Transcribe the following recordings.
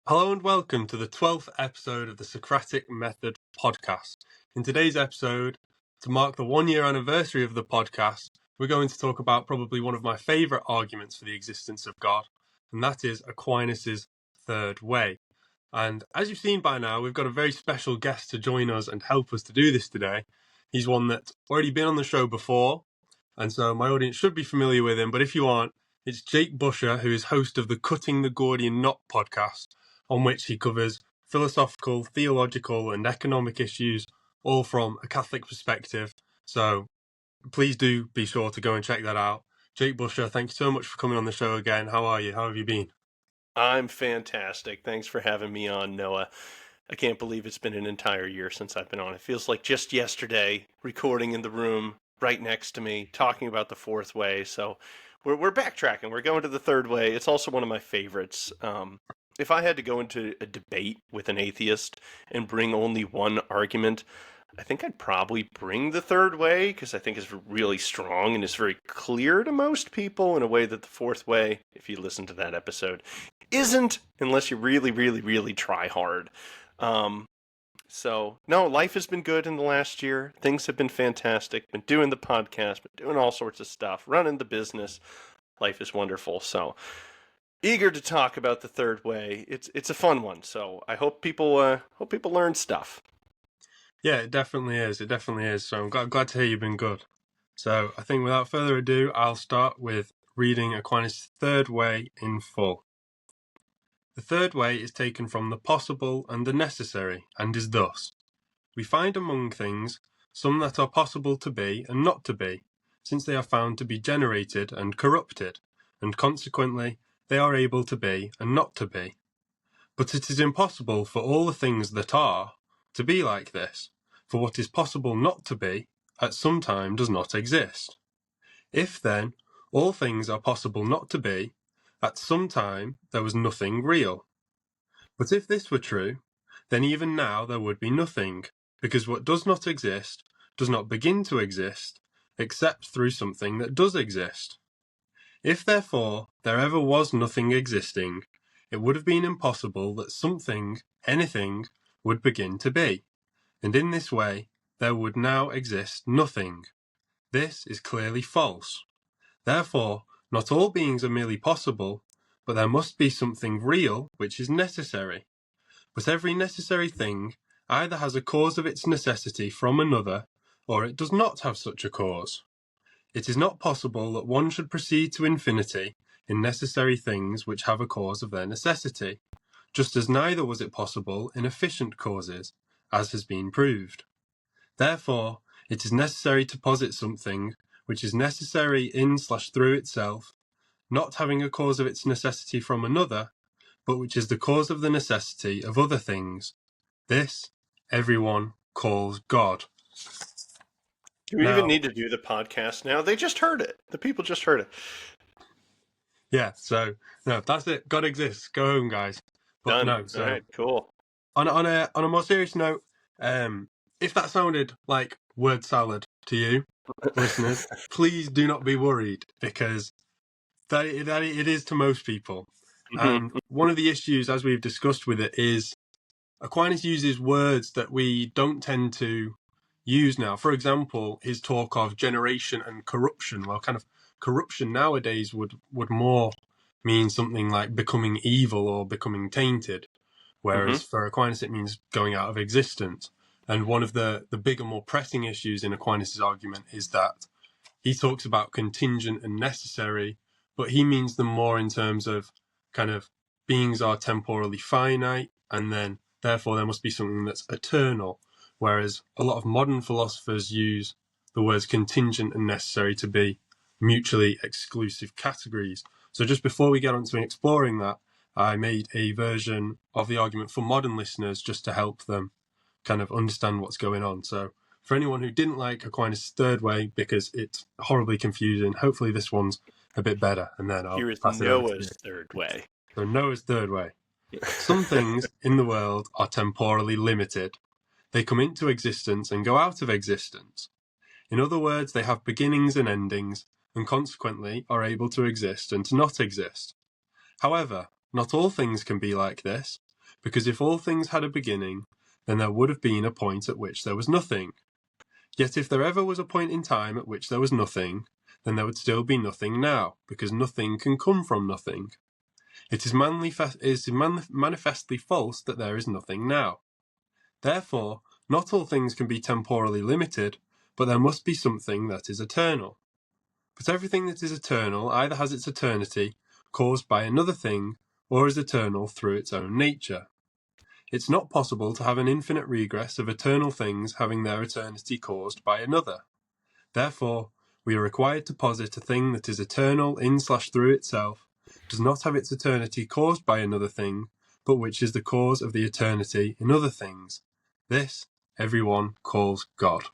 Hello and welcome to the 12th episode of the Socratic Method podcast. In today's episode, to mark the 1-year anniversary of the podcast, we're going to talk about probably one of my favourite arguments for the existence of God, and that is Aquinas' third way. And as you've seen by now, we've got a very special guest to join us and help us to do this today. He's one that's already been on the show before, and so my audience should be familiar with him, but if you aren't, it's Jake Busher, who is host of the Cutting the Gordian Knot podcast, on which he covers philosophical, theological, and economic issues, all from a Catholic perspective. So please do be sure to go and check that out. Jake Busher, thank you so much for coming on the show again. How are you? How have you been? I'm fantastic. Thanks for having me on, Noah. I can't believe it's been an entire year since I've been on. It feels like just yesterday, recording in the room right next to me, talking about the fourth way. So we're backtracking. We're going to the third way. It's also one of my favorites. If I had to go into a debate with an atheist and bring only one argument, I think I'd probably bring the third way because I think it's really strong and it's very clear to most people in a way that the fourth way, if you listen to that episode, isn't unless you really, really, really try hard. So, no, life has been good in the last year. Things have been fantastic. Been doing the podcast, been doing all sorts of stuff, running the business. Life is wonderful. So, eager to talk about the third way. It's a fun one. So, I hope people learn stuff. Yeah, it definitely is. It definitely is. So I'm glad to hear you've been good. So I think without further ado, I'll start with reading Aquinas' third way in full. The third way is taken from the possible and the necessary, and is thus: we find among things some that are possible to be and not to be, since they are found to be generated and corrupted, and consequently they are able to be and not to be. But it is impossible for all the things that are to be like this, for what is possible not to be at some time does not exist. If, then, all things are possible not to be, at some time there was nothing real. But if this were true, then even now there would be nothing, because what does not exist does not begin to exist, except through something that does exist. If, therefore, there ever was nothing existing, it would have been impossible that something, anything, would begin to be, and in this way there would now exist nothing. This is clearly false. Therefore, not all beings are merely possible, but there must be something real which is necessary. But every necessary thing either has a cause of its necessity from another, or it does not have such a cause. It is not possible that one should proceed to infinity in necessary things which have a cause of their necessity, just as neither was it possible in efficient causes, as has been proved. Therefore, it is necessary to posit something which is necessary in/through itself, not having a cause of its necessity from another, but which is the cause of the necessity of other things. This everyone calls God. Do we even need to do the podcast now? They just heard it. The people just heard it. Yeah, so, no, that's it. God exists. Go home, guys. But Done. no, so, all right, cool. On a more serious note, if that sounded like word salad to you, listeners, please do not be worried, because that it is to most people. And one of the issues, as we've discussed with it, is Aquinas uses words that we don't tend to use now. For example, his talk of generation and corruption. Well, kind of corruption nowadays would more mean something like becoming evil or becoming tainted, whereas for Aquinas it means going out of existence. And one of the bigger, more pressing issues in Aquinas' argument is that he talks about contingent and necessary, but he means them more in terms of kind of beings are temporally finite, and then therefore there must be something that's eternal, whereas a lot of modern philosophers use the words contingent and necessary to be mutually exclusive categories. So just before we get on to exploring that, I made a version of the argument for modern listeners just to help them kind of understand what's going on. So for anyone who didn't like Aquinas' third way because it's horribly confusing, hopefully this one's a bit better. And then I'll pass it over to Noah's third way. So Noah's third way. Some things in the world are temporally limited. They come into existence and go out of existence. In other words, they have beginnings and endings, and consequently are able to exist and to not exist. However, not all things can be like this, because if all things had a beginning, then there would have been a point at which there was nothing. Yet if there ever was a point in time at which there was nothing, then there would still be nothing now, because nothing can come from nothing. It is manifestly false that there is nothing now. Therefore, not all things can be temporally limited, but there must be something that is eternal. But everything that is eternal either has its eternity caused by another thing, or is eternal through its own nature. It's not possible to have an infinite regress of eternal things having their eternity caused by another. Therefore, we are required to posit a thing that is eternal in/through itself, does not have its eternity caused by another thing, but which is the cause of the eternity in other things. This everyone calls God.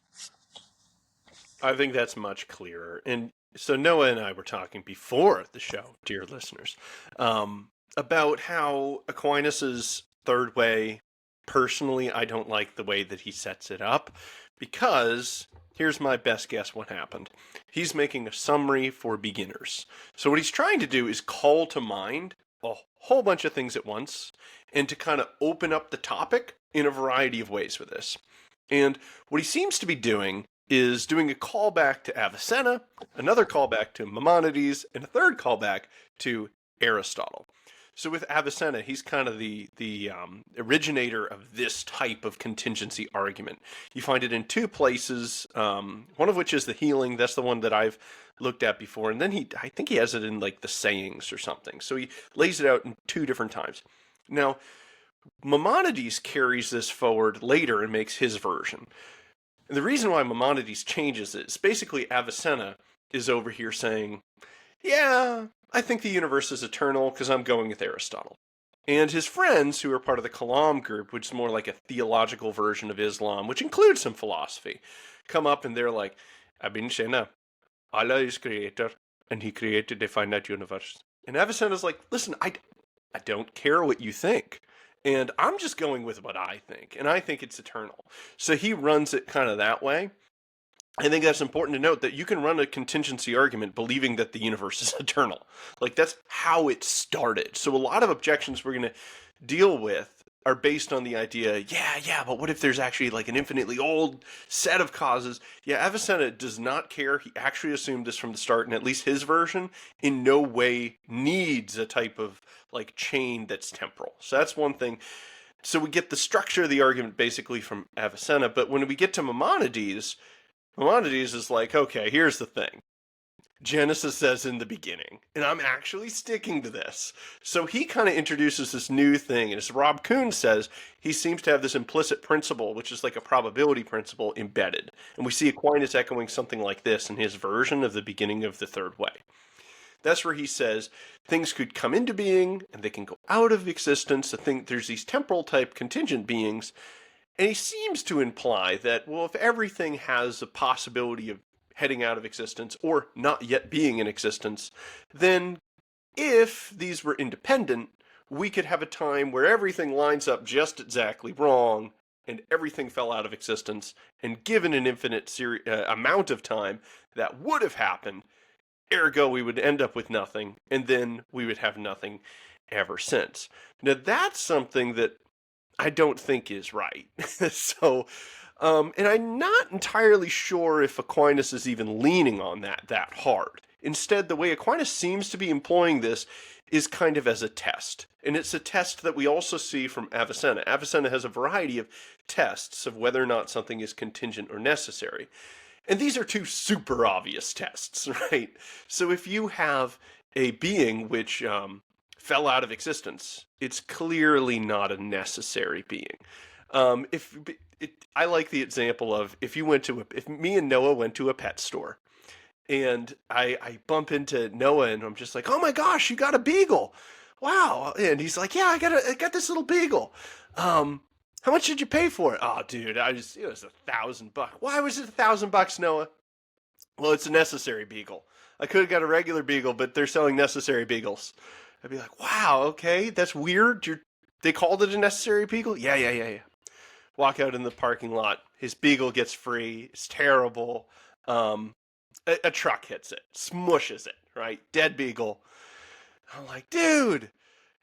I think that's much clearer. And so Noah and I were talking before the show, dear listeners, about how Aquinas's third way, personally, I don't like the way that he sets it up, because here's my best guess what happened. He's making a summary for beginners. So what he's trying to do is call to mind a whole bunch of things at once and to kind of open up the topic in a variety of ways with this. And what he seems to be doing is doing a callback to Avicenna, another callback to Maimonides, and a third callback to Aristotle. So with Avicenna, he's kind of the originator of this type of contingency argument. You find it in two places, one of which is the healing. That's the one that I've looked at before. And then I think he has it in like the sayings or something. So he lays it out in two different times. Now, Maimonides carries this forward later and makes his version. And the reason why Maimonides changes it is basically Avicenna is over here saying, yeah, I think the universe is eternal because I'm going with Aristotle. And his friends, who are part of the Kalam group, which is more like a theological version of Islam, which includes some philosophy, come up and they're like, Abin Shena, Allah is creator, and he created a finite universe. And Avicenna's like, listen, I don't care what you think. And I'm just going with what I think, and I think it's eternal. So he runs it kind of that way. I think that's important to note, that you can run a contingency argument believing that the universe is eternal. Like, that's how it started. So a lot of objections we're going to deal with are based on the idea, yeah, but what if there's actually like an infinitely old set of causes? Yeah, Avicenna does not care. He actually assumed this from the start, and at least his version in no way needs a type of like chain that's temporal. So that's one thing. So we get the structure of the argument basically from Avicenna, but when we get to Maimonides is like, okay, here's the thing. Genesis says in the beginning, and I'm actually sticking to this. So he kind of introduces this new thing, and as Rob Kuhn says, he seems to have this implicit principle, which is like a probability principle embedded. And we see Aquinas echoing something like this in his version of the beginning of the third way. That's where he says things could come into being, and they can go out of existence. I think there's these temporal type contingent beings, and he seems to imply that, well, if everything has a possibility of heading out of existence or not yet being in existence, then if these were independent, we could have a time where everything lines up just exactly wrong and everything fell out of existence, and given an infinite amount of time, that would have happened. Ergo, we would end up with nothing, and then we would have nothing ever since. Now, that's something that I don't think is right. So, and I'm not entirely sure if Aquinas is even leaning on that hard. Instead, the way Aquinas seems to be employing this is kind of as a test. And it's a test that we also see from Avicenna. Avicenna has a variety of tests of whether or not something is contingent or necessary. And these are two super obvious tests, right? So if you have a being which fell out of existence, it's clearly not a necessary being. I like the example of if me and Noah went to a pet store, and I bump into Noah, and I'm just like, oh my gosh, you got a beagle! Wow! And he's like, yeah, I got this little beagle. How much did you pay for it? Oh, dude, it was $1,000. Why was it $1,000, Noah? Well, it's a necessary beagle. I could have got a regular beagle, but they're selling necessary beagles. I'd be like, wow, okay, that's weird. They called it a necessary beagle? Yeah. Walk out in the parking lot. His beagle gets free. It's terrible. A truck hits it, smushes it, right? Dead beagle. I'm like, dude,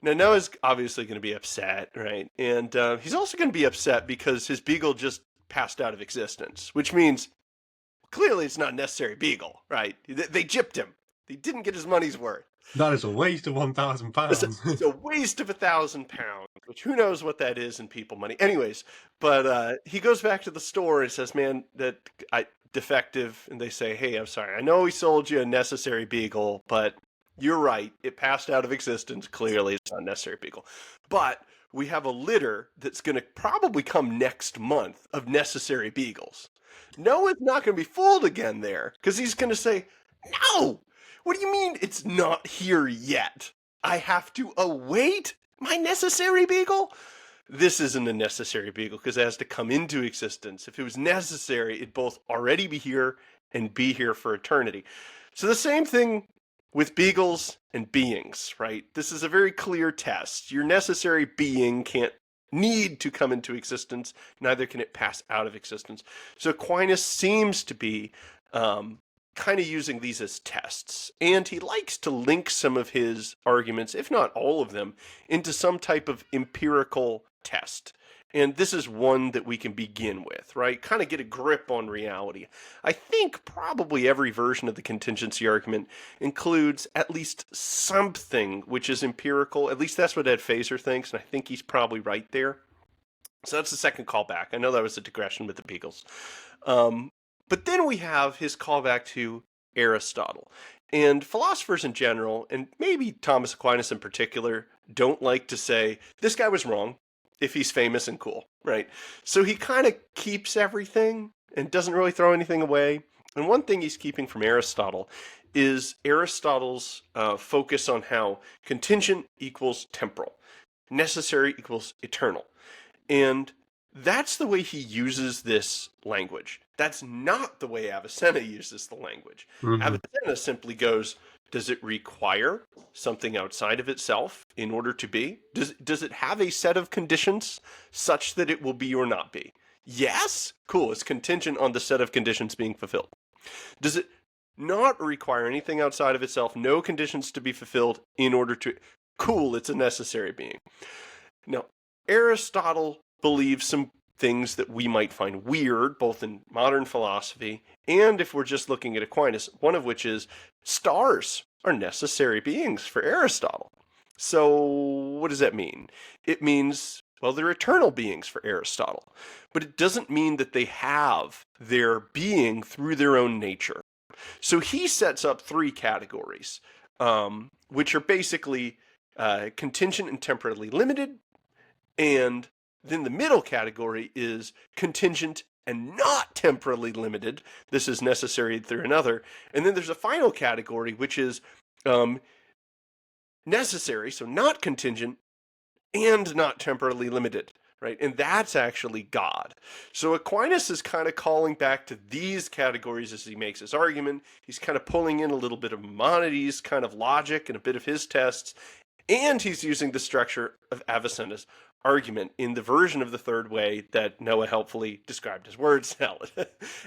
Now Noah's obviously going to be upset, right? And he's also going to be upset because his beagle just passed out of existence, which means clearly it's not a necessary beagle, right? They gypped him. He didn't get his money's worth. That is a waste of £1,000. It's a waste of £1,000, which who knows what that is in people money. Anyways, but he goes back to the store and says, "Man, that defective." And they say, "Hey, I'm sorry. I know we sold you a necessary beagle, but you're right. It passed out of existence. Clearly, it's not a necessary beagle. But we have a litter that's going to probably come next month of necessary beagles." Noah's not going to be fooled again there because he's going to say, "No! What do you mean it's not here yet? I have to await my necessary beagle?" This isn't a necessary beagle because it has to come into existence. If it was necessary, it'd both already be here and be here for eternity. So the same thing with beagles and beings, right? This is a very clear test. Your necessary being can't need to come into existence, neither can it pass out of existence. So Aquinas seems to be kind of using these as tests, and he likes to link some of his arguments, if not all of them, into some type of empirical test. And this is one that we can begin with, right? Kind of get a grip on reality. I think probably every version of the contingency argument includes at least something which is empirical. At least that's what Ed Fazer thinks, and I think he's probably right there. So that's the second callback. I know that was a digression with the beagles. But then we have his callback to Aristotle. And philosophers in general, and maybe Thomas Aquinas in particular, don't like to say, this guy was wrong if he's famous and cool, right? So he kind of keeps everything and doesn't really throw anything away. And one thing he's keeping from Aristotle is Aristotle's focus on how contingent equals temporal, necessary equals eternal. And that's the way he uses this language. That's not the way Avicenna uses the language. Mm-hmm. Avicenna simply goes, does it require something outside of itself in order to be? Does it have a set of conditions such that it will be or not be? Yes? Cool, it's contingent on the set of conditions being fulfilled. Does it not require anything outside of itself, no conditions to be fulfilled in order to... Cool, it's a necessary being. Now, Aristotle believes some things that we might find weird, both in modern philosophy and if we're just looking at Aquinas, one of which is stars are necessary beings for Aristotle. So what does that mean? It means, well, they're eternal beings for Aristotle, but it doesn't mean that they have their being through their own nature. So he sets up three categories, which are basically contingent and temporally limited, and then the middle category is contingent and not temporally limited. This is necessary through another. And then there's a final category, which is necessary, so not contingent, and not temporally limited, right? And that's actually God. So Aquinas is kind of calling back to these categories as he makes his argument. He's kind of pulling in a little bit of Maimonides' kind of logic and a bit of his tests, and he's using the structure of Avicenna's argument in the version of the third way that Noah helpfully described as word salad.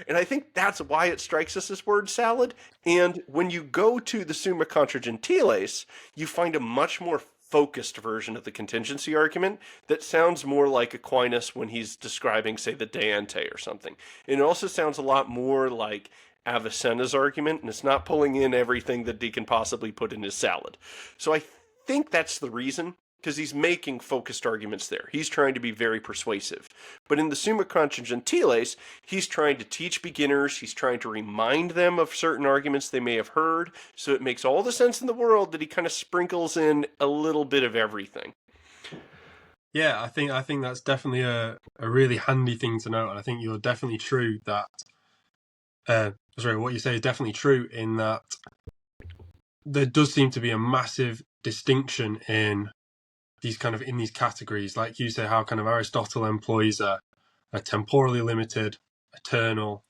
And I think that's why it strikes us as word salad. And when you go to the Summa Contra Gentiles, you find a much more focused version of the contingency argument that sounds more like Aquinas when he's describing, say, the De Ante or something. And it also sounds a lot more like Avicenna's argument, and it's not pulling in everything that he can possibly put in his salad. So I think that's the reason, because he's making focused arguments there. He's trying to be very persuasive. But in the Summa Contra Gentiles, he's trying to teach beginners, he's trying to remind them of certain arguments they may have heard, so it makes all the sense in the world that he kind of sprinkles in a little bit of everything. Yeah, I think that's definitely a really handy thing to know, and I think you're definitely true that... what you say is definitely true in that there does seem to be a massive distinction in these categories, like you say, how kind of Aristotle employs a temporally limited, eternal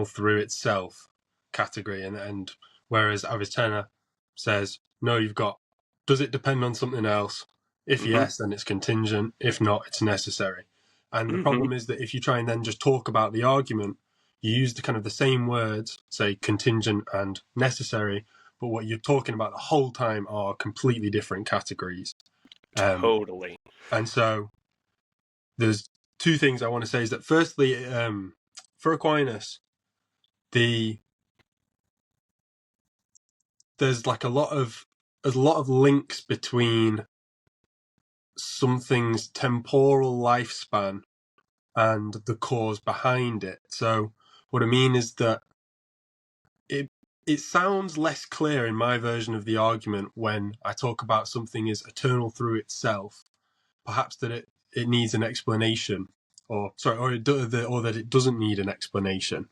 through itself category, and whereas Avicenna says, no, you've got, does it depend on something else? If yes, then it's contingent. If not, it's necessary. And the problem is that if you try and then just talk about the argument, you use the same words, say contingent and necessary, but what you're talking about the whole time are completely different categories. Totally. And so there's two things I want to say is that firstly, for Aquinas, there's like a lot of links between something's temporal lifespan and the cause behind it. So what I mean is that it sounds less clear in my version of the argument when I talk about something as eternal through itself, perhaps that it needs an explanation, or that it doesn't need an explanation,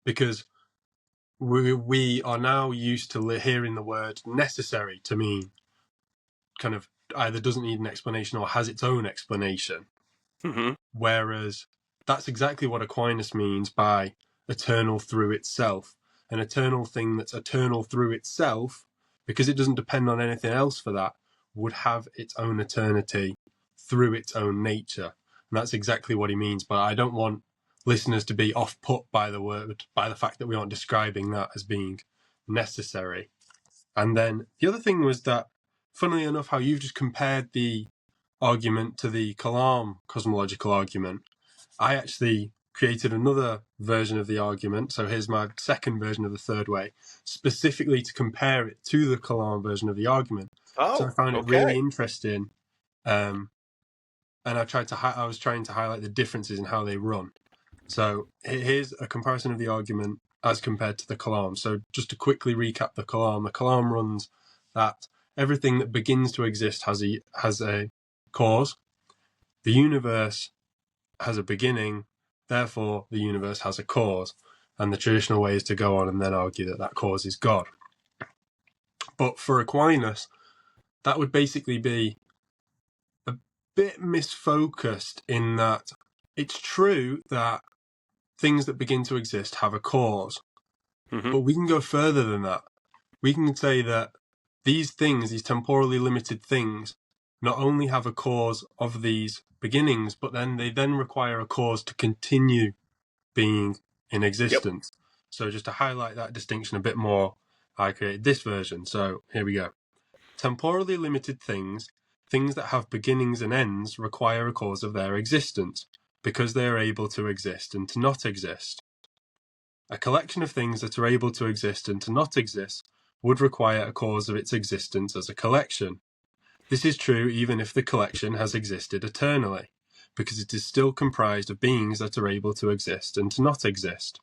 because we are now used to hearing the word necessary to mean kind of either doesn't need an explanation or has its own explanation. Mm-hmm. Whereas that's exactly what Aquinas means by eternal through itself. An eternal thing that's eternal through itself, because it doesn't depend on anything else for that, would have its own eternity through its own nature. And that's exactly what he means. But I don't want listeners to be off-put by the fact that we aren't describing that as being necessary. And then the other thing was that, funnily enough, how you've just compared the argument to the Kalam cosmological argument. I actually created another version of the argument, so here's my second version of the third way, specifically to compare it to the Kalam version of the argument. So I found it really interesting, and I was trying to highlight the differences in how they run. So here's a comparison of the argument as compared to the Kalam. So just to quickly recap the Kalam runs that everything that begins to exist has a cause. The universe has a beginning, therefore the universe has a cause. And the traditional way is to go on and then argue that that cause is God. But for Aquinas, that would basically be a bit misfocused in that it's true that things that begin to exist have a cause. Mm-hmm. But we can go further than that. We can say that these things, these temporally limited things, not only have a cause of these beginnings, but then they require a cause to continue being in existence. Yep. So just to highlight that distinction a bit more, I created this version. So here we go. Temporally limited things that have beginnings and ends, require a cause of their existence, because they are able to exist and to not exist. A collection of things that are able to exist and to not exist would require a cause of its existence as a collection. This is true even if the collection has existed eternally, because it is still comprised of beings that are able to exist and to not exist.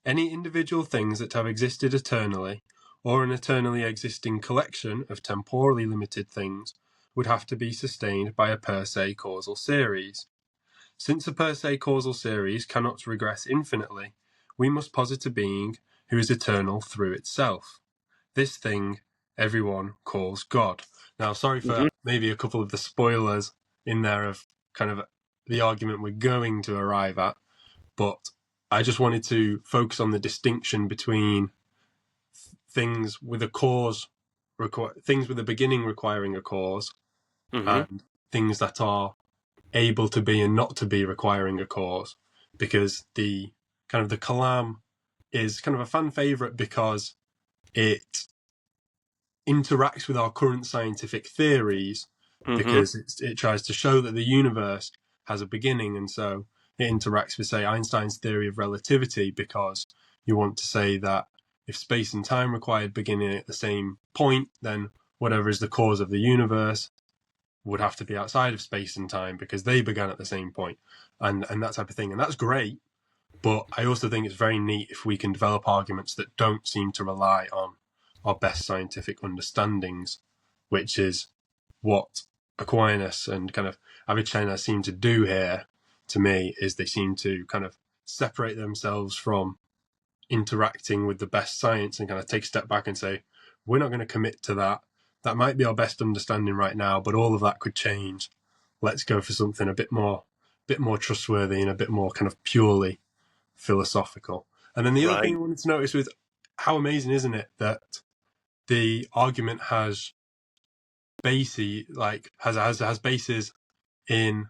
Any individual things that have existed eternally, or an eternally existing collection of temporally limited things, would have to be sustained by a per se causal series. Since a per se causal series cannot regress infinitely, we must posit a being who is eternal through itself. This thing everyone calls God. Now, sorry for maybe a couple of the spoilers in there of kind of the argument we're going to arrive at, but I just wanted to focus on the distinction between things with a cause, things with a beginning requiring a cause, and things that are able to be and not to be requiring a cause, because the Kalam is kind of a fan favorite because it interacts with our current scientific theories, because it tries to show that the universe has a beginning, and so it interacts with, say, Einstein's theory of relativity, because you want to say that if space and time required beginning at the same point, then whatever is the cause of the universe would have to be outside of space and time because they began at the same point, and that type of thing. And that's great, but I also think it's very neat if we can develop arguments that don't seem to rely on our best scientific understandings, which is what Aquinas and kind of Avicenna seem to do here, to me, is they seem to kind of separate themselves from interacting with the best science and kind of take a step back and say, we're not going to commit to that. That might be our best understanding right now, but all of that could change. Let's go for something a bit more trustworthy and a bit more kind of purely philosophical. And then the other thing I wanted to notice was how amazing, isn't it, that the argument has bases in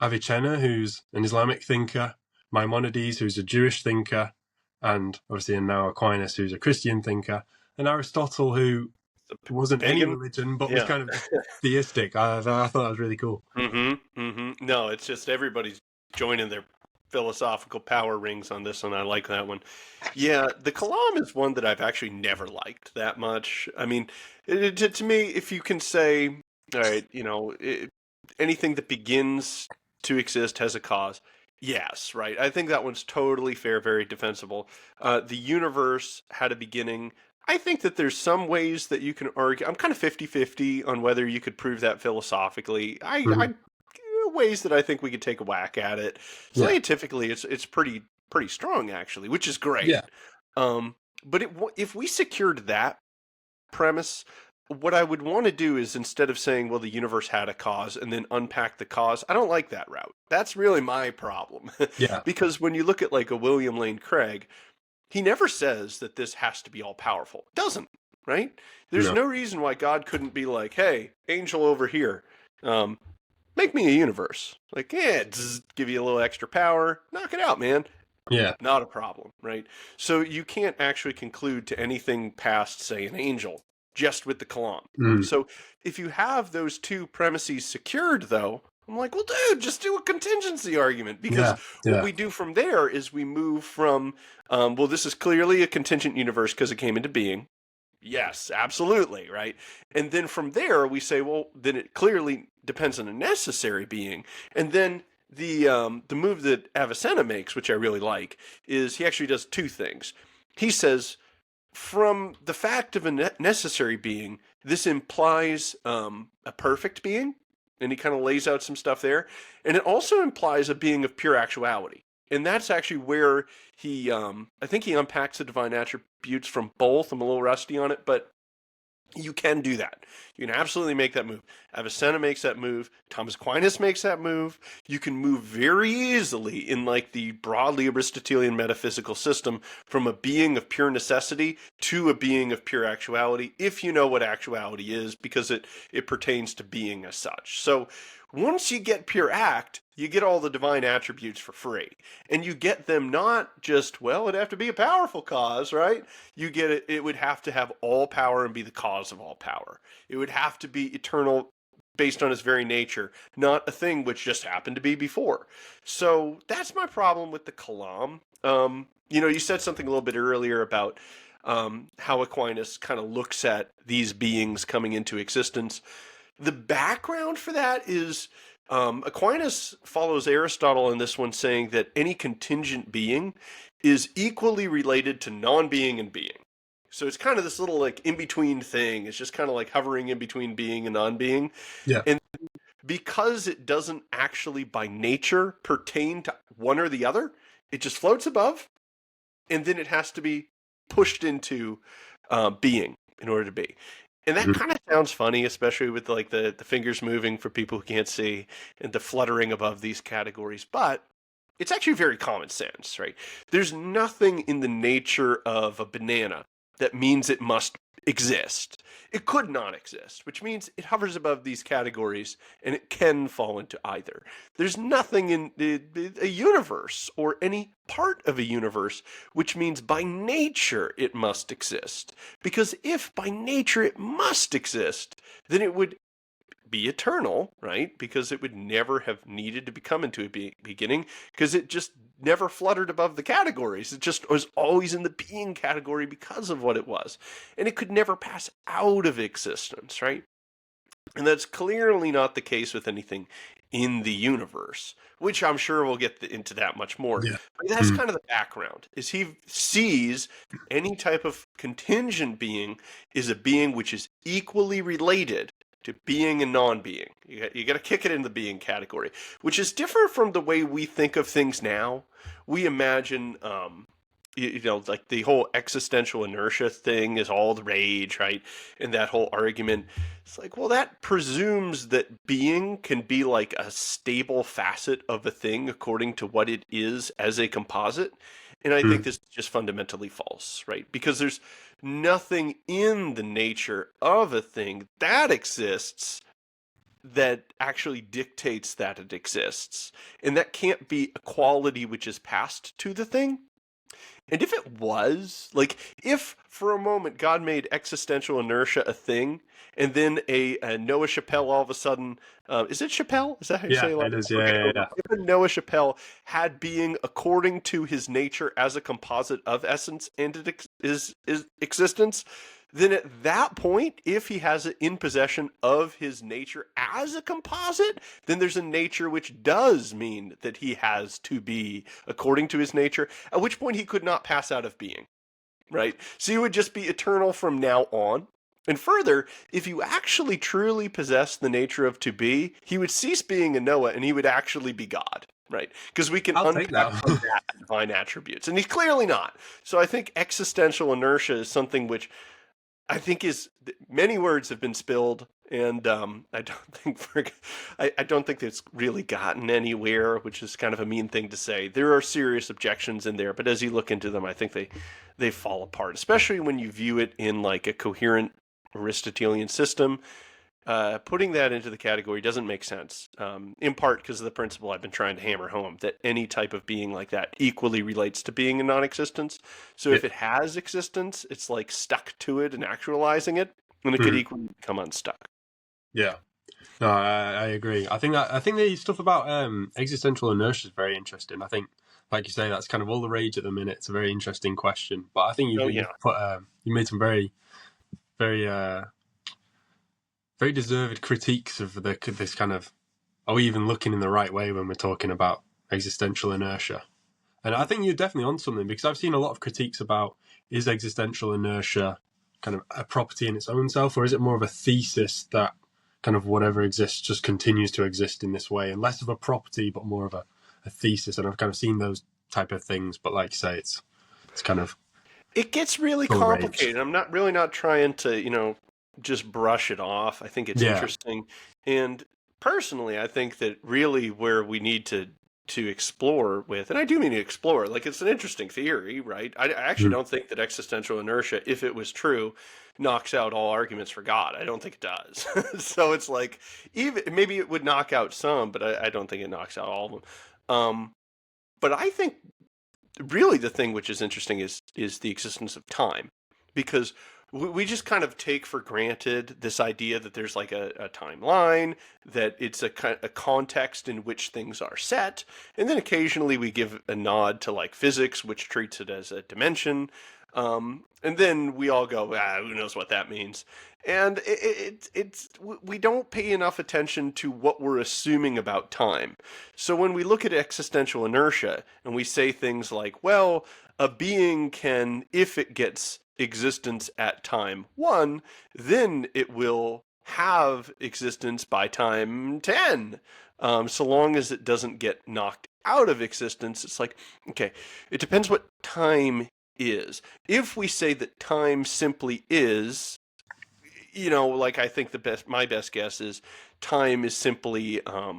Avicenna, who's an Islamic thinker, Maimonides, who's a Jewish thinker, and obviously now Aquinas, who's a Christian thinker, and Aristotle, who it wasn't any pagan. religion, but was Yeah. kind of just theistic. I thought that was really cool. No, it's just everybody's joining their philosophical power rings on this one. I like that one. Yeah, the Kalam is one that I've actually never liked that much. I mean, to me, if you can say, all right, anything that begins to exist has a cause. Yes, right. I think that one's totally fair, very defensible. The universe had a beginning. I think that there's some ways that you can argue. I'm kind of 50-50 on whether you could prove that philosophically. Mhm. Ways that I think we could take a whack at it. Yeah, Scientifically, it's pretty strong actually, which is great. yeah, Um, but if we secured that premise, what I would want to do is, instead of saying, well, the universe had a cause and then unpack the cause, I don't like that route. That's really my problem. yeah, Because when you look at like a William Lane Craig, he never says that this has to be all powerful. Doesn't, right? There's no, no reason why God couldn't be like, hey, angel over here, make me a universe. Like, yeah, give you a little extra power, knock it out, man. yeah, Not a problem, right? So you can't actually conclude to anything past, say, an angel, just with the Kalam. mm, So if you have those two premises secured, though, I'm like, well, dude, just do a contingency argument. Because yeah, what yeah, we do from there is we move from, well, this is clearly a contingent universe because it came into being. Yes, absolutely, right? And then from there, we say, well, then it clearly depends on a necessary being. And then the move that Avicenna makes, which I really like, is he actually does two things. He says, from the fact of a necessary being, this implies a perfect being, and he kind of lays out some stuff there. And it also implies a being of pure actuality. And that's actually where he, I think he unpacks the divine attributes from both. I'm a little rusty on it, but you can do that. You can absolutely make that move. Avicenna makes that move. Thomas Aquinas makes that move. You can move very easily in like the broadly Aristotelian metaphysical system from a being of pure necessity to a being of pure actuality, if you know what actuality is, because it pertains to being as such. So once you get pure act, you get all the divine attributes for free. And you get them not just, well, it'd have to be a powerful cause, right? You get it, it would have to have all power and be the cause of all power. It would have to be eternal based on its very nature, not a thing which just happened to be before. So that's my problem with the Kalam. You said something a little bit earlier about how Aquinas kind of looks at these beings coming into existence. The background for that is Aquinas follows Aristotle in this one, saying that any contingent being is equally related to non-being and being. So it's kind of this little like in-between thing. It's just kind of like hovering in between being and non-being. yeah, And because it doesn't actually by nature pertain to one or the other, it just floats above, and then it has to be pushed into being in order to be. And that mhm, kind of sounds funny, especially with like the fingers moving for people who can't see and the fluttering above these categories. But it's actually very common sense, right? There's nothing in the nature of a banana that means it must exist. It could not exist, which means it hovers above these categories and it can fall into either. There's nothing in a universe or any part of a universe which means by nature it must exist. Because if by nature it must exist, then it would be eternal, right? Because it would never have needed to become into a beginning, because it just never fluttered above the categories. It just was always in the being category because of what it was. And it could never pass out of existence, right? And that's clearly not the case with anything in the universe, which I'm sure we'll get into that much more. yeah, But that's mm, kind of the background, is he sees any type of contingent being is a being which is equally related to being and non-being. You got to kick it in the being category, which is different from the way we think of things now. We imagine, like the whole existential inertia thing is all the rage, right? And that whole argument, it's like, well, that presumes that being can be like a stable facet of a thing according to what it is as a composite. And I think mm, this is just fundamentally false, right? Because there's nothing in the nature of a thing that exists that actually dictates that it exists. And that can't be a quality which is passed to the thing. And if it was, like, if for a moment God made existential inertia a thing, and then a Noah Chappell all of a sudden, is it Chappell? Is that how you Yeah, say it? it is. Okay, Yeah. if a Noah Chappell had being according to his nature as a composite of essence and is existence, then at that point, if he has it in possession of his nature as a composite, then there's a nature which does mean that he has to be according to his nature, at which point he could not pass out of being, right? So you would just be eternal from now on. And further, if you actually truly possess the nature of to be, he would cease being a Noah and he would actually be God, right? Because we can I'll take unpack that. from that divine attributes. And he's clearly not. So I think existential inertia is something which I think is many words have been spilled, and I don't think I don't think it's really gotten anywhere, which is kind of a mean thing to say. There are serious objections in there, but as you look into them, I think they fall apart, especially when you view it in like a coherent Aristotelian system. Putting that into the category doesn't make sense, in part because of the principle I've been trying to hammer home, that any type of being like that equally relates to being in non-existence. So Yeah. if it has existence, it's like stuck to it and actualizing it, and it could Mm. equally become unstuck. Yeah. No, I agree. I think the stuff about existential inertia is very interesting. I think, like you say, that's kind of all the rage at the minute. It's a very interesting question. But I think Oh you've yeah. put you made some very very deserved critiques of this kind of, are we even looking in the right way when we're talking about existential inertia? And I think you're definitely on something, because I've seen a lot of critiques about, is existential inertia kind of a property in its own self, or is it more of a thesis that kind of whatever exists just continues to exist in this way, and less of a property but more of a thesis? And I've kind of seen those type of things, but like you say, it's kind of It gets really full of rage. complicated. I'm not trying to, just brush it off. I think it's Yeah. interesting. And personally, I think that really where we need to explore with, and I do mean to explore, like it's an interesting theory, right? I actually Mm. don't think that existential inertia, if it was true, knocks out all arguments for God. I don't think it does. So it's like, even maybe it would knock out some, but I don't think it knocks out all of them. But I think really the thing which is interesting is the existence of time, because we just kind of take for granted this idea that there's like a timeline, that it's a context in which things are set, and then occasionally we give a nod to like physics, which treats it as a dimension, and then we all go, who knows what that means. And it's we don't pay enough attention to what we're assuming about time. So when we look at existential inertia and we say things like, well, a being can, if it gets existence at time 1, then it will have existence by time 10. So long as it doesn't get knocked out of existence, it's like, okay, it depends what time is. If we say that time simply is, like I think my best guess is time is simply a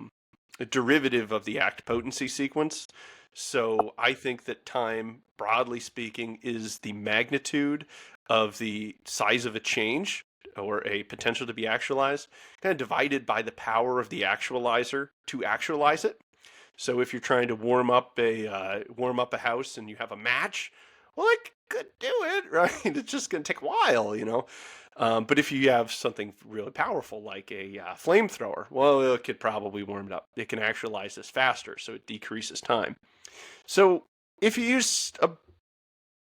derivative of the act potency sequence. So I think that time, broadly speaking, is the magnitude of the size of a change or a potential to be actualized, kind of divided by the power of the actualizer to actualize it. So if you're trying to warm up a house and you have a match, well, it could do it, right? It's just going to take a while. But if you have something really powerful like a flamethrower, well, it could probably warm it up. It can actualize this faster, so it decreases time. So if you use a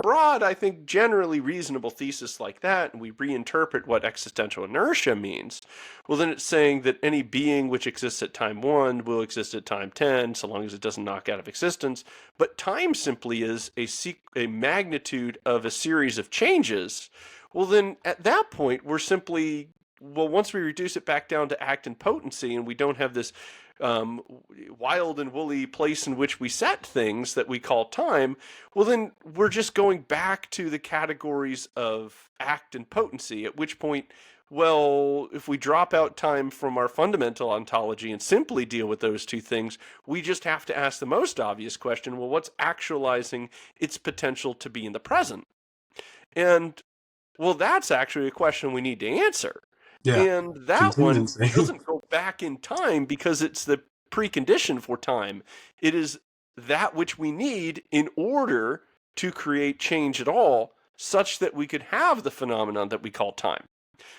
broad, I think, generally reasonable thesis like that, and we reinterpret what existential inertia means, well, then it's saying that any being which exists at time 1 will exist at time 10, so long as it doesn't knock out of existence. But time simply is a magnitude of a series of changes. Well, then at that point, we're simply, well, once we reduce it back down to act and potency, and we don't have this wild and woolly place in which we set things that we call time, well, then we're just going back to the categories of act and potency, at which point, well, if we drop out time from our fundamental ontology and simply deal with those two things, we just have to ask the most obvious question, well, what's actualizing its potential to be in the present? And, well, that's actually a question we need to answer. Yeah. And that one Contingency. doesn't go back in time because it's the precondition for time. It is that which we need in order to create change at all, such that we could have the phenomenon that we call time.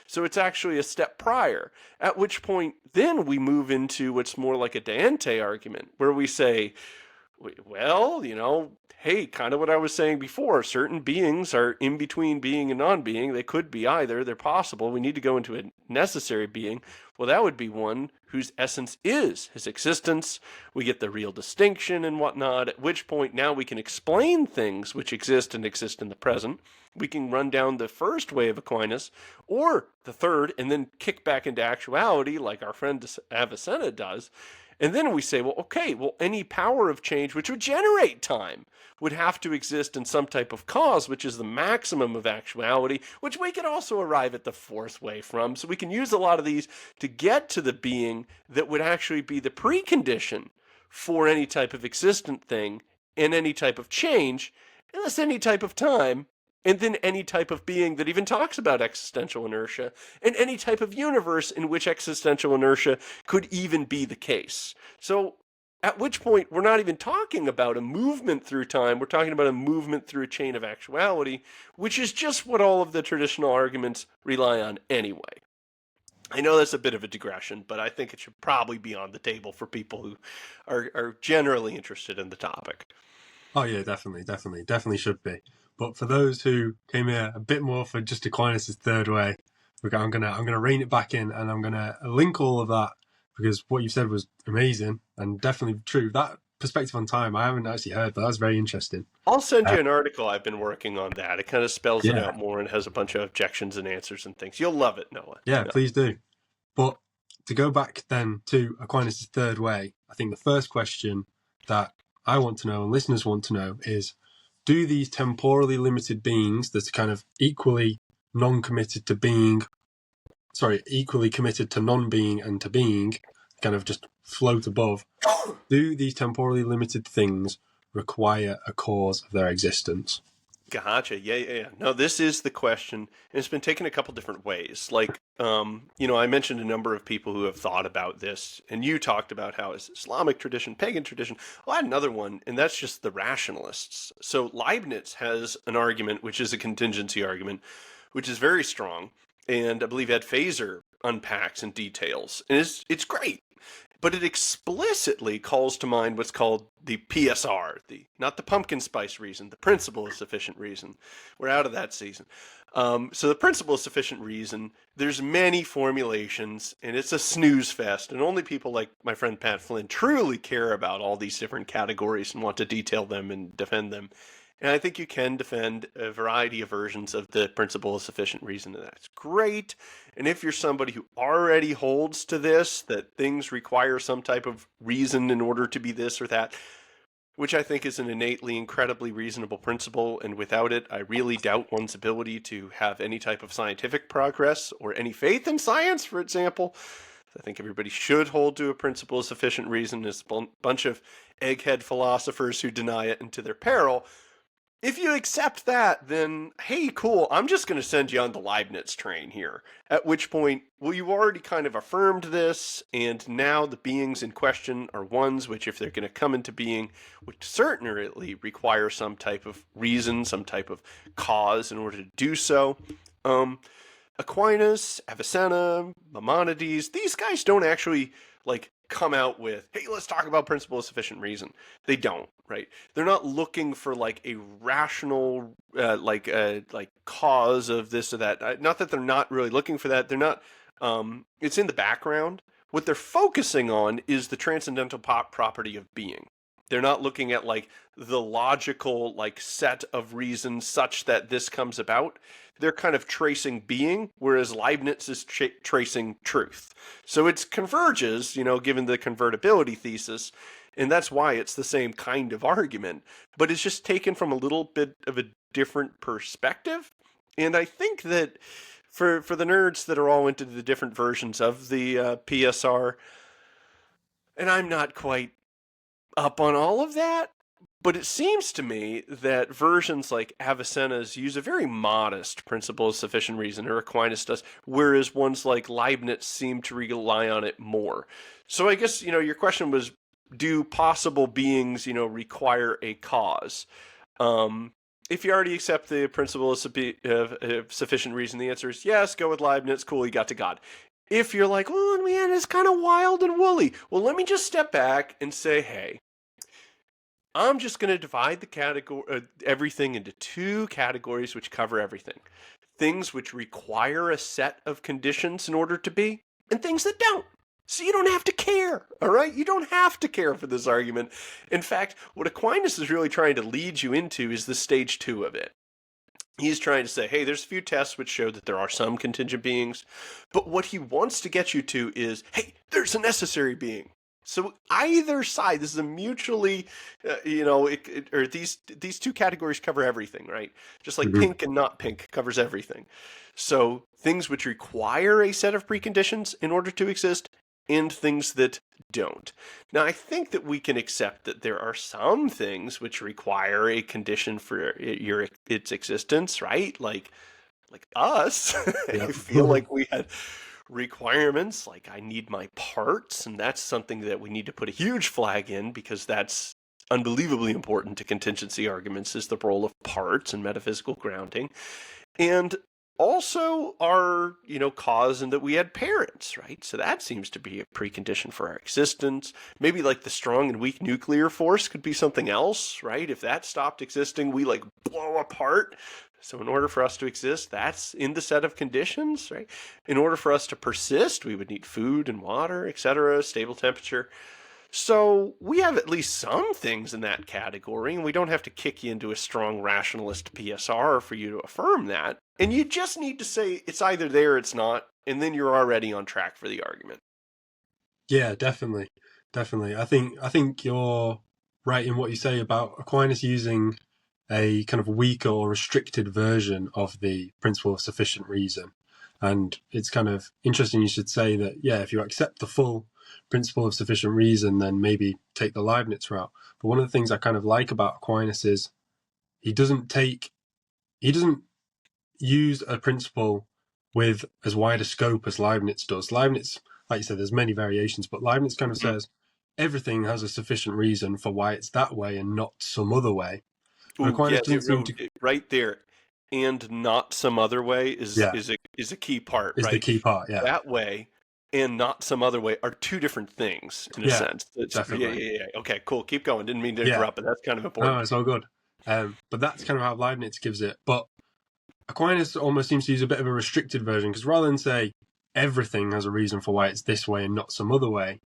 So it's actually a step prior, at which point then we move into what's more like a de ante argument, where we say, well, hey, kind of what I was saying before, certain beings are in between being and non-being. They could be either. They're possible. We need to go into a necessary being. Well, that would be one whose essence is his existence. We get the real distinction and whatnot, at which point now we can explain things which exist and exist in the present. We can run down the first way of Aquinas, or the third, and then kick back into actuality like our friend Avicenna does. And then we say, well, okay, any power of change which would generate time would have to exist in some type of cause, which is the maximum of actuality, which we can also arrive at the fourth way from. So we can use a lot of these to get to the being that would actually be the precondition for any type of existent thing and any type of change, and thus any type of time, and then any type of being that even talks about existential inertia, and any type of universe in which existential inertia could even be the case. So at which point we're not even talking about a movement through time, we're talking about a movement through a chain of actuality, which is just what all of the traditional arguments rely on anyway. I know that's a bit of a digression, but I think it should probably be on the table for people who are generally interested in the topic. Oh yeah, definitely should be. But for those who came here a bit more for just Aquinas' third way, I'm gonna rein it back in, and I'm gonna link all of that, because what you said was amazing and definitely true. That perspective on time I haven't actually heard, but that's very interesting. I'll send you an article. I've been working on that. It kind of spells it Yeah, out more and has a bunch of objections and answers and things. You'll love it, Noah. yeah, please do. But to go back then to Aquinas' third way, I think the first question that I want to know and listeners want to know is, do these temporally limited beings that are kind of equally committed to non-being and to being, kind of just float above, do these temporally limited things require a cause of their existence? Gotcha. Yeah. No, this is the question. And it's been taken a couple different ways. Like, I mentioned a number of people who have thought about this, and you talked about how it's Islamic tradition, pagan tradition. Well, I had another one, and that's just the rationalists. So Leibniz has an argument, which is a contingency argument, which is very strong. And I believe Ed Fazer unpacks and details. And it's great. But it explicitly calls to mind what's called the PSR, not the pumpkin spice reason, the principle of sufficient reason. We're out of that season. So the principle of sufficient reason, there's many formulations, and it's a snooze fest, and only people like my friend Pat Flynn truly care about all these different categories and want to detail them and defend them. And I think you can defend a variety of versions of the principle of sufficient reason, and that's great. And if you're somebody who already holds to this, that things require some type of reason in order to be this or that, which I think is an innately incredibly reasonable principle, and without it, I really doubt one's ability to have any type of scientific progress or any faith in science, for example. I think everybody should hold to a principle of sufficient reason. There's a bunch of egghead philosophers who deny it, and to their peril. If you accept that, then, hey, cool, I'm just going to send you on the Leibniz train here. At which point, well, you already kind of affirmed this, and now the beings in question are ones which, if they're going to come into being, would certainly require some type of reason, some type of cause in order to do so. Aquinas, Avicenna, Maimonides, these guys don't actually, come out with, hey, let's talk about principle of sufficient reason. They don't, right? They're not looking for a rational cause of this or that. Not that they're not really looking for that. They're not. It's in the background. What they're focusing on is the transcendental property of being. They're not looking at the logical set of reasons such that this comes about. They're kind of tracing being, whereas Leibniz is tracing truth. So it converges, given the convertibility thesis, and that's why it's the same kind of argument, but it's just taken from a little bit of a different perspective. And I think that for the nerds that are all into the different versions of the PSR, and I'm not quite up on all of that, but it seems to me that versions like Avicenna's use a very modest principle of sufficient reason, or Aquinas does, whereas ones like Leibniz seem to rely on it more. So I guess, your question was, do possible beings, require a cause? if you already accept the principle of sufficient reason, the answer is yes, go with Leibniz, cool, you got to God. If you're like, oh man, it's kind of wild and woolly, well, let me just step back and say, hey, I'm just going to divide the category, everything into two categories which cover everything. Things which require a set of conditions in order to be, and things that don't. So you don't have to care, all right? You don't have to care for this argument. In fact, what Aquinas is really trying to lead you into is the stage 2 of it. He's trying to say, hey, there's a few tests which show that there are some contingent beings, but what he wants to get you to is, hey, there's a necessary being. So either side, this is a mutually, or these two categories cover everything, right? Just like pink and not pink covers everything. So things which require a set of preconditions in order to exist, and things that don't. Now, I think that we can accept that there are some things which require a condition for its existence, right? Like us. Yeah. I feel like we had requirements, like I need my parts, and that's something that we need to put a huge flag in, because that's unbelievably important to contingency arguments, is the role of parts and metaphysical grounding. And also our, cause, and that we had parents, right? So that seems to be a precondition for our existence. Maybe like the strong and weak nuclear force could be something else, right? If that stopped existing, we like blow apart. So in order for us to exist, that's in the set of conditions, right? In order for us to persist, we would need food and water, etc., stable temperature. So we have at least some things in that category, and we don't have to kick you into a strong rationalist PSR for you to affirm that. And you just need to say it's either there or it's not, and then you're already on track for the argument. Yeah, definitely. I think you're right in what you say about Aquinas using a kind of weaker or restricted version of the principle of sufficient reason. And it's kind of interesting you should say that, yeah, if you accept the full principle of sufficient reason, then maybe take the Leibniz route. But one of the things I kind of like about Aquinas is he doesn't use a principle with as wide a scope as Leibniz does. Leibniz, like you said, there's many variations, but Leibniz kind of says everything has a sufficient reason for why it's that way and not some other way. And Ooh, Aquinas yeah, doesn't seem to... right there. And not some other way is a key part, is right? the key part, yeah. That way and not some other way are two different things in a sense. Definitely. Yeah. Okay, cool. Keep going. Didn't mean to interrupt, but that's kind of important. No, it's all good. But that's kind of how Leibniz gives it. But Aquinas almost seems to use a bit of a restricted version, because rather than say everything has a reason for why it's this way and not some other way,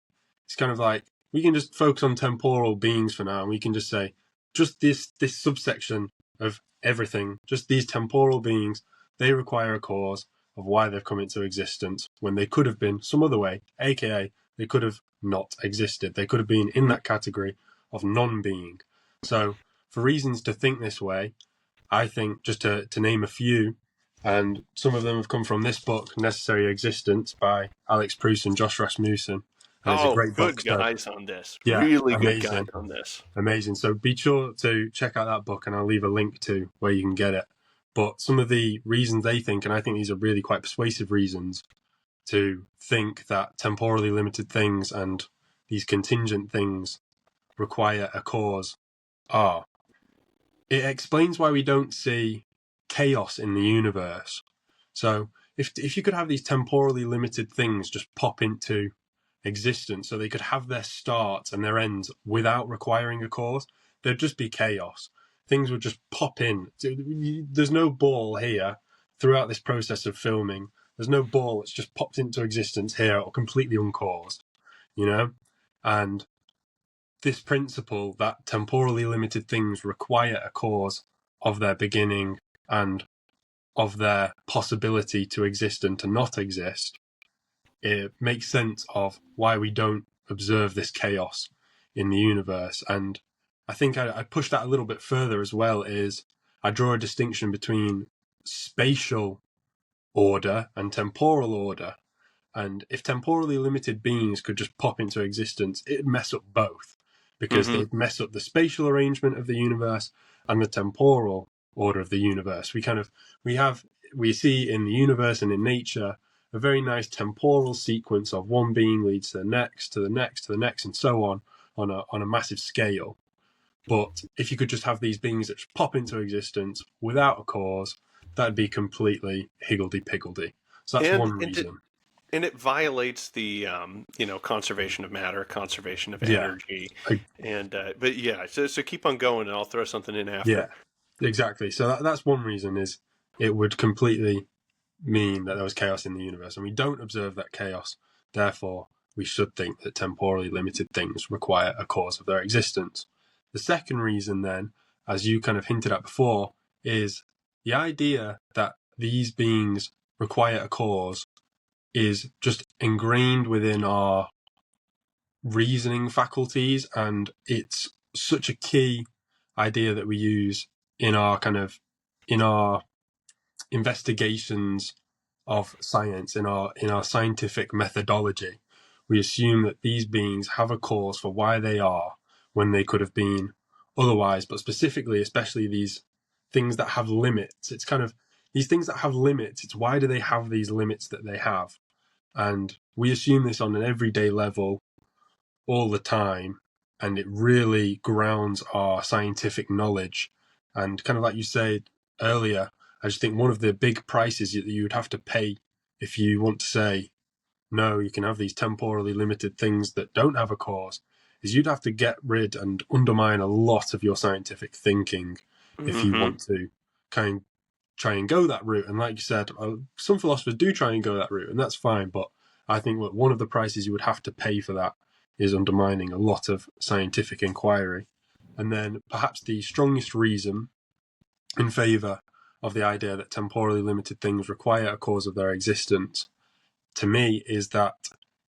it's kind of like we can just focus on temporal beings for now, and we can just say just this subsection of everything, just these temporal beings, they require a cause of why they've come into existence when they could have been some other way, aka they could have not existed. They could have been in that category of non-being. So for reasons to think this way, I think, just to name a few, and some of them have come from this book, Necessary Existence, by Alex Proust and Josh Rasmussen. And it's a great book. Good guys on this. Yeah, really amazing. Good guys on this. Amazing. So be sure to check out that book, and I'll leave a link to where you can get it. But some of the reasons they think, and I think these are really quite persuasive reasons, to think that temporally limited things and these contingent things require a cause are: it explains why we don't see chaos in the universe. So if you could have these temporally limited things just pop into existence, so they could have their starts and their ends without requiring a cause, there'd just be chaos. Things would just pop in. There's no ball here throughout this process of filming. There's no ball that's just popped into existence here or completely uncaused, And this principle that temporally limited things require a cause of their beginning and of their possibility to exist and to not exist, it makes sense of why we don't observe this chaos in the universe. And I think I push that a little bit further as well, is I draw a distinction between spatial order and temporal order. And if temporally limited beings could just pop into existence, it'd mess up both, because they'd mess up the spatial arrangement of the universe and the temporal order of the universe. We see in the universe and in nature a very nice temporal sequence of one being leads to the next, to the next, to the next, and so on a massive scale. But if you could just have these beings that just pop into existence without a cause, that'd be completely higgledy-piggledy. So that's and one and it, reason. and it violates the conservation of matter, conservation of Yeah. energy, I, and but yeah. So keep on going, and I'll throw something in yeah, after. exactly. So that's one reason, is it would completely mean that there was chaos in the universe, and we don't observe that chaos. Therefore, we should think that temporally limited things require a cause of their existence. The second reason, then, as you kind of hinted at before, is the idea that these beings require a cause is just ingrained within our reasoning faculties, and it's such a key idea that we use in our in our investigations of science, in our scientific methodology. We assume that these beings have a cause for why they are when they could have been otherwise, but specifically, especially these things that have limits. It's kind of these things that have limits. It's why do they have these limits that they have? And we assume this on an everyday level all the time, and it really grounds our scientific knowledge. And kind of like you said earlier, I just think one of the big prices that you would have to pay if you want to say, no, you can have these temporally limited things that don't have a cause, is you'd have to get rid and undermine a lot of your scientific thinking if you Mm-hmm. want to kind of try and go that route. And like you said, some philosophers do try and go that route, and that's fine. But I think that one of the prices you would have to pay for that is undermining a lot of scientific inquiry. And then perhaps the strongest reason in favour of the idea that temporally limited things require a cause of their existence, to me, is that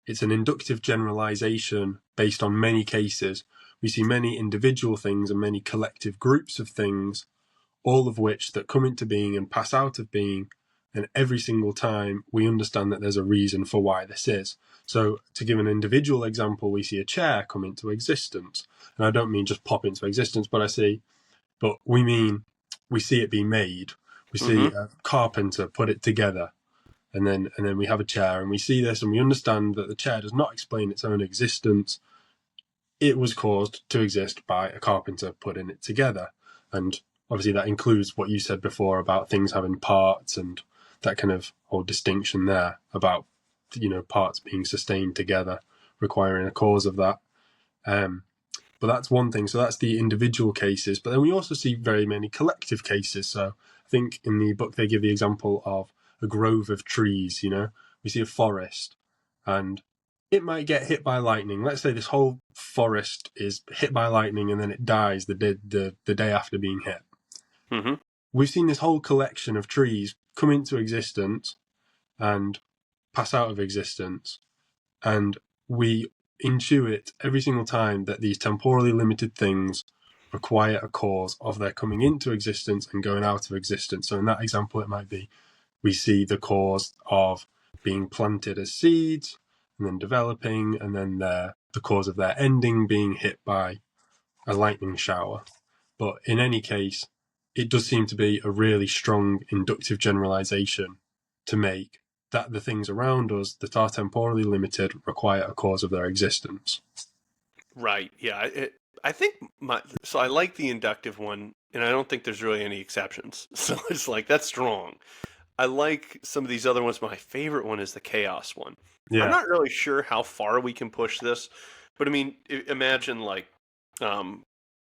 it's an inductive generalization based on many cases. We see many individual things and many collective groups of things, all of which that come into being and pass out of being, and every single time we understand that there's a reason for why this is. So to give an individual example, we see a chair come into existence, and I don't mean just pop into existence, but we mean we see it being made. We see Mm-hmm. a carpenter put it together, and then we have a chair, and we see this, and we understand that the chair does not explain its own existence. It was caused to exist by a carpenter putting it together. And obviously that includes what you said before about things having parts, and that kind of whole distinction there about, parts being sustained together, requiring a cause of that. But that's one thing. So that's the individual cases. But then we also see very many collective cases. So I think in the book they give the example of a grove of trees. We see a forest, and it might get hit by lightning. Let's say this whole forest is hit by lightning and then it dies the day after being hit. Mm-hmm. We've seen this whole collection of trees come into existence and pass out of existence, and we intuit every single time that these temporally limited things require a cause of their coming into existence and going out of existence. So in that example, it might be we see the cause of being planted as seeds and then developing, and then the cause of their ending being hit by a lightning shower. But in any case, it does seem to be a really strong inductive generalization to make that the things around us that are temporally limited require a cause of their existence. Right. Yeah. I think so I like the inductive one, and I don't think there's really any exceptions. So it's like that's strong. I like some of these other ones. My favorite one is the chaos one. I'm Yeah, not really sure how far we can push this, but I mean, imagine like, um,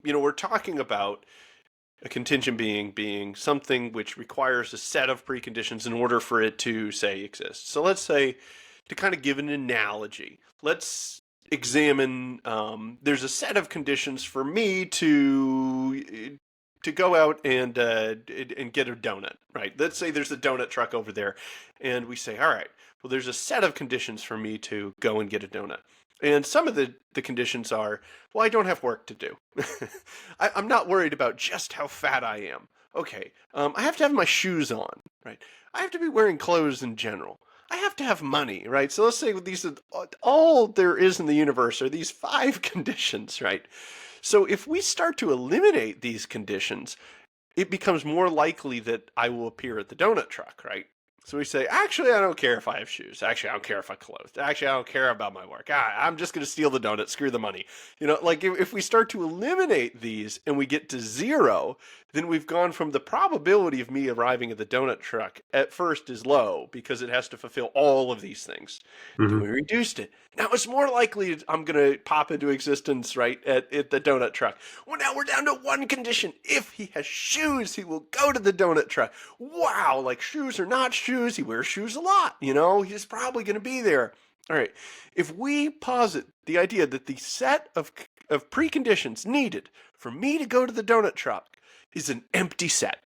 we're talking about a contingent being something which requires a set of preconditions in order for it to say exist. So let's say, to kind of give an analogy, let's examine. There's a set of conditions for me to go out and get a donut, right? Let's say there's a donut truck over there, and we say, all right, well, there's a set of conditions for me to go and get a donut. And some of the conditions are, well, I don't have work to do. I'm not worried about just how fat I am. Okay, I have to have my shoes on, right? I have to be wearing clothes in general. I have to have money, right? So let's say these are all there is in the universe are these 5 conditions, right? So if we start to eliminate these conditions, it becomes more likely that I will appear at the donut truck, right? So we say, actually, I don't care if I have shoes. Actually, I don't care if I clothe. Actually, I don't care about my work. I'm just going to steal the donut. Screw the money. Like if we start to eliminate these and we get to zero, then we've gone from the probability of me arriving at the donut truck at first is low because it has to fulfill all of these things. Then we reduced it. Now it's more likely I'm going to pop into existence, right, at the donut truck. Well, now we're down to one condition. If he has shoes, he will go to the donut truck. Wow, like shoes or not shoes, he wears shoes a lot, he's probably going to be there. All right, if we posit the idea that the set of preconditions needed for me to go to the donut truck is an empty set,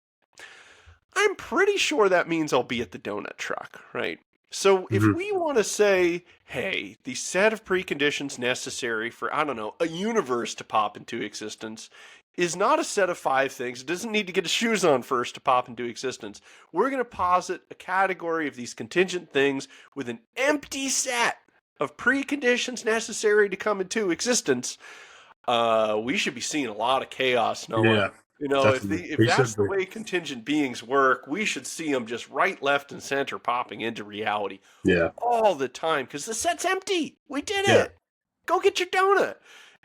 I'm pretty sure that means I'll be at the donut truck, right? So if we want to say, hey, the set of preconditions necessary for, I don't know, a universe to pop into existence is not a set of 5 things. It doesn't need to get his shoes on first to pop into existence. We're going to posit a category of these contingent things with an empty set of preconditions necessary to come into existence. We should be seeing a lot of chaos, Noah. Yeah, if that's the way contingent beings work, we should see them just right, left, and center popping into reality all the time because the set's empty. We did it. Go get your donut.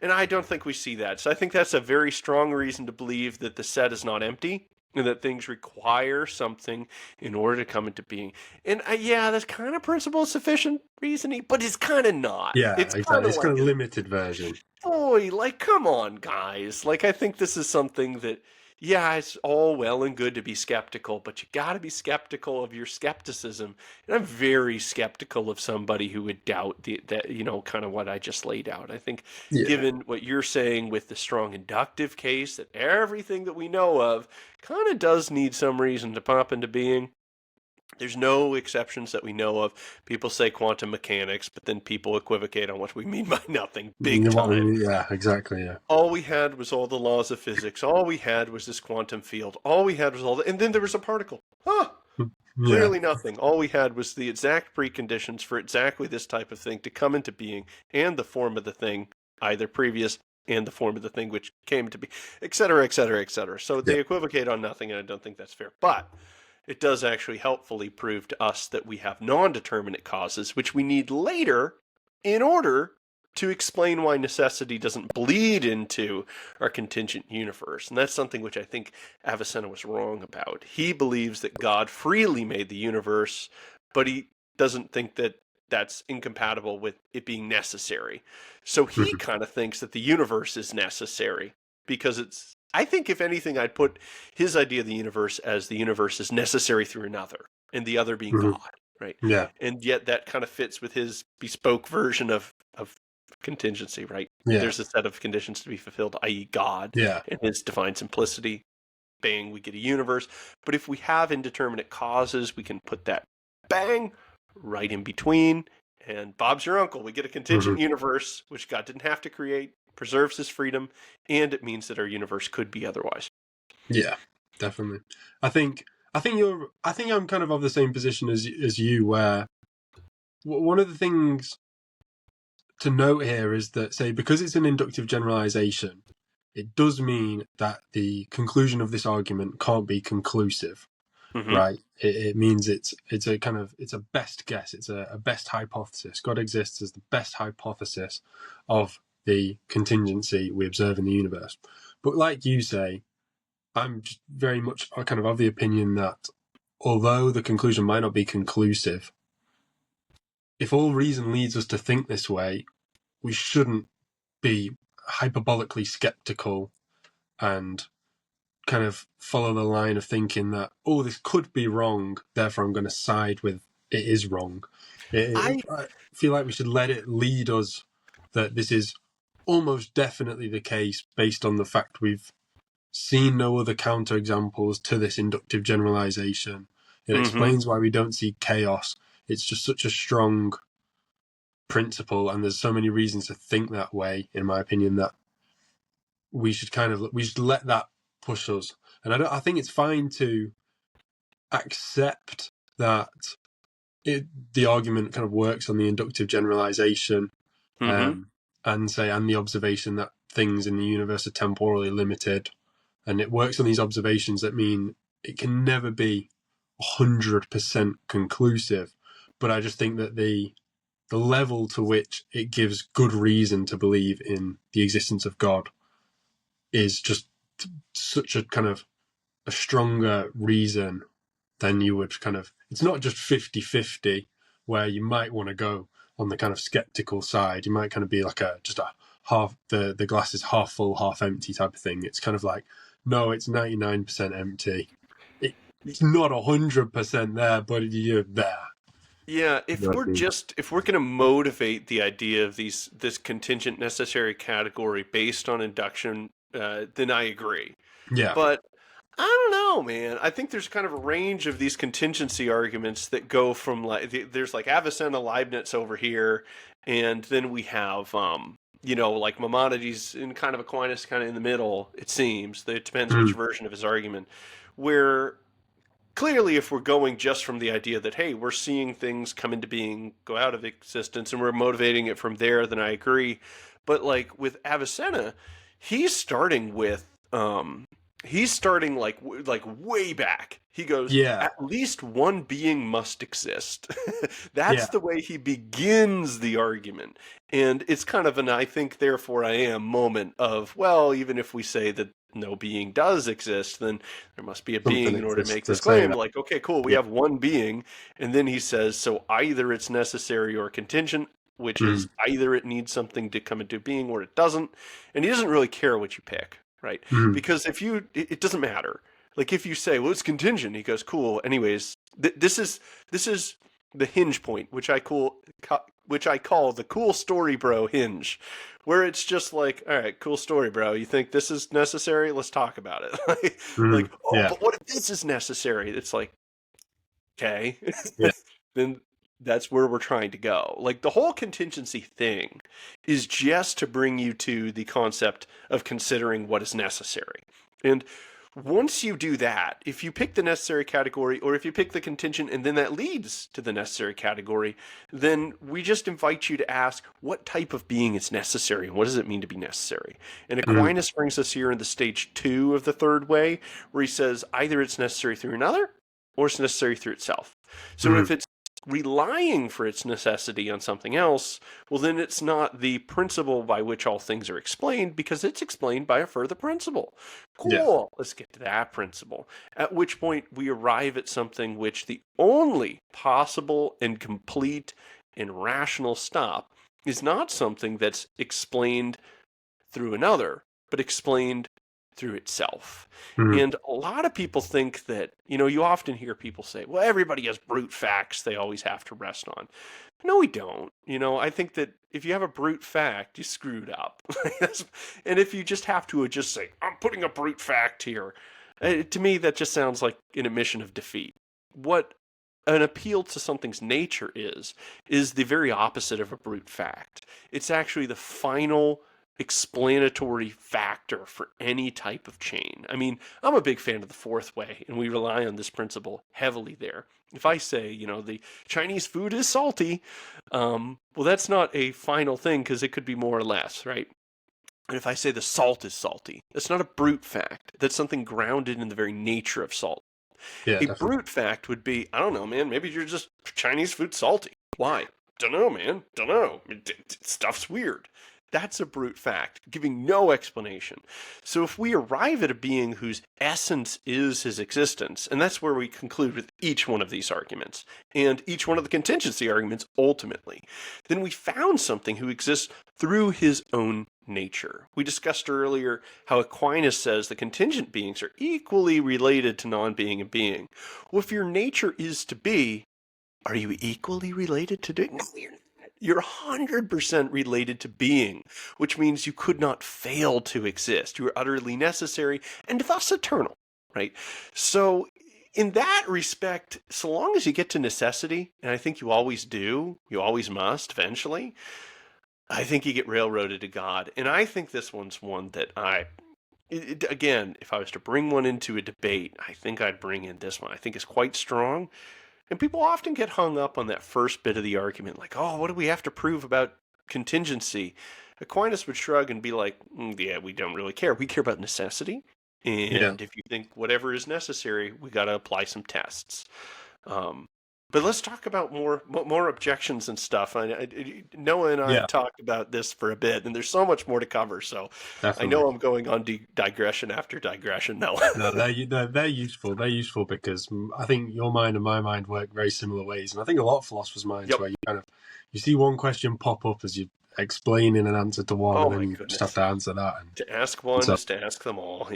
And I don't think we see that. So I think that's a very strong reason to believe that the set is not empty and that things require something in order to come into being. And that's kind of principle sufficient reasoning, but it's kind of not. Yeah, it's exactly. It's kind of limited version. Boy, like, come on, guys. Like, I think this is something that, it's all well and good to be skeptical, but you got to be skeptical of your skepticism. And I'm very skeptical of somebody who would doubt that kind of what I just laid out. I think given what you're saying with the strong inductive case, that everything that we know of kind of does need some reason to pop into being. There's no exceptions that we know of. People say quantum mechanics, but then people equivocate on what we mean by nothing big time. Yeah, exactly, yeah. All we had was all the laws of physics. All we had was this quantum field. All we had was and then there was a particle. Clearly nothing. All we had was the exact preconditions for exactly this type of thing to come into being and the form of the thing, either previous and the form of the thing which came to be, et cetera, et cetera, et cetera. So they equivocate on nothing, and I don't think that's fair. But it does actually helpfully prove to us that we have non-determinate causes, which we need later in order to explain why necessity doesn't bleed into our contingent universe. And that's something which I think Avicenna was wrong about. He believes that God freely made the universe, but he doesn't think that that's incompatible with it being necessary. So he kind of thinks that the universe is necessary because it's, I think, if anything, I'd put his idea of the universe as the universe is necessary through another, and the other being God, right? Yeah. And yet that kind of fits with his bespoke version of contingency, right? Yeah. There's a set of conditions to be fulfilled, i.e. God, and his divine simplicity. Bang, we get a universe. But if we have indeterminate causes, we can put that bang right in between, and Bob's your uncle. We get a contingent universe, which God didn't have to create, preserves his freedom, and it means that our universe could be otherwise. Yeah, definitely. I think I'm kind of the same position as you, where one of the things to note here is that, say, because it's an inductive generalization, it does mean that the conclusion of this argument can't be conclusive, right? It means it's a best guess. It's a best hypothesis. God exists as the best hypothesis of the contingency we observe in the universe. But like you say, I'm just very much kind of the opinion that although the conclusion might not be conclusive, if all reason leads us to think this way, we shouldn't be hyperbolically skeptical and kind of follow the line of thinking that, oh, this could be wrong, therefore I'm going to side with it is wrong. I feel like we should let it lead us that this is almost definitely the case based on the fact we've seen no other counterexamples to this inductive generalization. It explains why we don't see chaos. It's just such a strong principle, and there's so many reasons to think that way, in my opinion, that we should let that push us. And I think it's fine to accept that the argument kind of works on the inductive generalization, and the observation that things in the universe are temporally limited, and it works on these observations that mean it can never be 100% conclusive, but I just think that the level to which it gives good reason to believe in the existence of God is just such a kind of a stronger reason than you would kind of, it's not just 50-50 where you might want to go on the kind of skeptical side. You might kind of be like just a half, the glass is half full, half empty type of thing. It's kind of like, no, it's 99% empty. It's not 100% there, but you're there. Yeah, You know what I mean? if we're going to motivate the idea of this contingent necessary category based on induction, then I agree. Yeah. But I don't know, man. I think there's kind of a range of these contingency arguments that go from like there's like Avicenna, Leibniz over here, and then we have like Maimonides and kind of Aquinas kind of in the middle. It seems it depends which version of his argument. Where clearly, if we're going just from the idea that hey, we're seeing things come into being, go out of existence, and we're motivating it from there, then I agree. But like with Avicenna, he's starting with he's starting like way back. He goes, Yeah. at least one being must exist. That's Yeah. the way he begins the argument. And it's kind of an I think, therefore I am moment of, well, even if we say that no being does exist, then there must be a being Something in order to exists make to this say claim. that. Like, okay, cool, we Yeah. have one being. And then he says, so either it's necessary or contingent, which is either it needs something to come into being or it doesn't. And he doesn't really care what you pick, right? Because if it doesn't matter. Like if you say, well, it's contingent, he goes, cool. Anyways, this is the hinge point, which I call the cool story bro hinge, where it's just like, all right, cool story, bro. You think this is necessary? Let's talk about it. Like, oh, Yeah. but what if this is necessary? It's like, okay, Yeah. then that's where we're trying to go. Like the whole contingency thing is just to bring you to the concept of considering what is necessary. And once you do that, if you pick the necessary category or if you pick the contingent and then that leads to the necessary category, then we just invite you to ask what type of being is necessary and what does it mean to be necessary? And Aquinas brings us here in the stage 2 of the third way, where he says either it's necessary through another or it's necessary through itself. So if it's relying for its necessity on something else, well, then it's not the principle by which all things are explained because it's explained by a further principle. Cool. Let's get to that principle. At which point we arrive at something which the only possible and complete and rational stop is not something that's explained through another, but explained through itself. And a lot of people think that, you often hear people say, well, everybody has brute facts they always have to rest on. No, we don't. I think that if you have a brute fact, you screwed up. And if you just have to just say, I'm putting a brute fact here, to me, that just sounds like an admission of defeat. What an appeal to something's nature is the very opposite of a brute fact. It's actually the final explanatory factor for any type of chain. I mean, I'm a big fan of the fourth way, and we rely on this principle heavily there. If I say, the Chinese food is salty, well, that's not a final thing because it could be more or less, right? And if I say the salt is salty, that's not a brute fact. That's something grounded in the very nature of salt. Yeah. A Definitely. brute fact would be, I don't know, man, maybe you're just Chinese food salty. Why? Dunno, man. Dunno. Stuff's weird. That's a brute fact, giving no explanation. So if we arrive at a being whose essence is his existence, and that's where we conclude with each one of these arguments, and each one of the contingency arguments ultimately, then we found something who exists through his own nature. We discussed earlier how Aquinas says the contingent beings are equally related to non-being and being. Well, if your nature is to be, are you equally related to doing? No, you're not. You're 100% related to being, which means you could not fail to exist. You are utterly necessary and thus eternal, right? So in that respect, so long as you get to necessity, and I think you always do, you always must eventually, I think you get railroaded to God. And I think this one's one that again, if I was to bring one into a debate, I think I'd bring in this one. I think it's quite strong. And people often get hung up on that first bit of the argument, like, oh, what do we have to prove about contingency? Aquinas would shrug and be like, yeah, we don't really care. We care about necessity. And if you think whatever is necessary, we got to apply some tests. But let's talk about more objections and stuff. Noah and I have talked about this for a bit, and there's so much more to cover. So Definitely. I know I'm going on digression after digression. No, they're useful. They're useful because I think your mind and my mind work very similar ways, and I think a lot of philosophers' minds where you see one question pop up as you explaining an answer to one, and then you just have to answer that. And to ask one is to ask them all.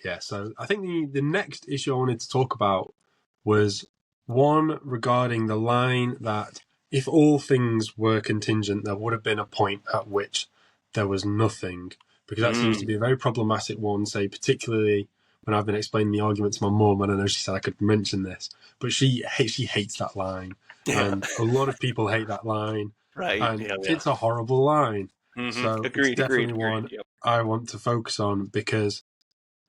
Yeah. So I think the next issue I wanted to talk about was one regarding the line that if all things were contingent, there would have been a point at which there was nothing, because that seems to be a very problematic one, say, particularly when I've been explaining the argument to my mum, and I know she said I could mention this, but she hates that line. And a lot of people hate that line. Right. And it's a horrible line. So it's definitely one I want to focus on, because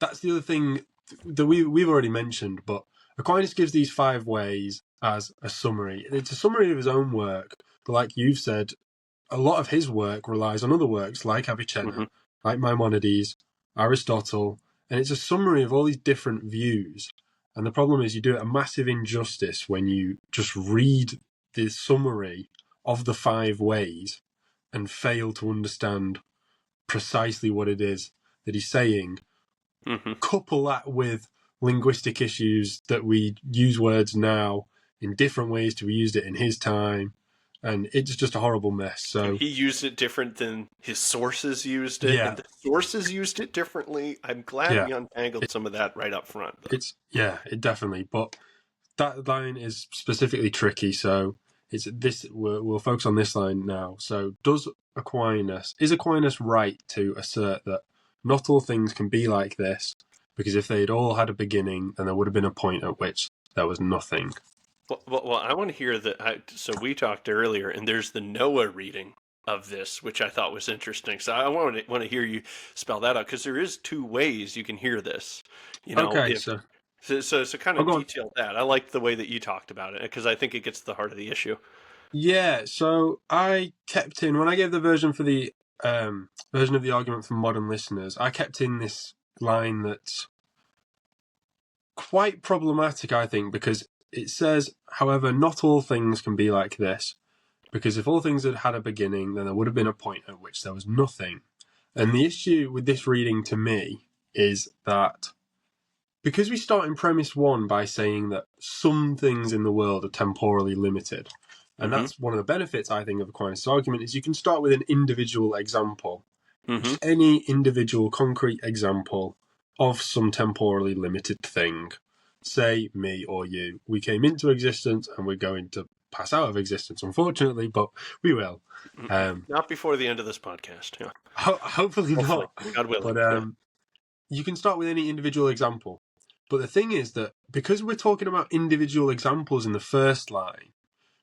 that's the other thing that we've already mentioned, but Aquinas gives these 5 ways as a summary. It's a summary of his own work, but like you've said, a lot of his work relies on other works like Avicenna, like Maimonides, Aristotle, and it's a summary of all these different views. And the problem is you do it a massive injustice when you just read the summary of the 5 ways and fail to understand precisely what it is that he's saying. Couple that with linguistic issues that we use words now in different ways to we used it in his time, and it's just a horrible mess. So and he used it different than his sources used it, and the sources used it differently. I'm glad we untangled some of that right up front. It definitely, but that line is specifically tricky, so we'll focus on this line now. So is Aquinas right to assert that not all things can be like this, because if they'd all had a beginning, then there would have been a point at which there was nothing? Well, I want to hear that. So we talked earlier, and there's the Noah reading of this, which I thought was interesting. So I want to hear you spell that out, because there is 2 ways you can hear this. So kind of detail that. I like the way that you talked about it, because I think it gets to the heart of the issue. Yeah, so I kept in, when I gave the version for the version of the argument for modern listeners, I kept in this line that's quite problematic, I think, because it says, however, not all things can be like this, because if all things had had a beginning, then there would have been a point at which there was nothing. And the issue with this reading to me is that because we start in premise 1 by saying that some things in the world are temporally limited, and that's one of the benefits, I think, of Aquinas' argument, is you can start with an individual example, just any individual concrete example of some temporally limited thing. Say, me or you. We came into existence and we're going to pass out of existence, unfortunately, but we will. Not before the end of this podcast. Yeah. Hopefully not. God willing. But you can start with any individual example. But the thing is that because we're talking about individual examples in the first line,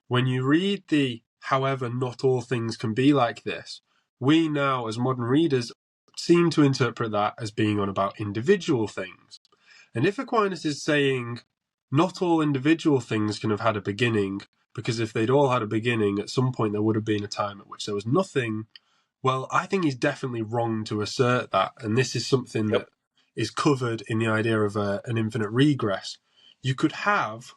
when you read the however not all things can be like this, we now, as modern readers, seem to interpret that as being on about individual things. And if Aquinas is saying not all individual things can have had a beginning, because if they'd all had a beginning, at some point there would have been a time at which there was nothing, well, I think he's definitely wrong to assert that. And this is something that is covered in the idea of an infinite regress. You could have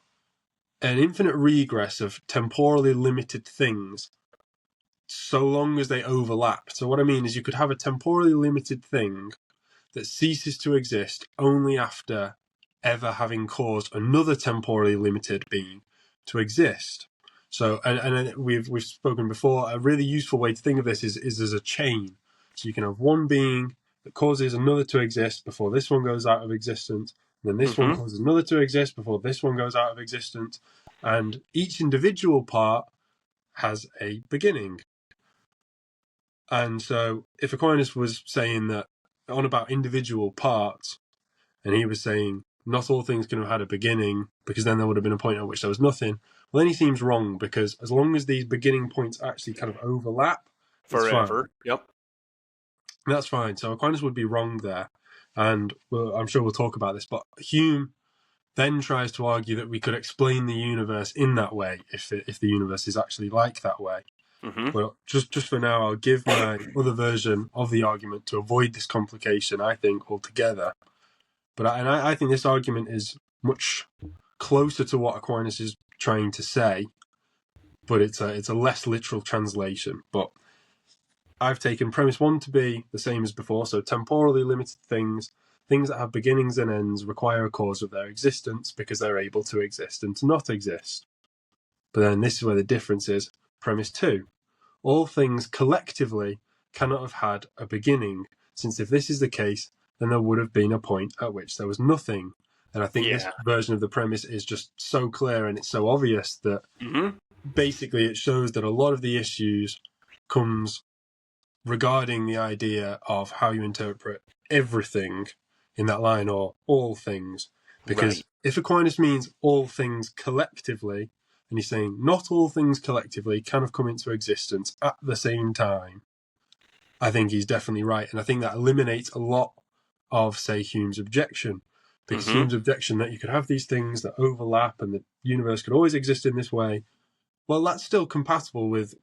an infinite regress of temporally limited things so long as they overlap. So what I mean is you could have a temporally limited thing that ceases to exist only after ever having caused another temporally limited being to exist. So, and we've spoken before, a really useful way to think of this is as a chain. So you can have one being that causes another to exist before this one goes out of existence, and then this one causes another to exist before this one goes out of existence, and each individual part has a beginning. And so if Aquinas was saying that on about individual parts, and he was saying not all things can have had a beginning, because then there would have been a point at which there was nothing, well, then he seems wrong, because as long as these beginning points actually kind of overlap, forever, that's fine. So Aquinas would be wrong there, and I'm sure we'll talk about this, but Hume then tries to argue that we could explain the universe in that way, if the universe is actually like that way. Well, just for now, I'll give my other version of the argument to avoid this complication, I think, altogether. I think this argument is much closer to what Aquinas is trying to say, but it's a less literal translation. But I've taken premise 1 to be the same as before, so temporally limited things that have beginnings and ends, require a cause of their existence because they're able to exist and to not exist. But then this is where the difference is. Premise 2, all things collectively cannot have had a beginning, since if this is the case, then there would have been a point at which there was nothing. And I think this version of the premise is just so clear and it's so obvious that basically it shows that a lot of the issues comes regarding the idea of how you interpret everything in that line, or all things. Because if Aquinas means all things collectively, and he's saying not all things collectively can have come into existence at the same time, I think he's definitely right. And I think that eliminates a lot of, say, Hume's objection. Because Hume's objection that you could have these things that overlap and the universe could always exist in this way, well, that's still compatible with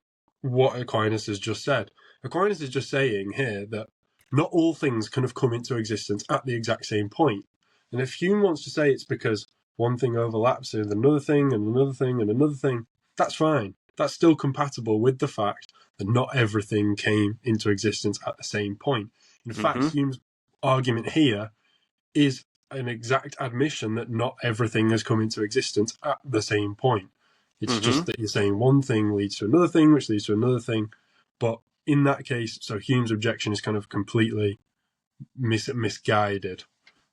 what Aquinas has just said. Aquinas is just saying here that not all things can have come into existence at the exact same point. And if Hume wants to say it's because one thing overlaps with another thing and another thing and another thing, that's fine. That's still compatible with the fact that not everything came into existence at the same point. In fact, Hume's argument here is an exact admission that not everything has come into existence at the same point. It's just that you're saying one thing leads to another thing, which leads to another thing. But in that case, so Hume's objection is kind of completely misguided.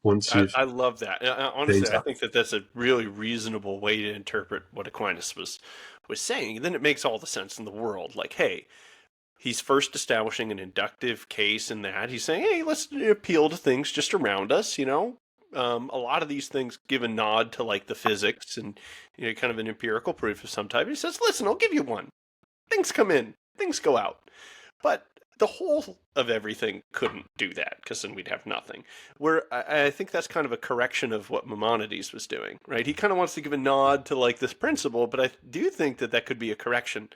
I love that. Honestly, I think that's a really reasonable way to interpret what Aquinas was saying. And then it makes all the sense in the world. Like, hey, he's first establishing an inductive case in that. He's saying, hey, let's appeal to things just around us, you know? A lot of these things give a nod to like the physics and kind of an empirical proof of some type. He says, listen, I'll give you one. Things come in, things go out. But the whole of everything couldn't do that, because then we'd have nothing. Where I think that's kind of a correction of what Maimonides was doing, right? He kind of wants to give a nod to like this principle, but I do think that could be a correction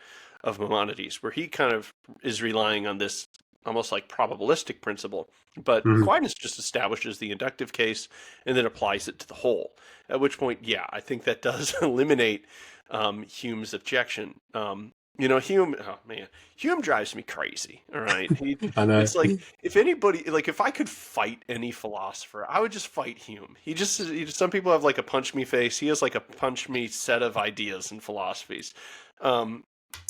of Maimonides, where he kind of is relying on this almost like probabilistic principle. But Aquinas just establishes the inductive case and then applies it to the whole. At which point, yeah, I think that does eliminate Hume's objection. Hume, oh man, Hume drives me crazy. All right. I know. It's like, if I could fight any philosopher, I would just fight Hume. Some people have like a punch me face. He has like a punch me set of ideas and philosophies.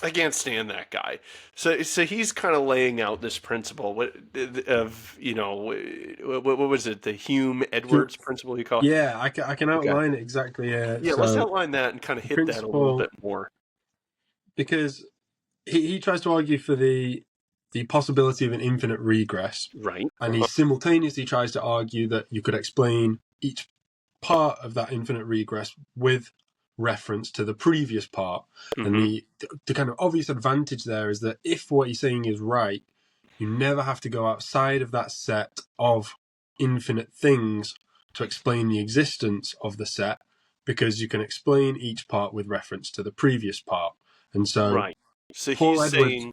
I can't stand that guy. So he's kind of laying out this principle what was it? The Hume-Edwards principle you call it? Yeah, I can outline it exactly. Yeah, let's outline that and kind of hit that a little bit more. Because he tries to argue for the possibility of an infinite regress. Right. And he simultaneously tries to argue that you could explain each part of that infinite regress with reference to the previous part. And the kind of obvious advantage there is that if what he's saying is right, you never have to go outside of that set of infinite things to explain the existence of the set, because you can explain each part with reference to the previous part. And so, right. So Paul he's Edwards, saying,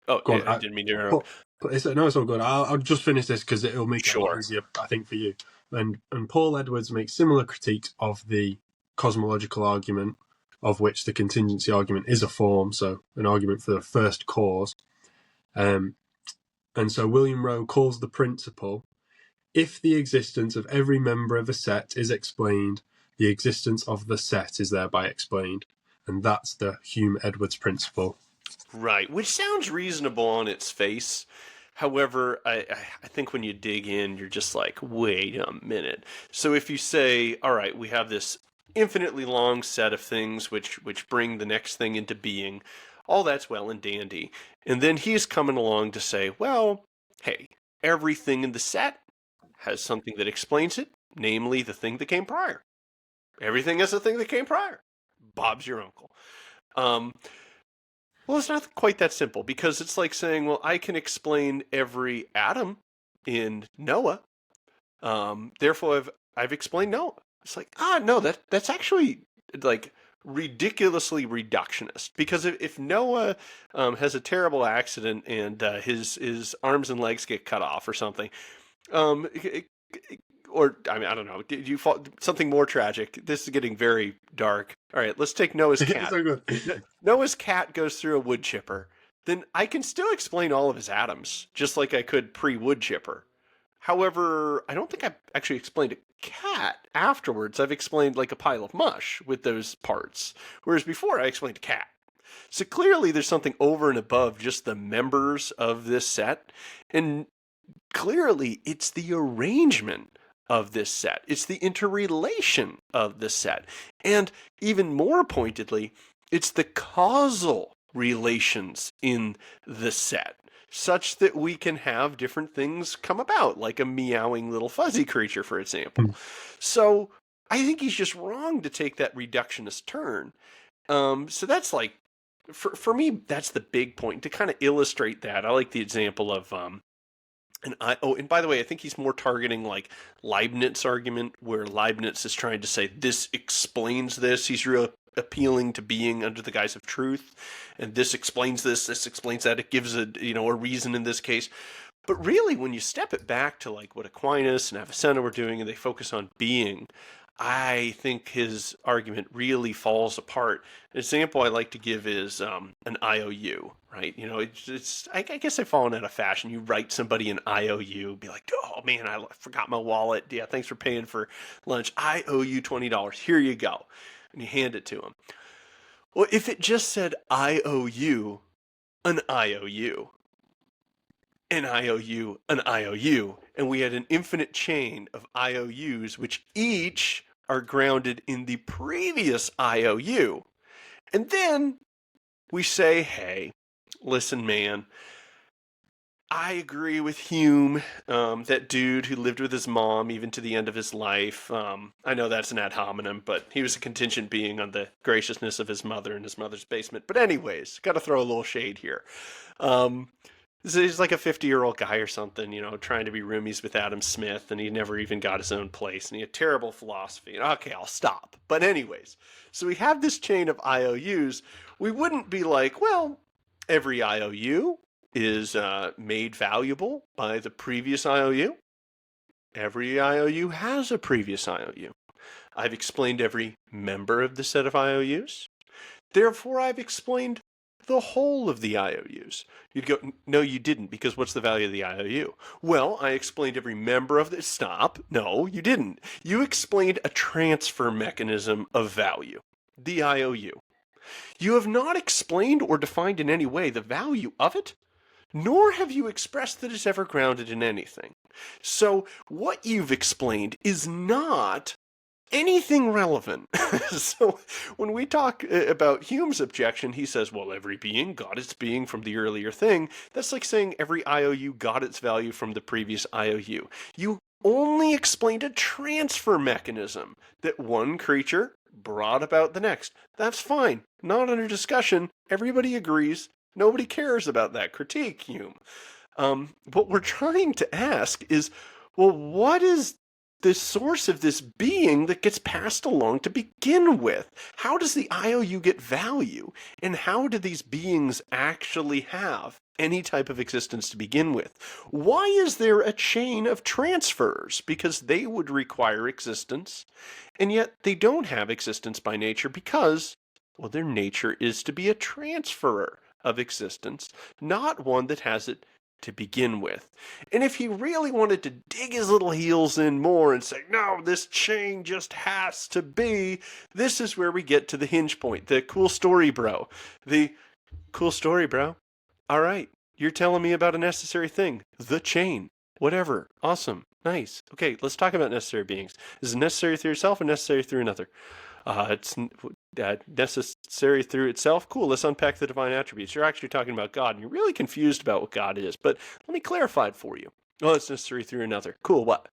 I didn't mean to interrupt. No, it's all good. I'll just finish this because it'll make it a lot easier, I think, for you. And Paul Edwards makes similar critiques of the cosmological argument, of which the contingency argument is a form, so an argument for the first cause. And so William Rowe calls the principle, if the existence of every member of a set is explained, the existence of the set is thereby explained. And that's the Hume-Edwards principle. Right, which sounds reasonable on its face. However, I think when you dig in, you're just like, wait a minute. So if you say, all right, we have this infinitely long set of things which bring the next thing into being, all that's well and dandy. And then he's coming along to say, well, hey, everything in the set has something that explains it, namely the thing that came prior. Everything is the thing that came prior. Bob's your uncle. Well, it's not quite that simple, because it's like saying, well, I can explain every atom in Noah. Therefore, I've explained Noah. It's like, no, that's actually like ridiculously reductionist, because if Noah has a terrible accident and his arms and legs get cut off or something, or I mean, I don't know. Did you fall something more tragic? This is getting very dark. All right, let's take Noah's cat. So good. Noah's cat goes through a wood chipper. Then I can still explain all of his atoms, just like I could pre-wood chipper. However, I don't think I've actually explained a cat afterwards. I've explained like a pile of mush with those parts, whereas before I explained a cat. So clearly there's something over and above just the members of this set, and clearly it's the arrangement of this set. It's the interrelation of this set. And even more pointedly, it's the causal relations in the set, such that we can have different things come about, like a meowing little fuzzy creature, for example. So I think he's just wrong to take that reductionist turn. So that's like, for me, that's the big point. To kind of illustrate that, I like the example of and by the way, I think he's more targeting like Leibniz argument, where Leibniz is trying to say this explains this. He's real appealing to being under the guise of truth, and this explains this explains that. It gives a reason in this case. But really, when you step it back to like what Aquinas and Avicenna were doing, and they focus on being, I think his argument really falls apart. An example I like to give is an IOU, right? I guess I've fallen out of fashion. You write somebody an IOU, be like, oh man, I forgot my wallet. Yeah, thanks for paying for lunch. I owe you $20. Here you go. And you hand it to them. Well, if it just said, I owe you an IOU, an IOU, an IOU, and we had an infinite chain of IOUs, which each are grounded in the previous IOU. And then we say, hey, listen, man, I agree with Hume, that dude who lived with his mom even to the end of his life. I know that's an ad hominem, but he was a contingent being on the graciousness of his mother in his mother's basement. But anyways, got to throw a little shade here. He's like a 50-year-old guy or something, trying to be roomies with Adam Smith, and he never even got his own place, and he had terrible philosophy. Okay, I'll stop. But anyways, so we have this chain of IOUs. We wouldn't be like, well, every IOU is made valuable by the previous IOU. Every IOU has a previous IOU. I've explained every member of the set of IOUs. Therefore, I've explained the whole of the IOUs. You'd go, no, you didn't, because what's the value of the IOU? Well, I explained every member of the... Stop. No, you didn't. You explained a transfer mechanism of value, the IOU. You have not explained or defined in any way the value of it, nor have you expressed that it's ever grounded in anything. So what you've explained is not anything relevant. So when we talk about Hume's objection, he says, well, every being got its being from the earlier thing. That's like saying every IOU got its value from the previous IOU. You only explained a transfer mechanism that one creature brought about the next. That's fine. Not under discussion. Everybody agrees. Nobody cares about that critique, Hume. What we're trying to ask is, well, what is the source of this being that gets passed along to begin with? How does the IOU get value? And how do these beings actually have any type of existence to begin with? Why is there a chain of transfers? Because they would require existence, and yet they don't have existence by nature because, well, their nature is to be a transferer of existence, not one that has it to begin with. And if he really wanted to dig his little heels in more and say, no, this chain just has to be, this is where we get to the hinge point, the cool story, bro. The cool story, bro. All right, you're telling me about a necessary thing, the chain, whatever, awesome, nice. Okay, let's talk about necessary beings. Is it necessary through yourself or necessary through another? It's necessary through itself. Cool, let's unpack the divine attributes. You're actually talking about God, and you're really confused about what God is, but let me clarify it for you. Oh, it's necessary through another. Cool, what?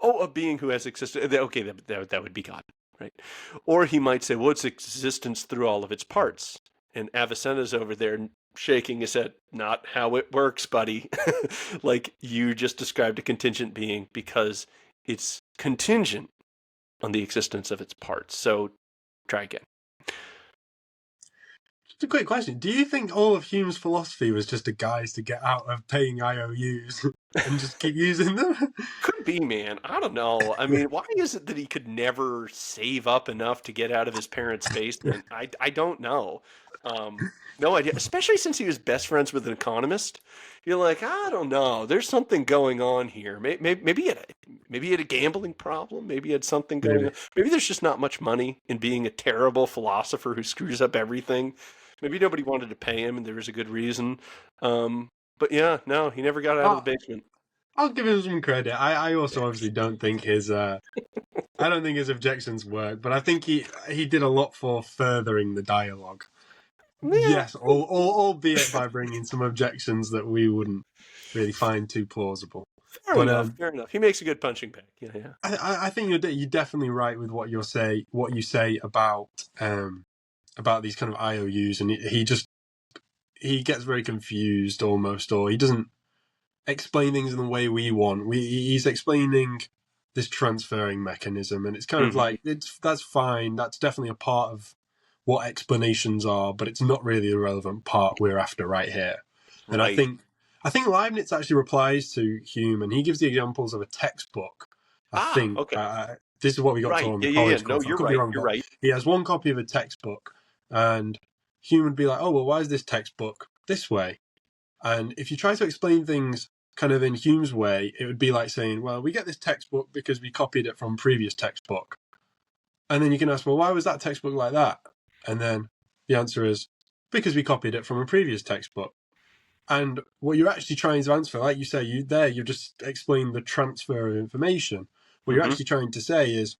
Oh, a being who has existence. Okay, that would be God, right? Or he might say, well, it's existence through all of its parts. And Avicenna's over there shaking his head, not how it works, buddy. Like you just described a contingent being because it's contingent on the existence of its parts. So try again. Just a quick question. Do you think all of Hume's philosophy was just a guise to get out of paying IOUs and just keep using them? could be, man. I don't know. I mean, why is it that he could never save up enough to get out of his parents' basement? I don't know. No idea. Especially since he was best friends with an economist. You're like, I don't know. There's something going on here. Maybe he had a gambling problem. Maybe he had something going Maybe. on. Maybe there's just not much money in being a terrible philosopher who screws up everything. Maybe nobody wanted to pay him, and there was a good reason. But yeah, no, he never got out of the I'll, basement. I'll give him some credit. I also obviously don't think his I don't think his objections work, but I think he did a lot for furthering the dialogue. Yeah, Yes, albeit by bringing some objections that we wouldn't really find too plausible. fair But enough. Fair enough. He makes a good punching bag. Yeah, yeah. I think you're definitely right with what you say about these kind of IOUs, and he gets very confused almost, or he doesn't explain things in the way we want. He's explaining this transferring mechanism, and it's kind of like that's fine. That's definitely a part of what explanations are, but it's not really the relevant part we're after right here. And Right. I think Leibniz actually replies to Hume, and he gives the examples of a textbook. I think Okay. this is what we got Right. taught on the Yeah. college No, course. I you're could be right. wrong, You're but right. he has one copy of a textbook, and Hume would be like, "Oh well, why is this textbook this way?" And if you try to explain things kind of in Hume's way, it would be like saying, "Well, we get this textbook because we copied it from a previous textbook," and then you can ask, "Well, why was that textbook like that?" And then the answer is because we copied it from a previous textbook. And what you're actually trying to answer, like you say, you've just explained the transfer of information. What you're actually trying to say is,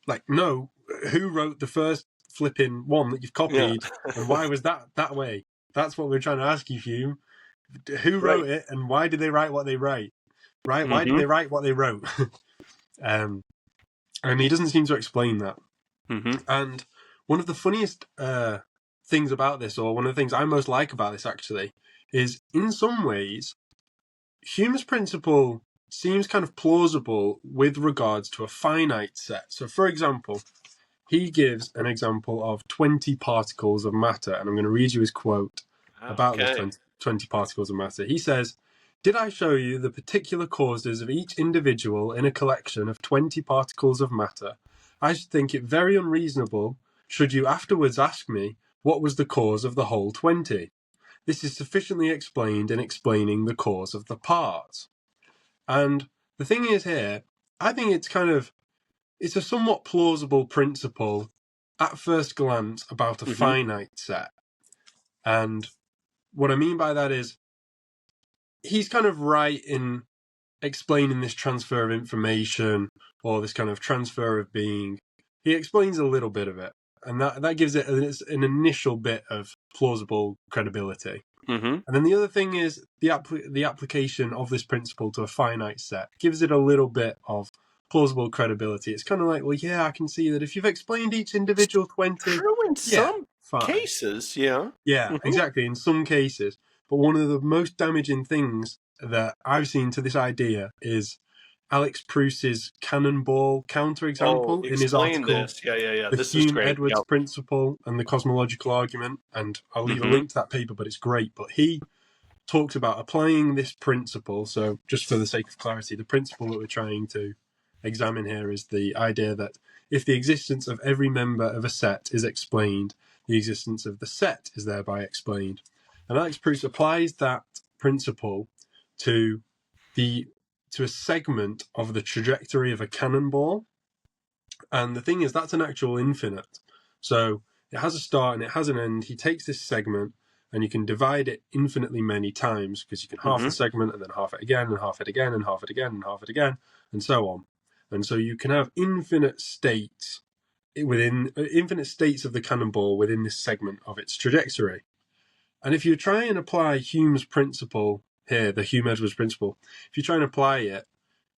like, no, who wrote the first flipping one that you've Yeah. copied, and why was that way? That's what we're trying to ask you, Hume. Who Right. wrote it, and why did they write what they write? Right? Why did Mm-hmm. they write what they wrote? And he doesn't seem to explain that. Mm-hmm. And one of the funniest things about this, or one of the things I most like about this actually, is in some ways, Hume's principle seems kind of plausible with regards to a finite set. So, for example, he gives an example of 20 particles of matter, and I'm going to read you his quote about those Okay. 20 particles of matter. He says, "Did I show you the particular causes of each individual in a collection of 20 particles of matter, I should think it very unreasonable should you afterwards ask me what was the cause of the whole 20. This is sufficiently explained in explaining the cause of the parts." And the thing is here, I think it's a somewhat plausible principle at first glance about a Mm-hmm. finite set. And what I mean by that is he's kind of right in explaining this transfer of information or this kind of transfer of being. He explains a little bit of it, and that gives it an initial bit of plausible credibility. Mm-hmm. And then the other thing is the application of this principle to a finite set gives it a little bit of plausible credibility. It's kind of like, well, yeah, I can see that if you've explained each individual 20, True in yeah, some fine. cases. Yeah. Yeah, Mm-hmm. exactly, in some cases. But one of the most damaging things that I've seen to this idea is Alex Proust's cannonball Oh, counterexample in his explain article, this. Yeah. The This is great. Hume-Edwards Yep. Principle and the Cosmological Argument. And I'll leave a Mm-hmm. link to that paper, but it's great. But he talks about applying this principle. So, just for the sake of clarity, the principle that we're trying to examine here is the idea that if the existence of every member of a set is explained, the existence of the set is thereby explained. And Alex Proust applies that principle to the to a segment of the trajectory of a cannonball. And the thing is, that's an actual infinite. So it has a start and it has an end. He takes this segment and you can divide it infinitely many times because you can half Mm-hmm. the segment and then half it again and half it again and half it again and half it again and so on. And so you can have infinite states of the cannonball within this segment of its trajectory. And if you try and apply Hume's principle here, the Hume-Edwards principle, if you try and apply it,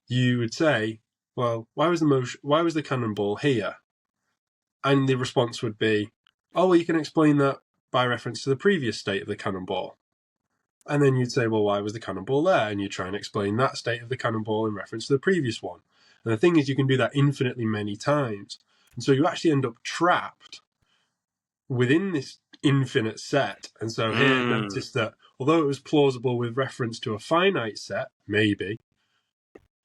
you would say, well, why was the cannonball here? And the response would be, oh, well, you can explain that by reference to the previous state of the cannonball. And then you'd say, well, why was the cannonball there? And you try and explain that state of the cannonball in reference to the previous one. And the thing is, you can do that infinitely many times. And so you actually end up trapped within this infinite set. And so here, notice that although it was plausible with reference to a finite set, maybe,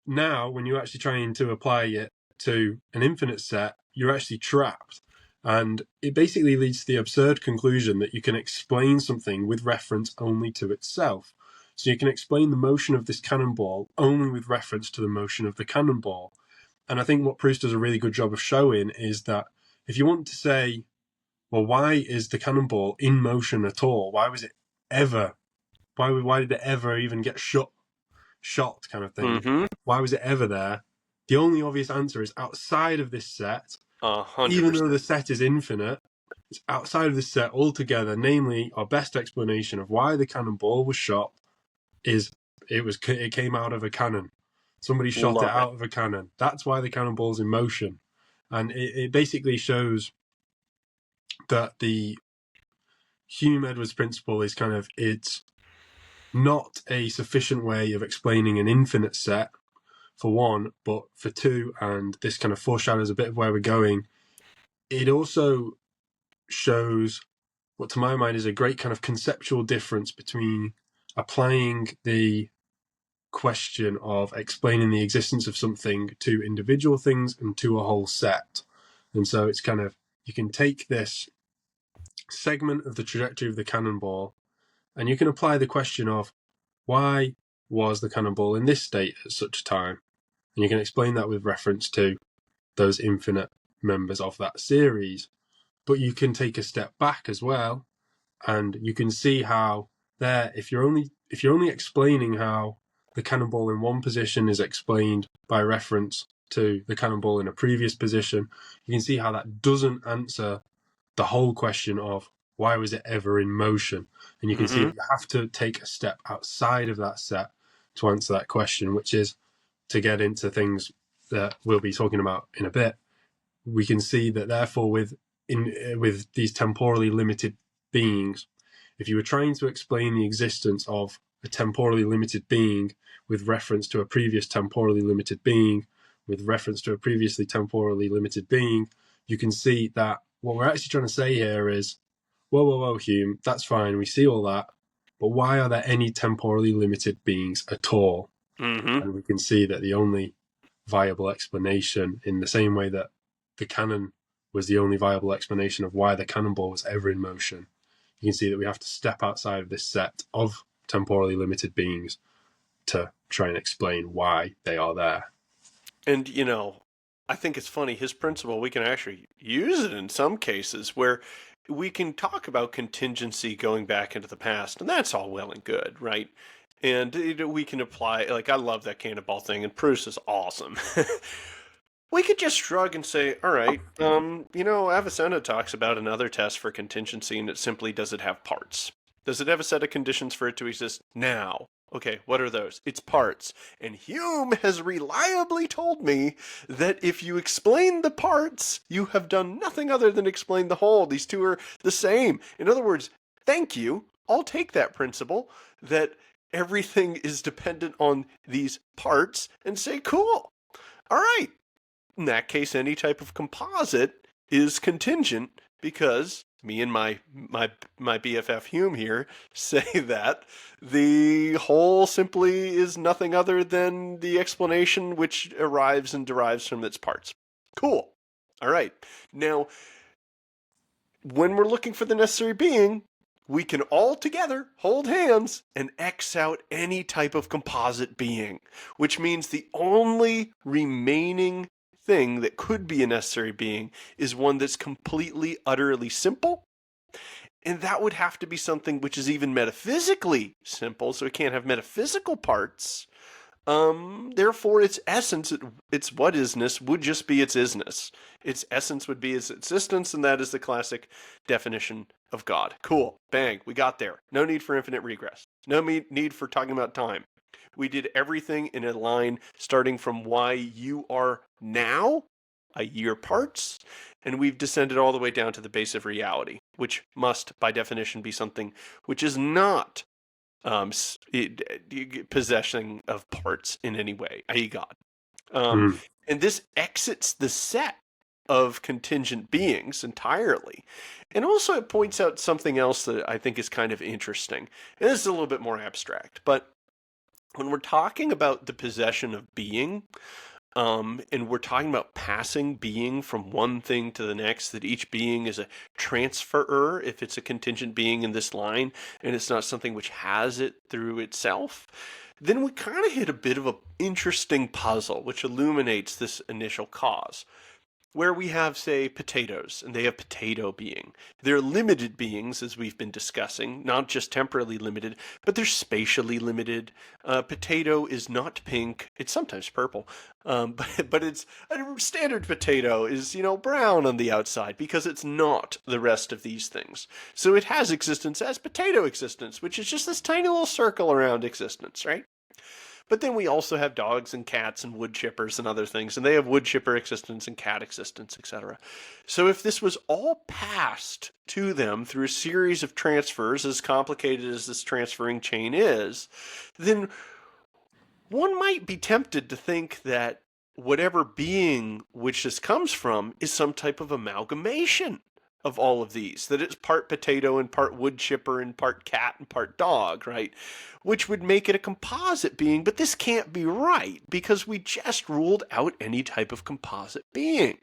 now, when you're actually trying to apply it to an infinite set, you're actually trapped. And it basically leads to the absurd conclusion that you can explain something with reference only to itself. So you can explain the motion of this cannonball only with reference to the motion of the cannonball. And I think what Proust does a really good job of showing is that if you want to say, well, why is the cannonball in motion at all? Why was it ever? Why did it ever even get shot kind of thing? Mm-hmm. Why was it ever there? The only obvious answer is outside of this set. 100%. Even though the set is infinite, it's outside of this set altogether. Namely, our best explanation of why the cannonball was shot is it came out of a cannon. Somebody shot it out of a cannon. That's why the cannonball's in motion. And it basically shows that the Hume-Edwards principle is it's not a sufficient way of explaining an infinite set, for one, but for two, and this kind of foreshadows a bit of where we're going, it also shows what to my mind is a great kind of conceptual difference between applying the question of explaining the existence of something to individual things and to a whole set. And so it's you can take this segment of the trajectory of the cannonball and you can apply the question of why was the cannonball in this state at such a time? And you can explain that with reference to those infinite members of that series. But you can take a step back as well, and you can see how there, if you're only explaining how the cannonball in one position is explained by reference to the cannonball in a previous position, you can see how that doesn't answer the whole question of why was it ever in motion. And you can see that you have to take a step outside of that set to answer that question, which is to get into things that we'll be talking about in a bit. We can see that therefore with these temporally limited beings, if you were trying to explain the existence of a temporally limited being with reference to a previous temporally limited being, with reference to a previously temporally limited being, you can see that what we're actually trying to say here is, whoa, Hume, that's fine, we see all that, but why are there any temporally limited beings at all? And we can see that the only viable explanation, in the same way that the cannon was the only viable explanation of why the cannonball was ever in motion, you can see that we have to step outside of this set of temporally limited beings to try and explain why they are there. And, I think it's funny, his principle, we can actually use it in some cases where we can talk about contingency going back into the past, and that's all well and good, right? And we can apply, I love that cannonball thing, and Proust is awesome. We could just shrug and say, all right, Avicenna talks about another test for contingency, and it simply, does it have parts? Does it have a set of conditions for it to exist now? Okay, what are those? It's parts. And Hume has reliably told me that if you explain the parts, you have done nothing other than explain the whole. These two are the same. In other words, thank you. I'll take that principle that everything is dependent on these parts and say, cool. All right. In that case, any type of composite is contingent because me and my BFF Hume here say that the whole simply is nothing other than the explanation which arrives and derives from its parts. Cool. All right. Now, when we're looking for the necessary being, we can all together hold hands and X out any type of composite being, which means the only remaining thing that could be a necessary being is one that's completely, utterly simple. And that would have to be something which is even metaphysically simple, so it can't have metaphysical parts. Therefore, its essence, its what isness, would just be its isness. Its essence would be its existence, and that is the classic definition of God. Cool. Bang. We got there. No need for infinite regress. No need for talking about time. We did everything in a line starting from why you are now, a year parts, and we've descended all the way down to the base of reality, which must, by definition, be something which is not possession of parts in any way, i.e. God. And this exits the set of contingent beings entirely. And also it points out something else that I think is kind of interesting. And this is a little bit more abstract, but when we're talking about the possession of being, and we're talking about passing being from one thing to the next, that each being is a transferer if it's a contingent being in this line, and it's not something which has it through itself, then we kind of hit a bit of an interesting puzzle which illuminates this initial cause. Where we have, say, potatoes, and they have potato being. They're limited beings, as we've been discussing, not just temporally limited, but they're spatially limited. Potato is not pink; it's sometimes purple, but it's a standard potato is brown on the outside because it's not the rest of these things. So it has existence as potato existence, which is just this tiny little circle around existence, right? But then we also have dogs and cats and wood chippers and other things, and they have wood chipper existence and cat existence, etc. So if this was all passed to them through a series of transfers, as complicated as this transferring chain is, then one might be tempted to think that whatever being which this comes from is some type of amalgamation of all of these, that it's part potato and part wood chipper and part cat and part dog, right? Which would make it a composite being, but this can't be right because we just ruled out any type of composite being.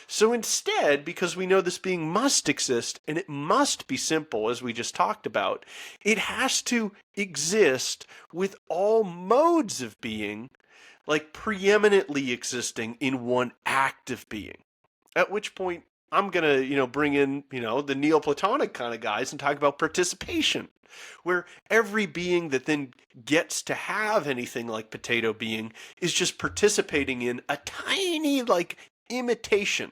So instead, because we know this being must exist and it must be simple, as we just talked about, it has to exist with all modes of being, like preeminently existing in one act of being. At which point, I'm going to, bring in, the Neoplatonic kind of guys and talk about participation, where every being that then gets to have anything like potato being is just participating in a tiny, imitation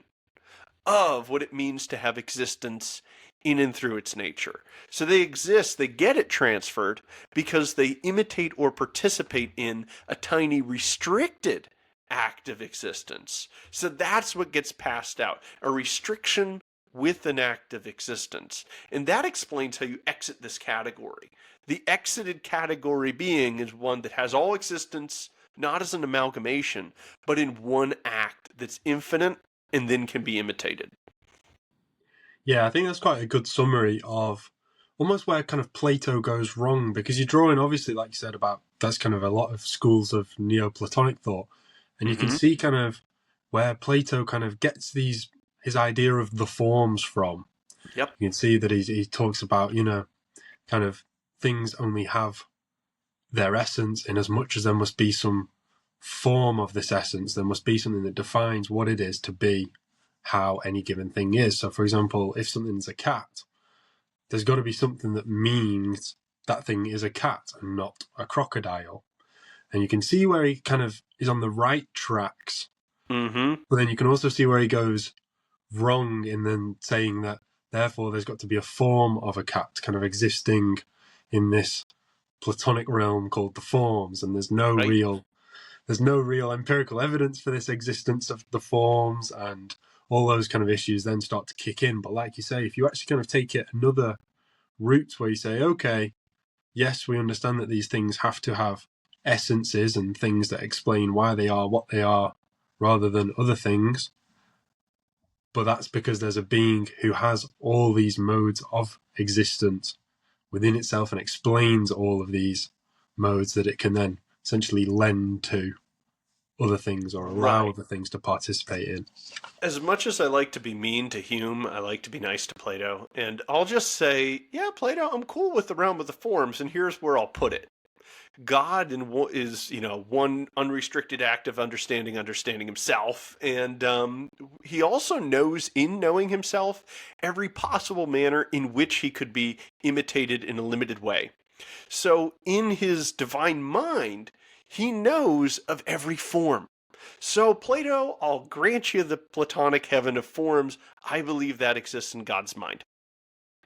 of what it means to have existence in and through its nature. So they exist, they get it transferred because they imitate or participate in a tiny restricted act of existence. So that's what gets passed out, a restriction with an act of existence. And that explains how you exit this category. The exited category being is one that has all existence, not as an amalgamation, but in one act that's infinite and then can be imitated. Yeah, I think that's quite a good summary of almost where kind of Plato goes wrong, because you're drawing, obviously, like you said, about that's kind of a lot of schools of Neoplatonic thought. And you can see kind of where Plato kind of gets his idea of the forms from. Yep. You can see that he talks about, kind of things only have their essence in as much as there must be some form of this essence. There must be something that defines what it is to be how any given thing is. So, for example, if something's a cat, there's got to be something that means that thing is a cat and not a crocodile. And you can see where he kind of is on the right tracks. Mm-hmm. But then you can also see where he goes wrong in then saying that, therefore, there's got to be a form of a cat kind of existing in this Platonic realm called the forms. And there's no real empirical evidence for this existence of the forms, and all those kind of issues then start to kick in. But like you say, if you actually kind of take it another route where you say, okay, yes, we understand that these things have to have essences and things that explain why they are what they are rather than other things, but that's because there's a being who has all these modes of existence within itself and explains all of these modes that it can then essentially lend to other things or allow other things to participate in. As much as I like to be mean to Hume, I like to be nice to Plato. And I'll just say, yeah, Plato, I'm cool with the realm of the forms, and here's where I'll put it. God is, one unrestricted act of understanding himself. And he also knows, in knowing himself, every possible manner in which he could be imitated in a limited way. So in his divine mind, he knows of every form. So Plato, I'll grant you the Platonic heaven of forms. I believe that exists in God's mind.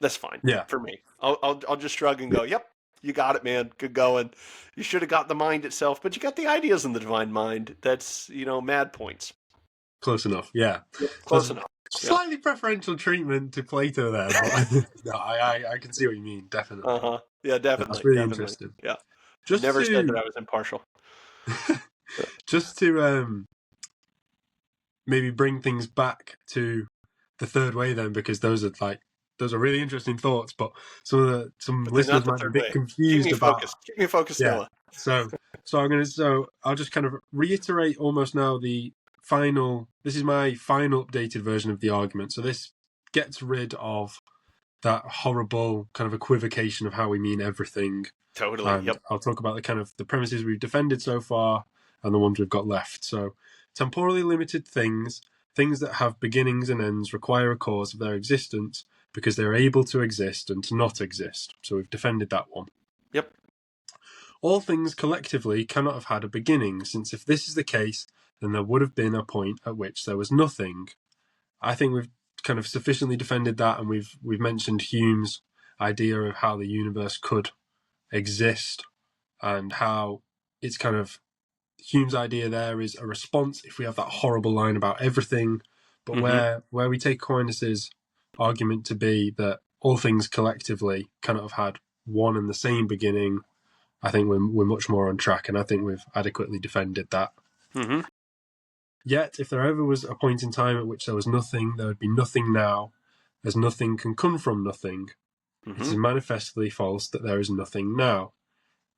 That's fine for me. I'll just shrug and go, yep, you got it, man. Good going. You should have got the mind itself, but you got the ideas in the divine mind. That's, mad points. Close enough, yeah. Close enough. Slightly preferential treatment to Plato there, but no, I can see what you mean, definitely. Uh-huh. Yeah, definitely. That's really interesting. Yeah. Never said that I was impartial. Just to maybe bring things back to the third way then, because those are really interesting thoughts, but some listeners might be a bit confused about. Keep me focused, Noah. So So I'll just kind of reiterate almost now this is my final updated version of the argument. So this gets rid of that horrible kind of equivocation of how we mean everything. Totally. And Yep. I'll talk about the kind of the premises we've defended so far and the ones we've got left. So temporally limited things that have beginnings and ends, require a cause of their existence because they're able to exist and to not exist. So we've defended that one. Yep. All things collectively cannot have had a beginning, since if this is the case, then there would have been a point at which there was nothing. I think we've kind of sufficiently defended that, and we've mentioned Hume's idea of how the universe could exist, and how it's kind of Hume's idea there is a response if we have that horrible line about everything, but where we take Aquinas' argument to be that all things collectively cannot have had one and the same beginning, I think we're much more on track, and I think we've adequately defended that. Mm-hmm. Yet, if there ever was a point in time at which there was nothing, there would be nothing now, as nothing can come from nothing. It is manifestly false that there is nothing now.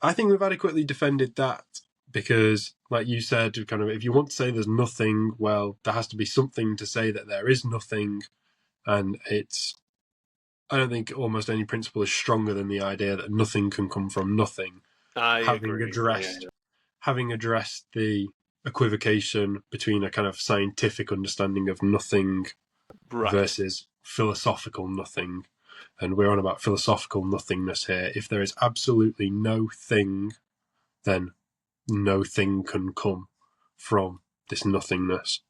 I think we've adequately defended that because, like you said, kind of if you want to say there's nothing, well, there has to be something to say that there is nothing, and I don't think almost any principle is stronger than the idea that nothing can come from nothing. I agree. Having addressed the equivocation between a kind of scientific understanding of nothing versus philosophical nothing. And we're on about philosophical nothingness here. If there is absolutely no thing, then no thing can come from this nothingness.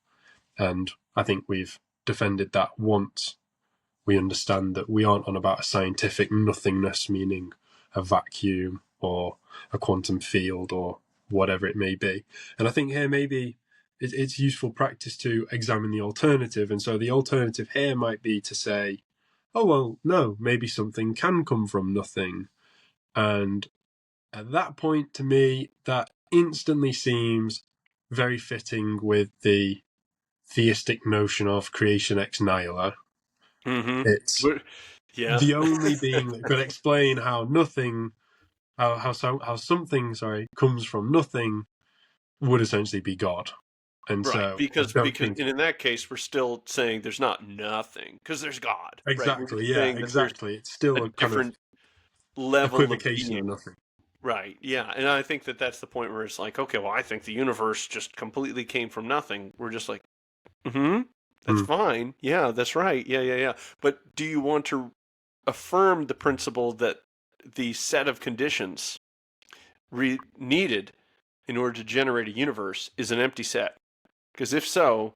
And I think we've defended that once we understand that we aren't on about a scientific nothingness, meaning a vacuum or a quantum field or whatever it may be. And I think here maybe it's useful practice to examine the alternative. And so the alternative here might be to say, oh, well, no, maybe something can come from nothing. And at that point, to me, that instantly seems very fitting with the theistic notion of creation ex nihilo. It's the only being that could explain how nothing, how something, comes from nothing would essentially be God. And so because in that case we're still saying there's not nothing because there's God. Exactly, right? Exactly. It's still a kind different of level equivocation of of nothing. Right, yeah. And I think that's the point where it's like, okay, well, I think the universe just completely came from nothing. We're just like, that's fine. Yeah, that's right. Yeah. But do you want to affirm the principle that the set of conditions needed in order to generate a universe is an empty set? Because if so,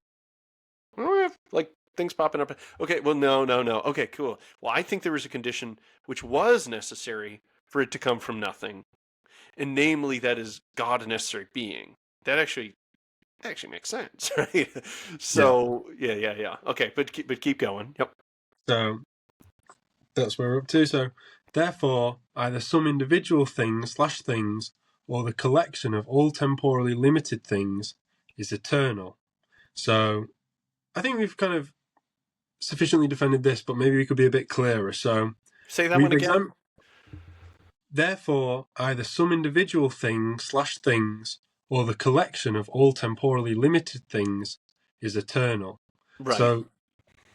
like things popping up. Okay, well, no. Okay, cool. Well, I think there was a condition which was necessary for it to come from nothing, and namely that is God a necessary being. That actually makes sense, right? So yeah. Okay, but keep going. Yep. So that's where we're up to. So therefore, either some individual things or the collection of all temporally limited things is eternal. So I think we've kind of sufficiently defended this, but maybe we could be a bit clearer. So say that one again. Therefore, either some individual things or the collection of all temporally limited things is eternal. Right. So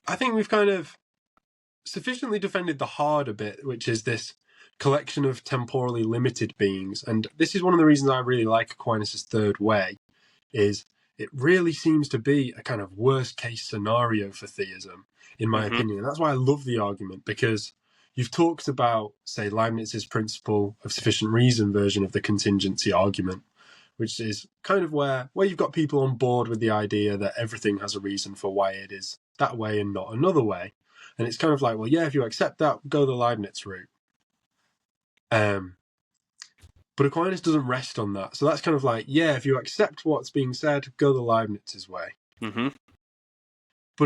I think we've kind of sufficiently defended the harder bit, which is this collection of temporally limited beings. And this is one of the reasons I really like Aquinas' third way, is it really seems to be a kind of worst case scenario for theism, in my opinion. And that's why I love the argument, because you've talked about, say, Leibniz's principle of sufficient reason version of the contingency argument, which is kind of where you've got people on board with the idea that everything has a reason for why it is that way and not another way. And it's kind of like, well, yeah, if you accept that, go the Leibniz route. But Aquinas doesn't rest on that. So that's kind of like, yeah, if you accept what's being said, go the Leibniz's way. But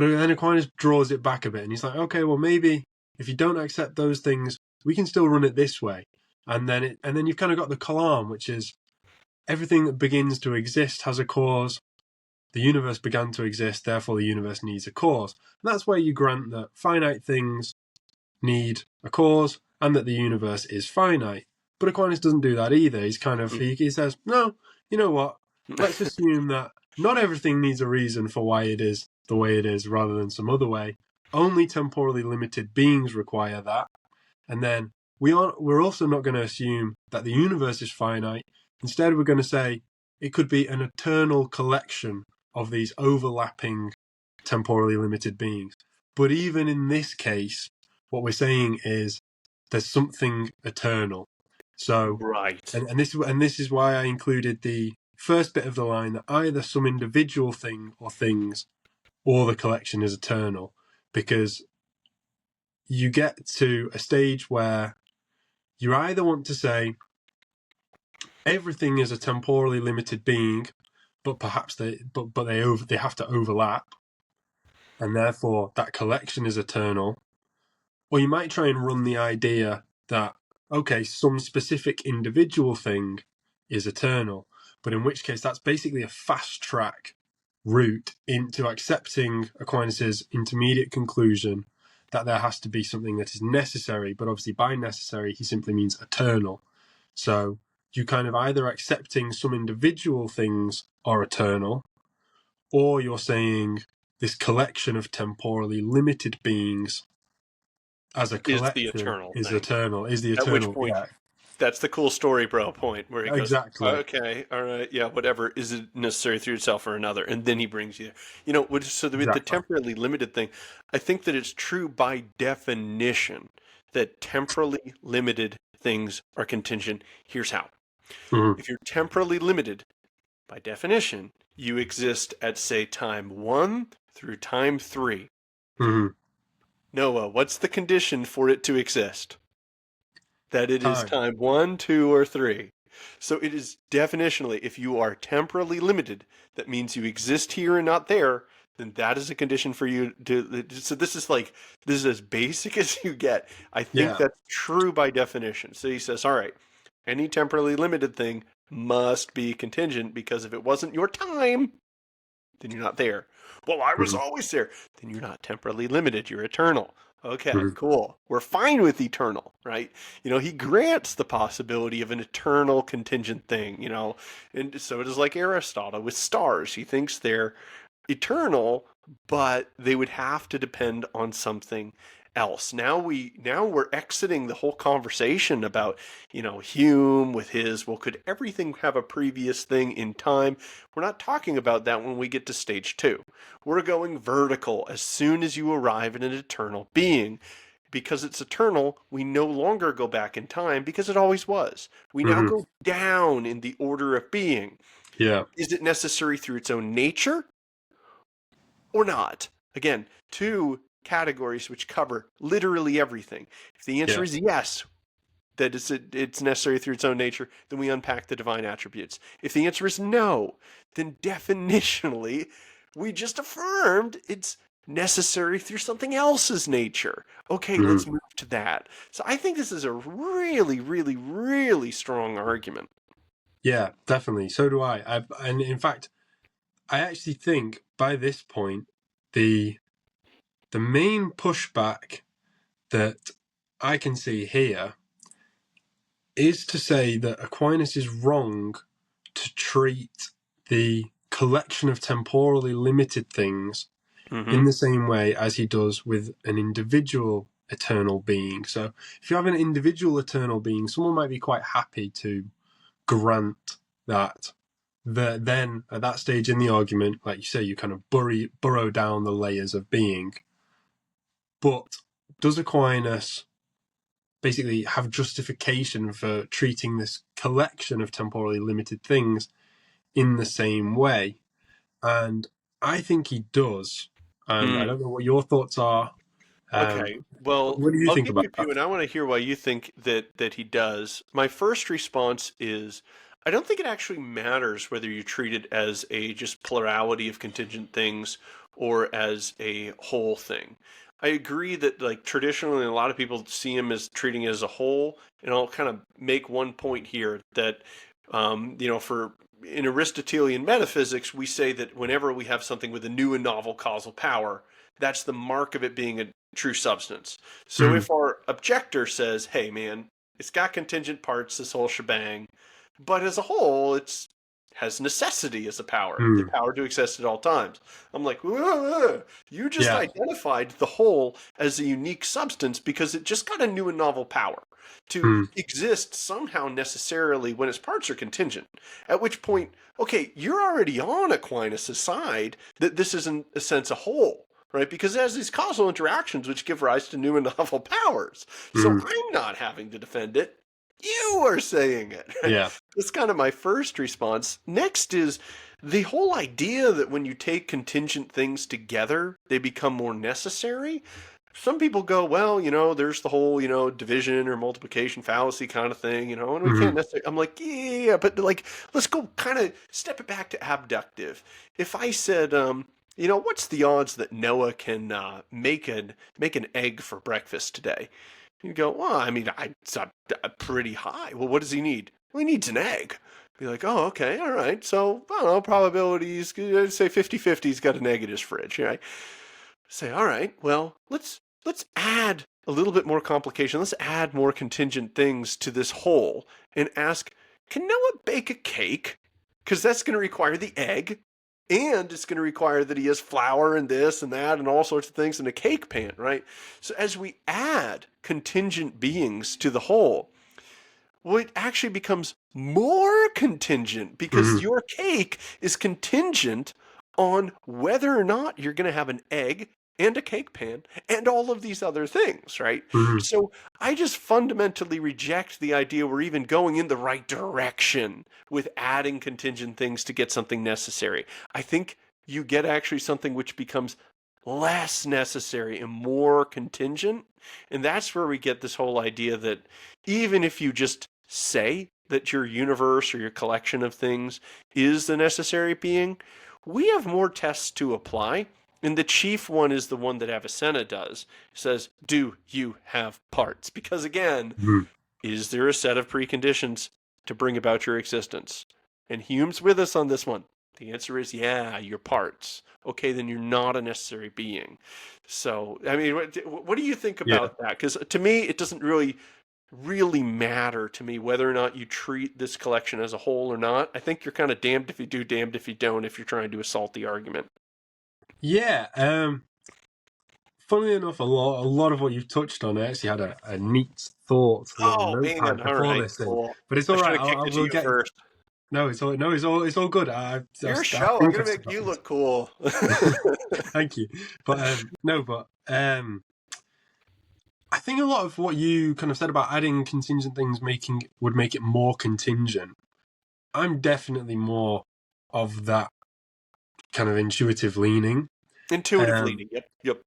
then Aquinas draws it back a bit, and he's like, okay, well, maybe if you don't accept those things, we can still run it this way. And then you've kind of got the kalam, which is everything that begins to exist has a cause. The universe began to exist, therefore the universe needs a cause. And that's where you grant that finite things need a cause and that the universe is finite. But Aquinas doesn't do that either. He's kind of, he says, no, you know what? Let's assume that not everything needs a reason for why it is the way it is rather than some other way. Only temporally limited beings require that. And then we're also not going to assume that the universe is finite. Instead, we're going to say it could be an eternal collection of these overlapping temporally limited beings. But even in this case, what we're saying is there's something eternal. So, right. and this is why I included the first bit of the line that either some individual thing or things or the collection is eternal, because you get to a stage where you either want to say everything is a temporally limited being, but perhaps they have to overlap, and therefore that collection is eternal. Or you might try and run the idea that, okay, some specific individual thing is eternal, but in which case that's basically a fast track route into accepting Aquinas's intermediate conclusion that there has to be something that is necessary, but obviously by necessary he simply means eternal. So you kind of either accepting some individual things are eternal, or you're saying this collection of temporally limited beings as a Is the collection eternal is thing. eternal, is the At which eternal, point, yeah, that's the cool story, bro point, where he goes, exactly, okay, all right, yeah, whatever. Is it necessary through itself or another? And then he brings you, so with the exactly. temporally limited thing, I think that it's true by definition that temporally limited things are contingent. Here's how. Mm-hmm. If you're temporally limited, by definition, you exist at, say, time 1 through time 3. Mm-hmm. Noah, what's the condition for it to exist? That it is Time. time 1, 2, or 3. So it is definitionally, if you are temporally limited, that means you exist here and not there, then that is a condition for you to. So this is as basic as you get. I think Yeah. that's true by definition. So he says, all right, any temporally limited thing must be contingent, because if it wasn't your time, then you're not there. Well, I was Mm-hmm. always there. Then you're not temporally limited. You're eternal. Okay, Mm-hmm. cool. We're fine with eternal, right? He grants the possibility of an eternal contingent thing, and so it is like Aristotle with stars. He thinks they're eternal, but they would have to depend on something else. Now we're exiting the whole conversation about, Hume with his, well, could everything have a previous thing in time? We're not talking about that when we get to stage 2. We're going vertical as soon as you arrive at an eternal being. Because it's eternal, we no longer go back in time because it always was. We now Mm-hmm. go down in the order of being. Yeah. Is it necessary through its own nature or not? Again, 2 categories which cover literally everything. If the answer is yes, that it's necessary through its own nature, then we unpack the divine attributes. If the answer is no, then definitionally, we just affirmed it's necessary through something else's nature. Okay, Mm-hmm. let's move to that. So I think this is a really, really, really strong argument. Yeah, definitely. So do I. And in fact, I actually think by this point, the main pushback that I can see here is to say that Aquinas is wrong to treat the collection of temporally limited things in the same way as he does with an individual eternal being. So if you have an individual eternal being, someone might be quite happy to grant that. Then at that stage in the argument, like you say, you kind of burrow down the layers of being. But does Aquinas basically have justification for treating this collection of temporally limited things in the same way? And I think he does. And I don't know what your thoughts are. Okay, well, What do you I'll think give you about a that? few, and I want to hear why you think that he does. My first response is, I don't think it actually matters whether you treat it as a just plurality of contingent things or as a whole thing. I agree that, like, traditionally, a lot of people see him as treating it as a whole, and I'll kind of make one point here that, for in Aristotelian metaphysics, we say that whenever we have something with a new and novel causal power, that's the mark of it being a true substance. So Mm, if our objector says, hey man, It's got contingent parts, this whole shebang, but as a whole, it's has necessity as a power, the power to exist at all times. I'm like, whoa, you just identified the whole as a unique substance because it just got a new and novel power to exist somehow necessarily when its parts are contingent. At which point, okay, you're already on Aquinas' side that this is in a sense a whole. Right, because it has these causal interactions which give rise to new and novel powers. So I'm not having to defend it. You are saying it. Right? Yeah. That's kind of my first response. Next is the whole idea that when you take contingent things together, they become more necessary. Some people go, well, there's the whole, division or multiplication fallacy kind of thing, and we can't necessarily. I'm like, yeah, but like, let's go kind of step it back to abductive. If I said, what's the odds that Noah can make an egg for breakfast today? You go, well, I mean, it's pretty high. Well, what does he need? Well, he needs an egg. Be like, oh, okay, all right. So, I don't know, probabilities, say 50-50, he's got an egg in his fridge, right? Say, all right, well, let's add a little bit more complication. Let's add more contingent things to this whole and ask, can Noah bake a cake? Because that's going to require the egg. And it's going to require that he has flour and this and that and all sorts of things in a cake pan, right? So as we add contingent beings to the whole, well, it actually becomes more contingent because your cake is contingent on whether or not you're going to have an egg and a cake pan and all of these other things, right? So I just fundamentally reject the idea we're even going in the right direction with adding contingent things to get something necessary. I think you get actually something which becomes less necessary and more contingent. And that's where we get this whole idea that even if you just say that your universe or your collection of things is the necessary being, we have more tests to apply. And the chief one is the one that Avicenna does. It says, do you have parts? Because again, is there a set of preconditions to bring about your existence? And Hume's with us on this one. The answer is, yeah, your parts. Okay, then you're not a necessary being. So, I mean, what do you think about that? Because to me, it doesn't really matter to me whether or not you treat this collection as a whole or not. I think you're kind of damned if you do, damned if you don't, if you're trying to assault the argument. Yeah, funnily enough, a lot of what you've touched on, I actually had a neat thought, little notepad before this thing. Cool. But it's all right. I will get first. No, it's all good. Your show. I'm gonna make you look cool. Thank you. But I think a lot of what you kind of said about adding contingent things would make it more contingent. I'm definitely more of that kind of intuitive leaning. Yep.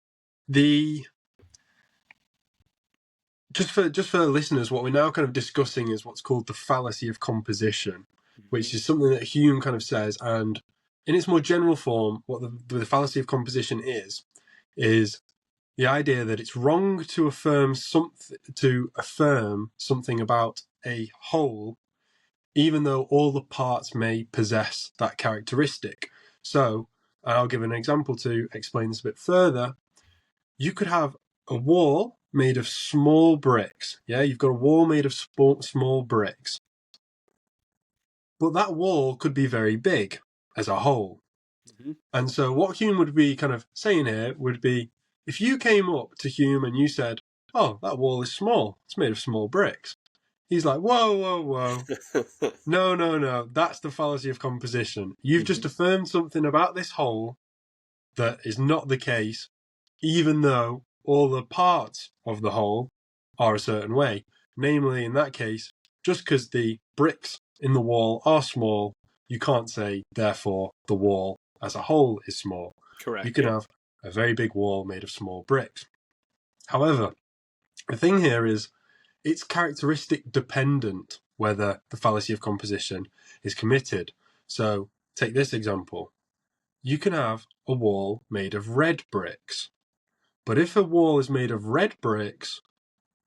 Just for listeners, what we're now kind of discussing is what's called the fallacy of composition, which is something that Hume kind of says, and in its more general form, what the fallacy of composition is the idea that it's wrong to affirm something about a whole, even though all the parts may possess that characteristic. So, and I'll give an example to explain this a bit further. You could have a wall made of small bricks. Yeah, you've got a wall made of small bricks. But that wall could be very big as a whole. And so what Hume would be kind of saying here would be, if you came up to Hume and you said, oh, that wall is small, it's made of small bricks. He's like, whoa. No, that's the fallacy of composition. You've just affirmed something about this whole that is not the case, even though all the parts of the whole are a certain way. Namely, in that case, just because the bricks in the wall are small, you can't say, therefore, the wall as a whole is small. Correct. You can have a very big wall made of small bricks. However, the thing here is, it's characteristic dependent whether the fallacy of composition is committed. So, take this example. You can have a wall made of red bricks. But if a wall is made of red bricks,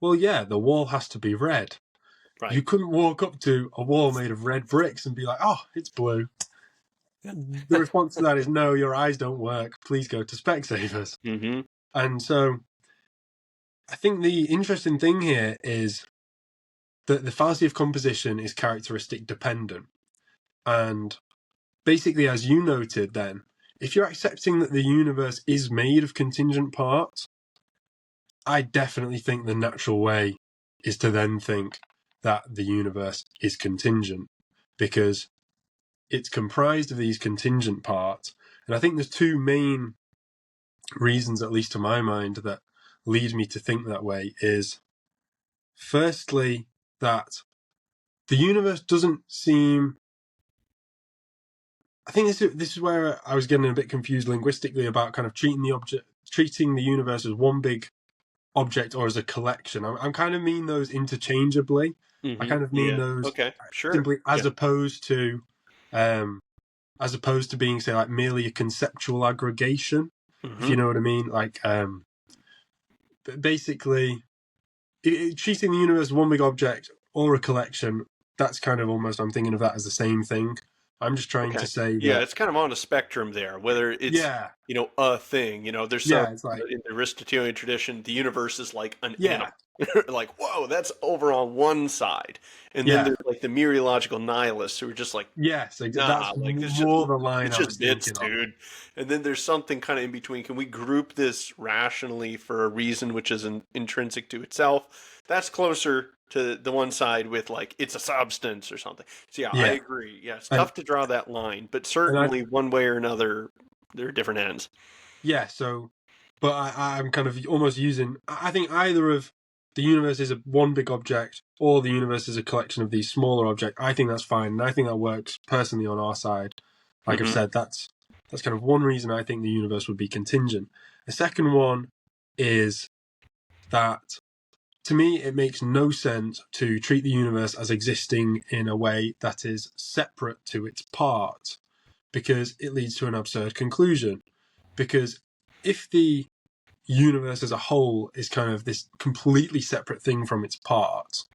well, yeah, the wall has to be red. Right. You couldn't walk up to a wall made of red bricks and be like, oh, it's blue. The response to that is, no, your eyes don't work. Please go to Specsavers. And so I think the interesting thing here is the fallacy of composition is characteristic dependent. And basically, as you noted then, if you're accepting that the universe is made of contingent parts, I definitely think the natural way is to then think that the universe is contingent, because it's comprised of these contingent parts. And I think there's two main reasons, at least to my mind, that lead me to think that way. Is firstly that the universe doesn't seem... I think this is where I was getting a bit confused linguistically about kind of treating the universe as one big object or as a collection. I'm kind of mean those interchangeably. I kind of mean those simply as opposed to being, say, like merely a conceptual aggregation, if you know what I mean. Like basically treating the universe as one big object or a collection, that's kind of almost, I'm thinking of that as the same thing. I'm just trying to say that... Yeah, it's kind of on a spectrum there, whether it's, a thing. There's some, it's like, in the Aristotelian tradition, the universe is like an animal. Like, whoa, that's over on one side. And then there's like the mereological nihilists who are just like, yes, exactly. Nah, that's like, more the line it's I was just bits, thinking dude. And then there's something kind of in between. Can we group this rationally for a reason which is intrinsic to itself? That's closer to the one side with like it's a substance or something. So I agree. Yeah, it's tough to draw that line, but certainly one way or another, there are different ends. Yeah. So, but I'm kind of almost using... I think either of the universe is a one big object or the universe is a collection of these smaller objects. I think that's fine, and I think that works personally on our side. Like I've said, that's kind of one reason I think the universe would be contingent. The second one is that, to me, it makes no sense to treat the universe as existing in a way that is separate to its parts, because it leads to an absurd conclusion. Because if the universe as a whole is kind of this completely separate thing from its parts,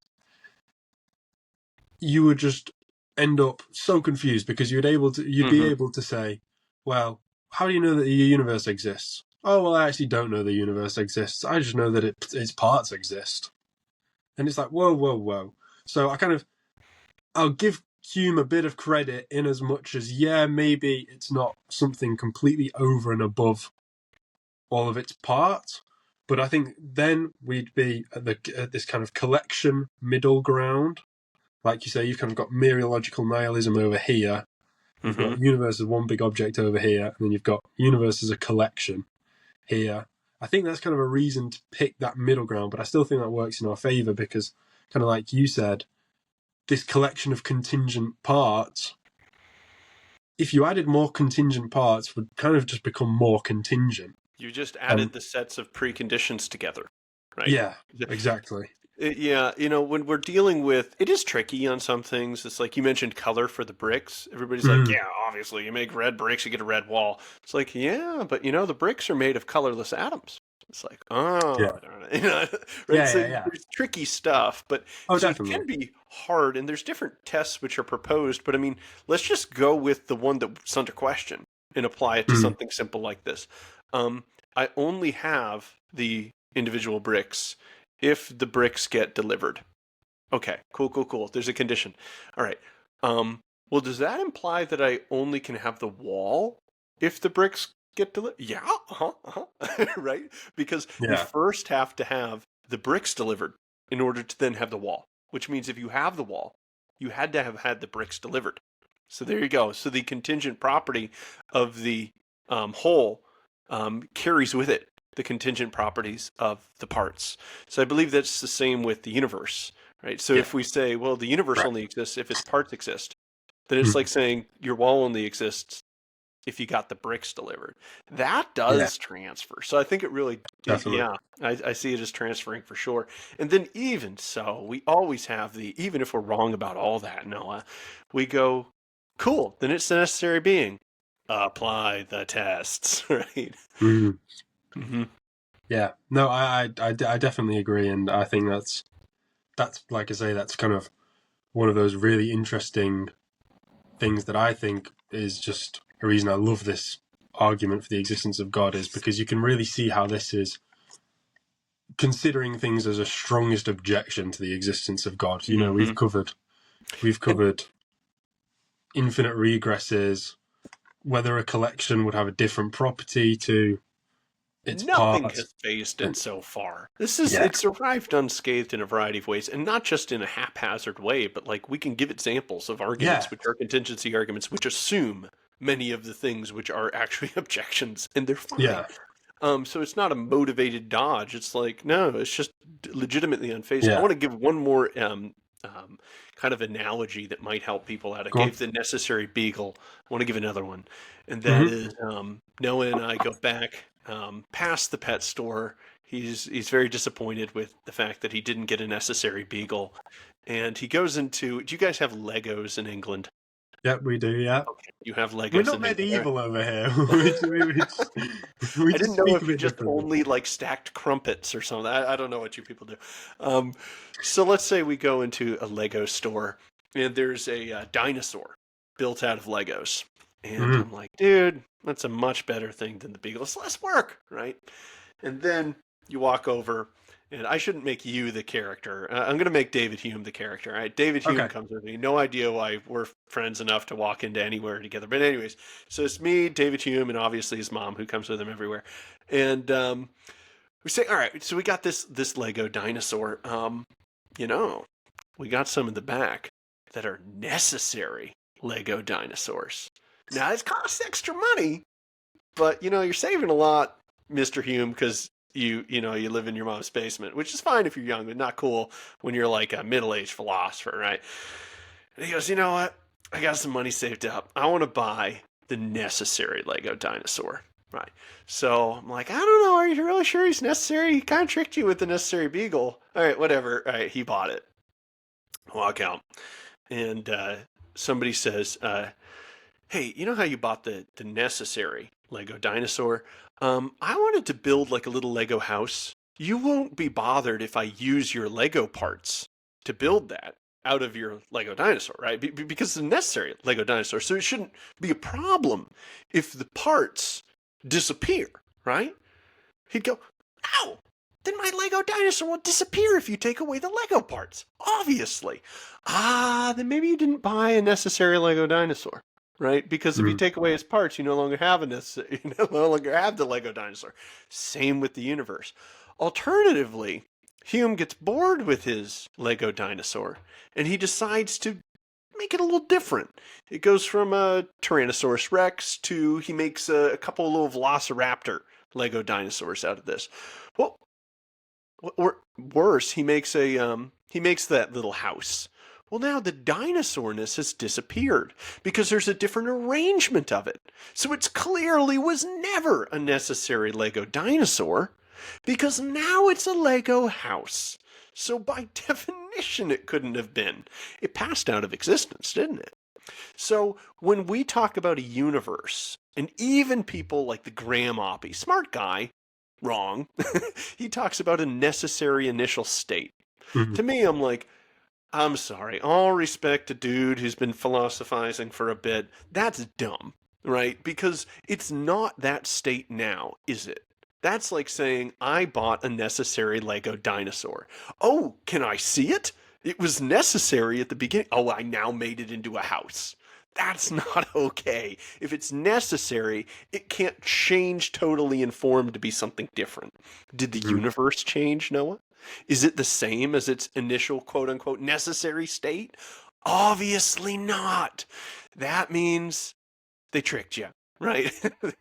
you would just end up so confused, because you'd be able to say, well, how do you know that the universe exists? Oh, well, I actually don't know the universe exists. I just know that its parts exist. And it's like, whoa. So I'll give Hume a bit of credit in as much as, maybe it's not something completely over and above all of its parts, but I think then we'd be at this kind of collection middle ground. Like you say, you've kind of got mereological nihilism over here, you've got universe as one big object over here, and then you've got universe as a collection here. I think that's kind of a reason to pick that middle ground, but I still think that works in our favour, because, kind of like you said, this collection of contingent parts, if you added more contingent parts, would kind of just become more contingent. You just added the sets of preconditions together, right? Yeah, exactly. When we're dealing with, it is tricky on some things. It's like you mentioned color for the bricks. Everybody's like, yeah, obviously you make red bricks, you get a red wall. It's like, yeah, but the bricks are made of colorless atoms. It's like, right? There's tricky stuff, but it can be hard, and there's different tests which are proposed. But I mean, let's just go with the one that's under question and apply it to something simple like this. I only have the individual bricks if the bricks get delivered. Okay, cool. There's a condition. All right. Well, does that imply that I only can have the wall if the bricks get delivered? Yeah, right? Because we first have to have the bricks delivered in order to then have the wall, which means if you have the wall, you had to have had the bricks delivered. So there you go. So the contingent property of the whole carries with it the contingent properties of the parts. So I believe that's the same with the universe, right? So if we say, well, the universe only exists if its parts exist, then it's like saying your wall only exists if you got the bricks delivered. That does transfer. So I think it really, I see it as transferring for sure. And then even so, we always have even if we're wrong about all that, Noah, we go, cool, then it's the necessary being. Apply the tests, right? Yeah, no, I definitely agree, and I think that's like I say, that's kind of one of those really interesting things that I think is just a reason I love this argument for the existence of God, is because you can really see how this is considering things as a strongest objection to the existence of God. You know, Mhm. we've And covered infinite regresses, whether a collection would have a different property to its nothing parts. has phased it And so far. yeah, It's arrived unscathed in a variety of ways, and not just in a haphazard way, but like we can give examples of yeah, arguments which are contingency arguments, which assume many of the things which are actually objections, and they're fine. yeah, So it's not a motivated dodge. It's like, no, it's just legitimately unfazed. I yeah. want to give one more kind of analogy that might help people out. I Go on. gave the necessary beagle. I want to give another one, and that Hmm. is Noah and I go back past the pet store. He's very disappointed with the fact that he didn't get a necessary beagle, and he goes into. Do you guys have Legos in England? Yeah, we do. Yeah, Okay, you have we're Legos not in England. medieval over here. We I just didn't know speak a if you bit just differently. only like stacked crumpets or something. I don't know what you people do. Um, so let's say we go into a Lego store and there's a dinosaur built out of Legos. And Mm. I'm like, dude, that's a much better thing than the Beagle. It's less work, right? And then you walk over, and I shouldn't make you the character. I'm going to make David Hume the character. All right, David Hume Okay. comes with me. No idea why we're friends enough to walk into anywhere together. But anyways, so it's me, David Hume, and obviously his mom who comes with him everywhere. And we say, all right, so we got this Lego dinosaur. You know, we got some in the back that are necessary Lego dinosaurs. Now it costs extra money, but you're saving a lot, Mr. Hume, because you live in your mom's basement, which is fine if you're young, but not cool when you're like a middle-aged philosopher, right? And he goes, you know what? I got some money saved up. I want to buy the necessary Lego dinosaur. Right. So I'm like, I don't know. Are you really sure he's necessary? He kind of tricked you with the necessary beagle. All right, whatever. All right, he bought it. Walk out. And somebody says, hey, you know how you bought the necessary Lego dinosaur? I wanted to build like a little Lego house. You won't be bothered if I use your Lego parts to build that out of your Lego dinosaur, right? Because it's a necessary Lego dinosaur. So it shouldn't be a problem if the parts disappear, right? He'd go, ow, then my Lego dinosaur will disappear if you take away the Lego parts. Obviously. Then maybe you didn't buy a necessary Lego dinosaur, right? Because if you Mm. take away his parts, you no longer have you no longer have the Lego dinosaur. Same with the universe. Alternatively, Hume gets bored with his Lego dinosaur and he decides to make it a little different. It goes from a Tyrannosaurus Rex to he makes a couple of little Velociraptor Lego dinosaurs out of this. Well, or worse, he makes that little house. Well, now the dinosaurness has disappeared because there's a different arrangement of it. So it clearly was never a necessary Lego dinosaur because now it's a Lego house. So by definition, it couldn't have been. It passed out of existence, didn't it? So when we talk about a universe, and even people like the Graham Oppie, smart guy, wrong, he talks about a necessary initial state. Mm. To me, I'm like, I'm sorry, all respect to dude who's been philosophizing for a bit. That's dumb, right? Because it's not that state now, is it? That's like saying, I bought a necessary Lego dinosaur. Oh, can I see it? It was necessary at the beginning. Oh, I now made it into a house. That's not okay. If it's necessary, it can't change totally and form to be something different. Did the Mm. universe change, Noah? Is it the same as its initial quote unquote necessary state? Obviously not. That means they tricked you, right?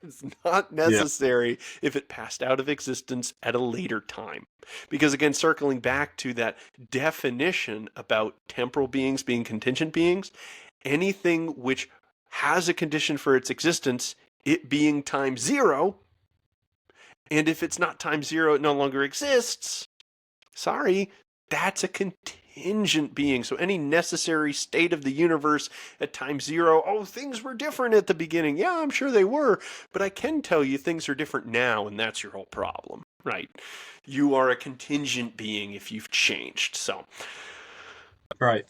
It's not Yeah. necessary if it passed out of existence at a later time. Because again, circling back to that definition about temporal beings being contingent beings, anything which has a condition for its existence, it being time zero, and if it's not time zero, it no longer exists. Sorry, that's a contingent being. So any necessary state of the universe at time zero, oh, things were different at the beginning. Yeah, I'm sure they were, but I can tell you things are different now, and that's your whole problem, right? You are a contingent being if you've changed. So, Right.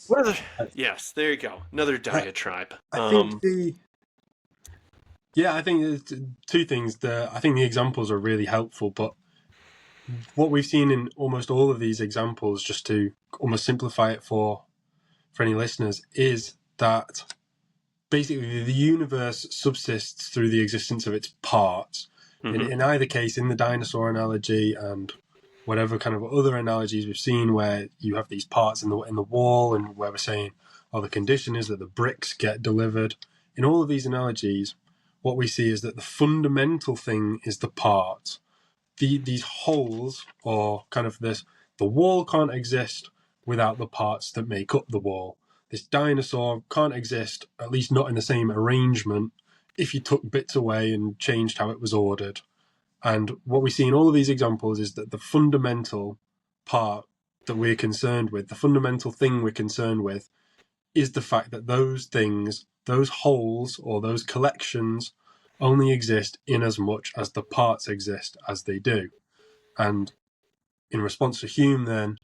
yes, there you go. Another I, diatribe. I think I think there's two things. I think the examples are really helpful, but what we've seen in almost all of these examples, just to almost simplify it for any listeners, is that basically the universe subsists through the existence of its parts. In either case, in the dinosaur analogy and whatever kind of other analogies we've seen where you have these parts in the wall, and where we're saying, oh, the condition is that the bricks get delivered. In all of these analogies, what we see is that the fundamental thing is the part. These holes, or kind of this, the wall can't exist without the parts that make up the wall. This dinosaur can't exist, at least not in the same arrangement, if you took bits away and changed how it was ordered. And what we see in all of these examples is that the fundamental part that we're concerned with, the fundamental thing we're concerned with, is the fact that those things, those holes or those collections, only exist in as much as the parts exist as they do. And in response to Hume, then,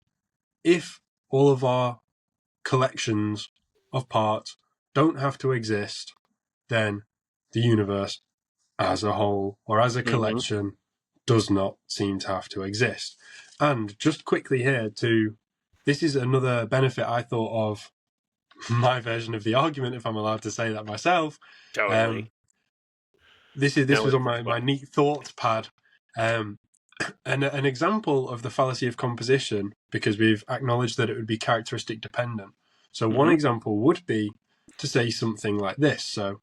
if all of our collections of parts don't have to exist, then the universe as a whole, or as a collection, does not seem to have to exist. And just quickly here, this is another benefit I thought of my version of the argument, if I'm allowed to say that myself. Totally. This was on my neat thoughts pad. And an example of the fallacy of composition, because we've acknowledged that it would be characteristic dependent. So one example would be to say something like this. So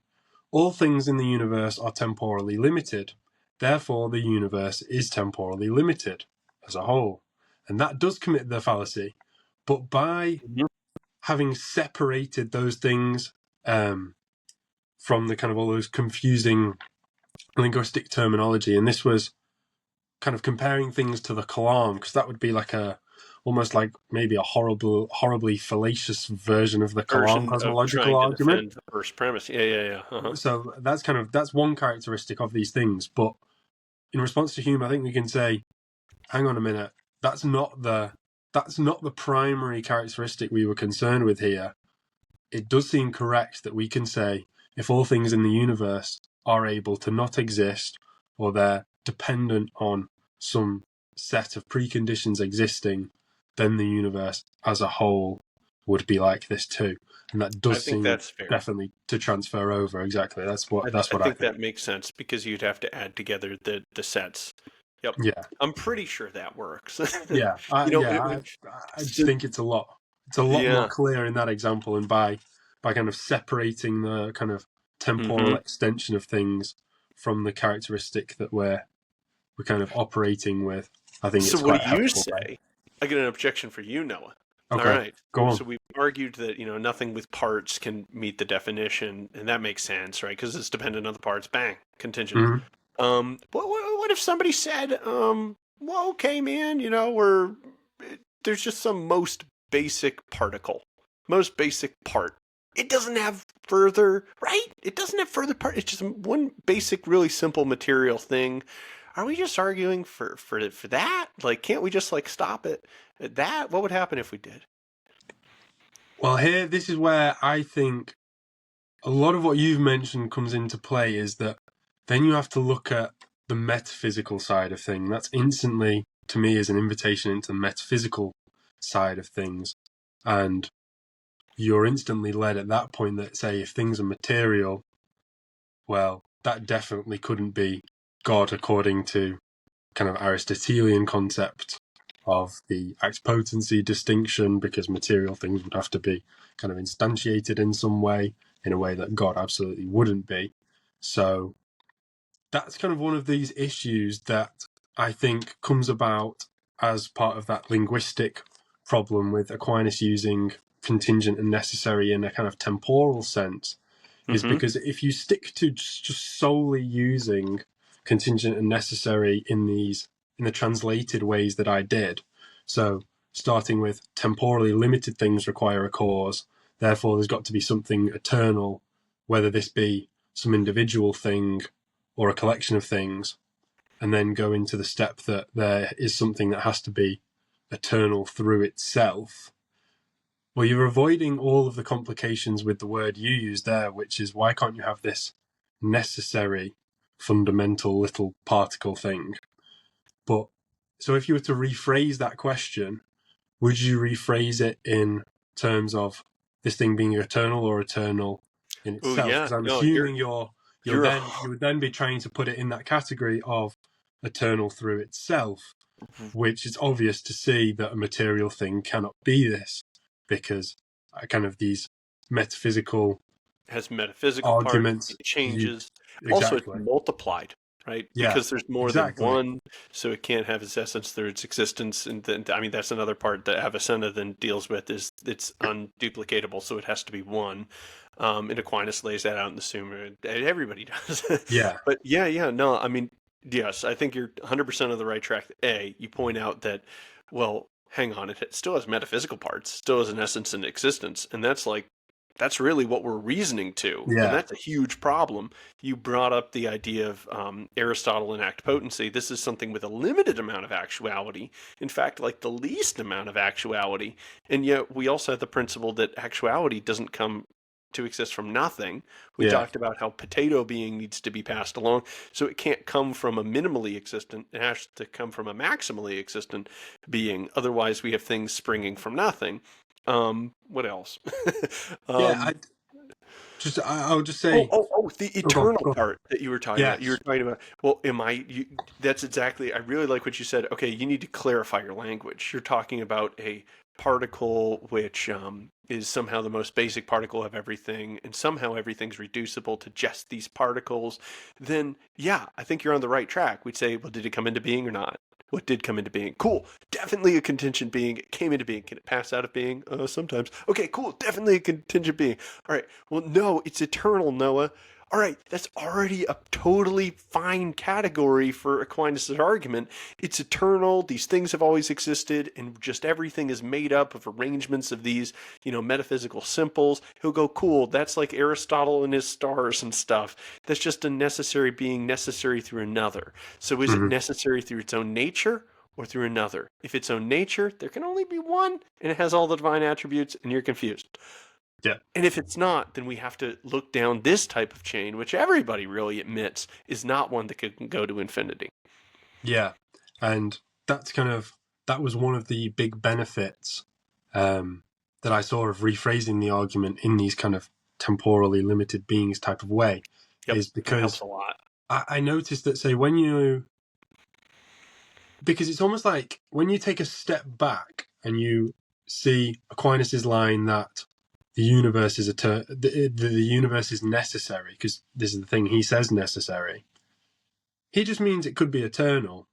all things in the universe are temporally limited. Therefore, the universe is temporally limited as a whole. And that does commit the fallacy. But by having separated those things from the kind of all those confusing linguistic terminology, and this was kind of comparing things to the Kalam, because that would be like almost like maybe a horribly fallacious version of the Kalam cosmological argument. To the first premise. Yeah. So that's one characteristic of these things. But in response to Hume, I think we can say, hang on a minute, that's not the primary characteristic we were concerned with here. It does seem correct that we can say, if all things in the universe are able to not exist, or they're dependent on some set of preconditions existing, then the universe as a whole would be like this too. And that does seem that's fair. Definitely to transfer over. Exactly. That's what I think. That makes sense, because you'd have to add together the sets. Yep. Yeah. I'm pretty sure that works. Yeah. I just think it's a lot more clear in that example, and by kind of separating the kind of temporal extension of things from the characteristic that we're kind of operating with. I think so. It's what quite do you helpful, say? right? I get an objection for you, Noah. Okay. All right. Go on. So we've argued that nothing with parts can meet the definition, and that makes sense, right? Because it's dependent on the parts. Bang, contingent. What if somebody said, well, okay, man, there's just some most basic particle, most basic part. It doesn't have further, right? It doesn't have further part. It's just one basic, really simple material thing. Are we just arguing for that? Like, can't we just stop it at that? What would happen if we did? Well, this is where I think a lot of what you've mentioned comes into play, is that then you have to look at the metaphysical side of things. That's instantly, to me, is an invitation into the metaphysical side of things. And you're instantly led at that point that, say, if things are material, well, that definitely couldn't be God according to kind of Aristotelian concept of the act-potency distinction, because material things would have to be kind of instantiated in some way, in a way that God absolutely wouldn't be. So that's kind of one of these issues that I think comes about as part of that linguistic problem with Aquinas using contingent and necessary in a kind of temporal sense, is because if you stick to just solely using contingent and necessary in the translated ways that I did, so starting with temporally limited things require a cause, therefore there's got to be something eternal, whether this be some individual thing or a collection of things, and then go into the step that there is something that has to be eternal through itself. Well, you're avoiding all of the complications with the word you use there, which is, why can't you have this necessary, fundamental little particle thing? But so if you were to rephrase that question, would you rephrase it in terms of this thing being eternal or eternal in Oh itself? yeah, Because I'm no, assuming you're you would then be trying to put it in that category of eternal through itself, which is obvious to see that a material thing cannot be this, because kind of these metaphysical has metaphysical parts, arguments it you changes. Also, it's exactly. multiplied, right? Yeah, Because there's more than exactly. one, so it can't have its essence through its existence. And then, I mean, that's another part that Avicenna then deals with, is it's unduplicatable, so it has to be one. And Aquinas lays that out in the Summa. Everybody does. Yeah, But yeah, no, I mean, yes, I think you're 100% on the right track. You point out that, well, hang on, it still has metaphysical parts, still has an essence and existence, and that's really what we're reasoning to, and yeah, that's a huge problem. You brought up the idea of Aristotle and act potency. This is something with a limited amount of actuality, in fact, like the least amount of actuality, and yet we also have the principle that actuality doesn't come to exist from nothing. We yeah. talked about how potato being needs to be passed along, so it can't come from a minimally existent, it has to come from a maximally existent being. Otherwise, we have things springing from nothing. What else? Yeah, um, I'll just say, the oh, go on, eternal go on. part that you were talking about. You were Yes, talking about, well, that's exactly, I really like what you said. Okay, you need to clarify your language. You're talking about a particle which is somehow the most basic particle of everything, and somehow everything's reducible to just these particles. Then, yeah, I think you're on the right track. We'd say, well, did it come into being or not? What did come into being? Cool. Definitely a contingent being. It came into being. Can it pass out of being? Sometimes. Okay, cool. Definitely a contingent being. All right. Well, no, it's eternal, Noah. All right, that's already a totally fine category for Aquinas' argument. It's eternal. These things have always existed, and just everything is made up of arrangements of these, metaphysical simples. He'll go, cool. That's like Aristotle and his stars and stuff. That's just a necessary being necessary through another. So is it hmm necessary through its own nature or through another? If its own nature, there can only be one, and it has all the divine attributes, and you're confused. yeah, And if it's not, then we have to look down this type of chain, which everybody really admits is not one that can go to infinity. yeah. And that's that was one of the big benefits that I saw of rephrasing the argument in these kind of temporally limited beings type of way, Yep, is that helps because a lot. I noticed that, say, because it's almost like when you take a step back and you see Aquinas's line that the universe is the universe is necessary, because this is the thing he says necessary. He just means it could be eternal.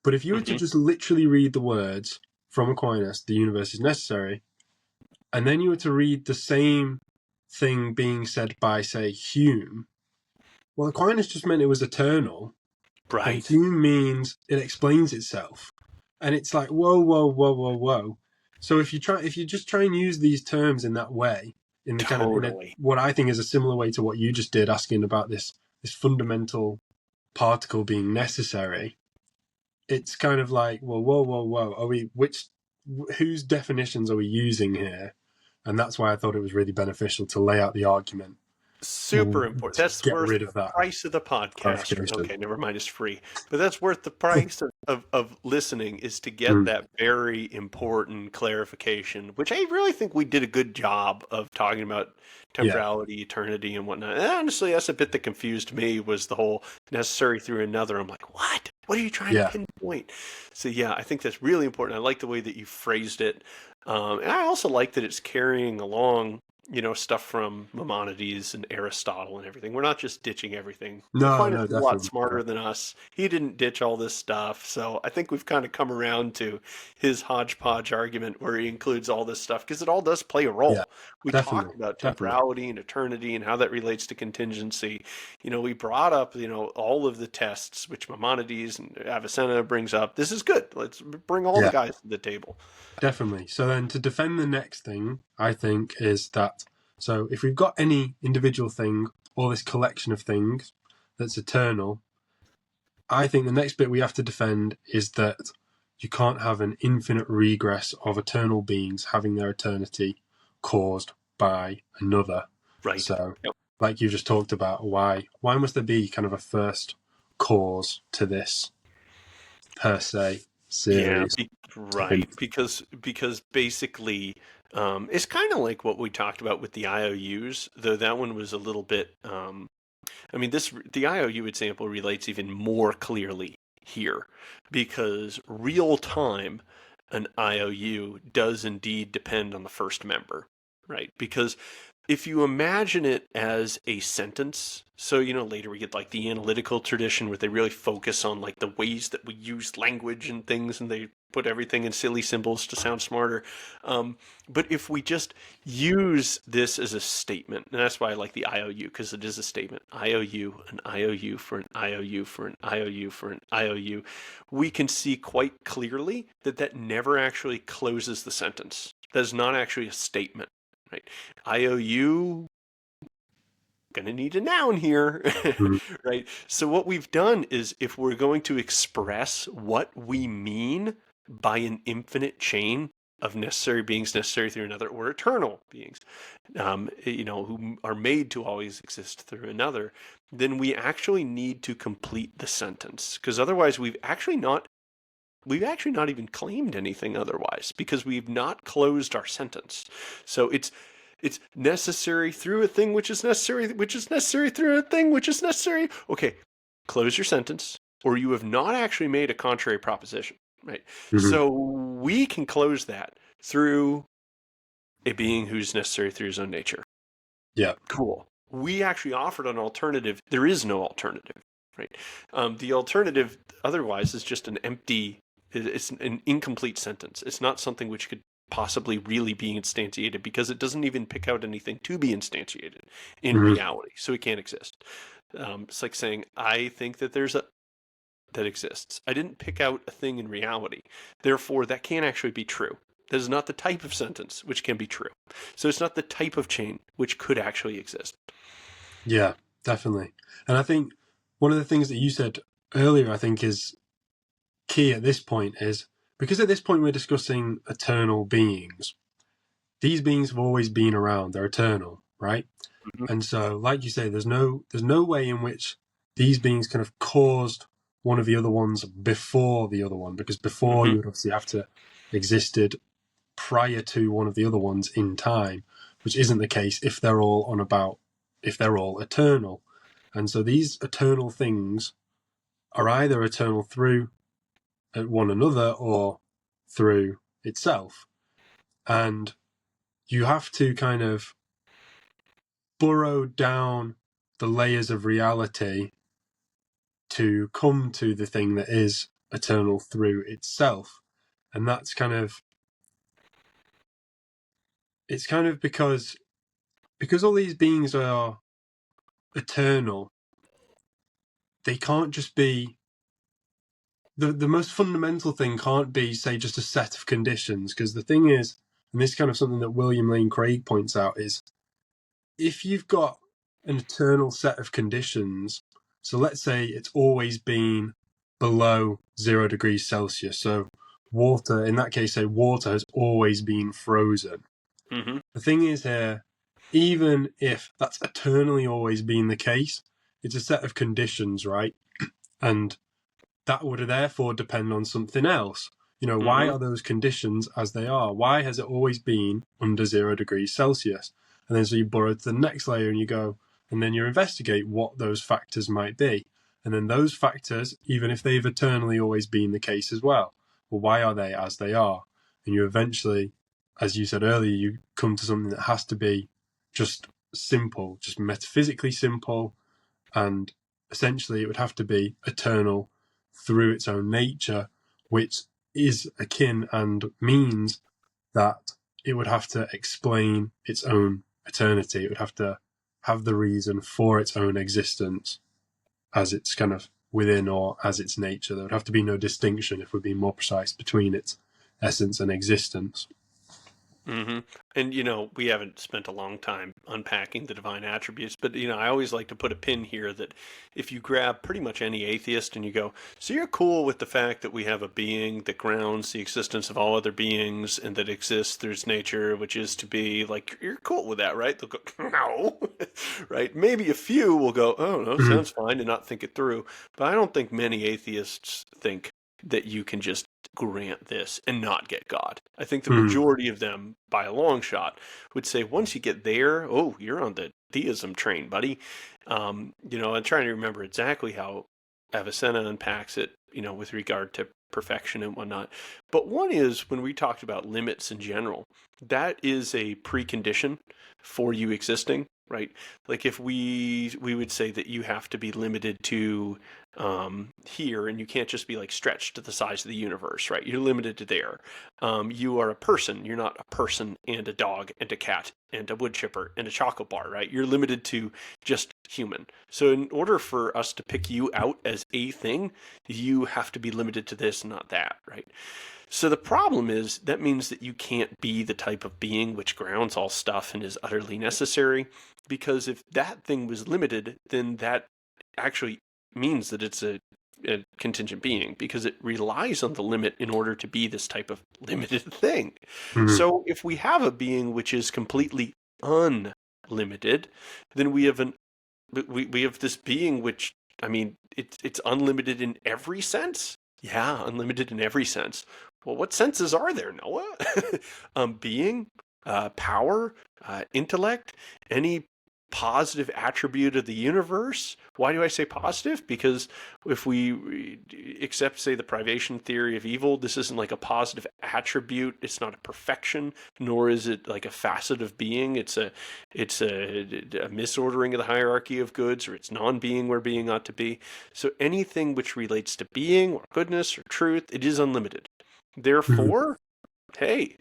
But if you were to Mm-hmm. just literally read the words from Aquinas, the universe is necessary, and then you were to read the same thing being said by, say, Hume, well, Aquinas just meant it was eternal, and Right. Hume means it explains itself. And it's like, whoa, whoa, whoa, whoa, whoa. So if you just try and use these terms in that way, in the kind of Totally. what I think is a similar way to what you just did, asking about this fundamental particle being necessary, it's kind of like, well, whoa, whoa, whoa. Whose definitions are we using here? And that's why I thought it was really beneficial to lay out the argument Super important. to That's get worth rid the of that price of the podcast. clarification. Okay, never mind, it's free. But that's worth the price of listening, is to get Mm, that very important clarification, which I really think we did a good job of talking about yeah, temporality, eternity, and whatnot. And honestly, that's a bit that confused me, was the whole necessary through another. I'm like, what? What are you trying to yeah, pinpoint? So yeah, I think that's really important. I like the way that you phrased it. And I also like that it's carrying along stuff from Maimonides and Aristotle and everything. We're not just ditching everything. no, Aquinas no, is a lot definitely, smarter than us. He didn't ditch all this stuff. So I think we've kind of come around to his hodgepodge argument, where he includes all this stuff, because it all does play a yeah, role. We definitely, talked about definitely, temporality and eternity and how that relates to contingency. We brought up, all of the tests which Maimonides and Avicenna brings up. This is good. Let's bring all the yeah, guys to the table. definitely. So then, to defend the next thing, I think is that, so if we've got any individual thing or this collection of things that's eternal, I think the next bit we have to defend is that you can't have an infinite regress of eternal beings having their eternity caused by another. Right. So, Yep. like you just talked about, why must there be kind of a first cause to this per se? Yeah, series. right. Because basically, it's kind of like what we talked about with the IOUs, though that one was a little bit. I mean, the IOU example relates even more clearly here, because real time, an IOU does indeed depend on the first member, right? Because if you imagine it as a sentence, so later we get like the analytical tradition where they really focus on like the ways that we use language and things, and they put everything in silly symbols to sound smarter. But if we just use this as a statement, and that's why I like the IOU, because it is a statement. IOU, an IOU for an IOU for an IOU for an IOU. We can see quite clearly that that never actually closes the sentence. That is not actually a statement. Right. IOU, gonna need a noun here, Mhm. right? So what we've done is, if we're going to express what we mean by an infinite chain of necessary beings necessary through another, or eternal beings, who are made to always exist through another, then we actually need to complete the sentence, because otherwise we've actually not even claimed anything otherwise, because we've not closed our sentence. So it's necessary through a thing which is necessary through a thing which is necessary. Okay, close your sentence, or you have not actually made a contrary proposition, right? Mhm. So we can close that through a being who's necessary through his own nature. Yeah. Cool. We actually offered an alternative. There is no alternative, right? The alternative otherwise is just an empty, it's an incomplete sentence. It's not something which could possibly really be instantiated, because it doesn't even pick out anything to be instantiated in Mhm. reality. So it can't exist. It's like saying, I think that there's a that exists. I didn't pick out a thing in reality. Therefore, that can't actually be true. That is not the type of sentence which can be true. So it's not the type of chain which could actually exist. Yeah, definitely. And I think one of the things that you said earlier, I think, is key at this point, is because at this point we're discussing eternal beings. These beings have always been around. They're eternal, right? Mm-hmm. And so, like you say, there's no way in which these beings can have caused one of the other ones before the other one, because before Mm-hmm. you would obviously have to existed prior to one of the other ones in time, which isn't the case if they're all eternal. And so these eternal things are either eternal through one another or through itself. And you have to kind of burrow down the layers of reality to come to the thing that is eternal through itself. And that's it's kind of because all these beings are eternal, they can't just be the most fundamental thing can't be, say, just a set of conditions. Because the thing is, and this is kind of something that William Lane Craig points out, is if you've got an eternal set of conditions, so let's say it's always been below 0 degrees Celsius, so water, in that case, say water has always been frozen. Mm-hmm. The thing is here, even if that's eternally always been the case, it's a set of conditions, right? And that would therefore depend on something else. Why Mm-hmm. are those conditions as they are? Why has it always been under 0 degrees Celsius? And then so you burrow to the next layer and you go, and then you investigate what those factors might be. And then those factors, even if they've eternally always been the case as well, why are they as they are? And you eventually, as you said earlier, you come to something that has to be just simple, just metaphysically simple, and essentially it would have to be eternal through its own nature, which is akin and means that it would have to explain its own eternity. It would have to have the reason for its own existence as it's kind of within or as its nature. There would have to be no distinction, if we're being more precise, between its essence and existence. Mm-hmm. And we haven't spent a long time unpacking the divine attributes, but I always like to put a pin here that if you grab pretty much any atheist and you go, so you're cool with the fact that we have a being that grounds the existence of all other beings and that exists through its nature, which is to be, like, you're cool with that, right? They'll go, no, right? Maybe a few will go, oh no, Mhm. sounds fine, and not think it through. But I don't think many atheists think that you can just grant this and not get God. I think the Hmm. majority of them, by a long shot, would say once you get there, oh, you're on the theism train, buddy. I'm trying to remember exactly how Avicenna unpacks it, with regard to perfection and whatnot. But one is when we talked about limits in general, that is a precondition for you existing, right? Like if we would say that you have to be limited to here, and you can't just be like stretched to the size of the universe, right? You're limited to there. You are a person. You're not a person and a dog and a cat and a wood chipper and a chocolate bar, right? You're limited to just human. So in order for us to pick you out as a thing, you have to be limited to this, not that, right? So the problem is that means that you can't be the type of being which grounds all stuff and is utterly necessary, because if that thing was limited, then that actually means that it's a contingent being, because it relies on the limit in order to be this type of limited thing. Hmm. So if we have a being which is completely unlimited, then we have this being which, I mean, it's unlimited in every sense. Yeah, unlimited in every sense. Well, what senses are there, Noah? Being, power, intellect, any positive attribute of the universe. Why do I say positive? Because if we accept, say, the privation theory of evil, this isn't like a positive attribute. It's not a perfection, nor is it like a facet of being. It's a misordering of the hierarchy of goods, or it's non-being where being ought to be. So anything which relates to being or goodness or truth, it is unlimited. Therefore, hey,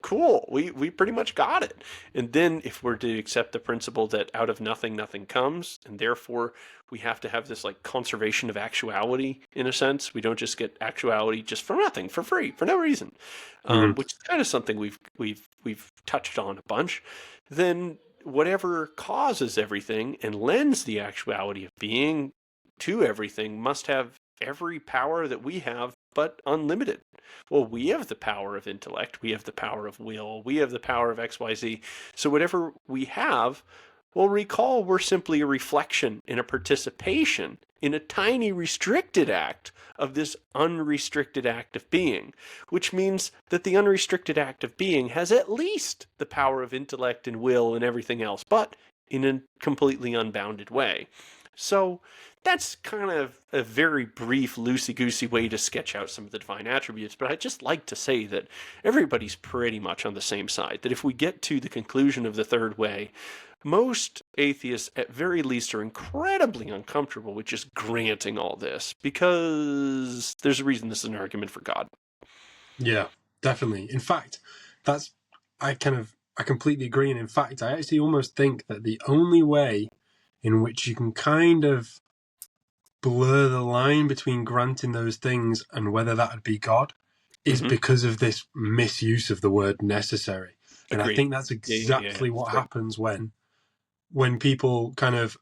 cool, we pretty much got it. And then if we're to accept the principle that out of nothing nothing comes, and therefore we have to have this like conservation of actuality, in a sense, we don't just get actuality just for nothing, for free, for no reason, which is kind of something we've touched on a bunch. Then whatever causes everything and lends the actuality of being to everything must have every power that we have, but unlimited. Well, we have the power of intellect, we have the power of will, we have the power of XYZ. So whatever we have, well, recall we're simply a reflection and a participation in a tiny restricted act of this unrestricted act of being, which means that the unrestricted act of being has at least the power of intellect and will and everything else, but in a completely unbounded way. So that's kind of a very brief, loosey-goosey way to sketch out some of the divine attributes, but I'd just like to say that everybody's pretty much on the same side, that if we get to the conclusion of the third way, most atheists, at very least, are incredibly uncomfortable with just granting all this, because there's a reason this is an argument for God. Yeah, definitely. In fact, I completely agree. And in fact, I actually almost think that the only way in which you can kind of blur the line between granting those things and whether that would be God is because of this misuse of the word necessary. And Agreed. I think that's exactly what happens when people kind of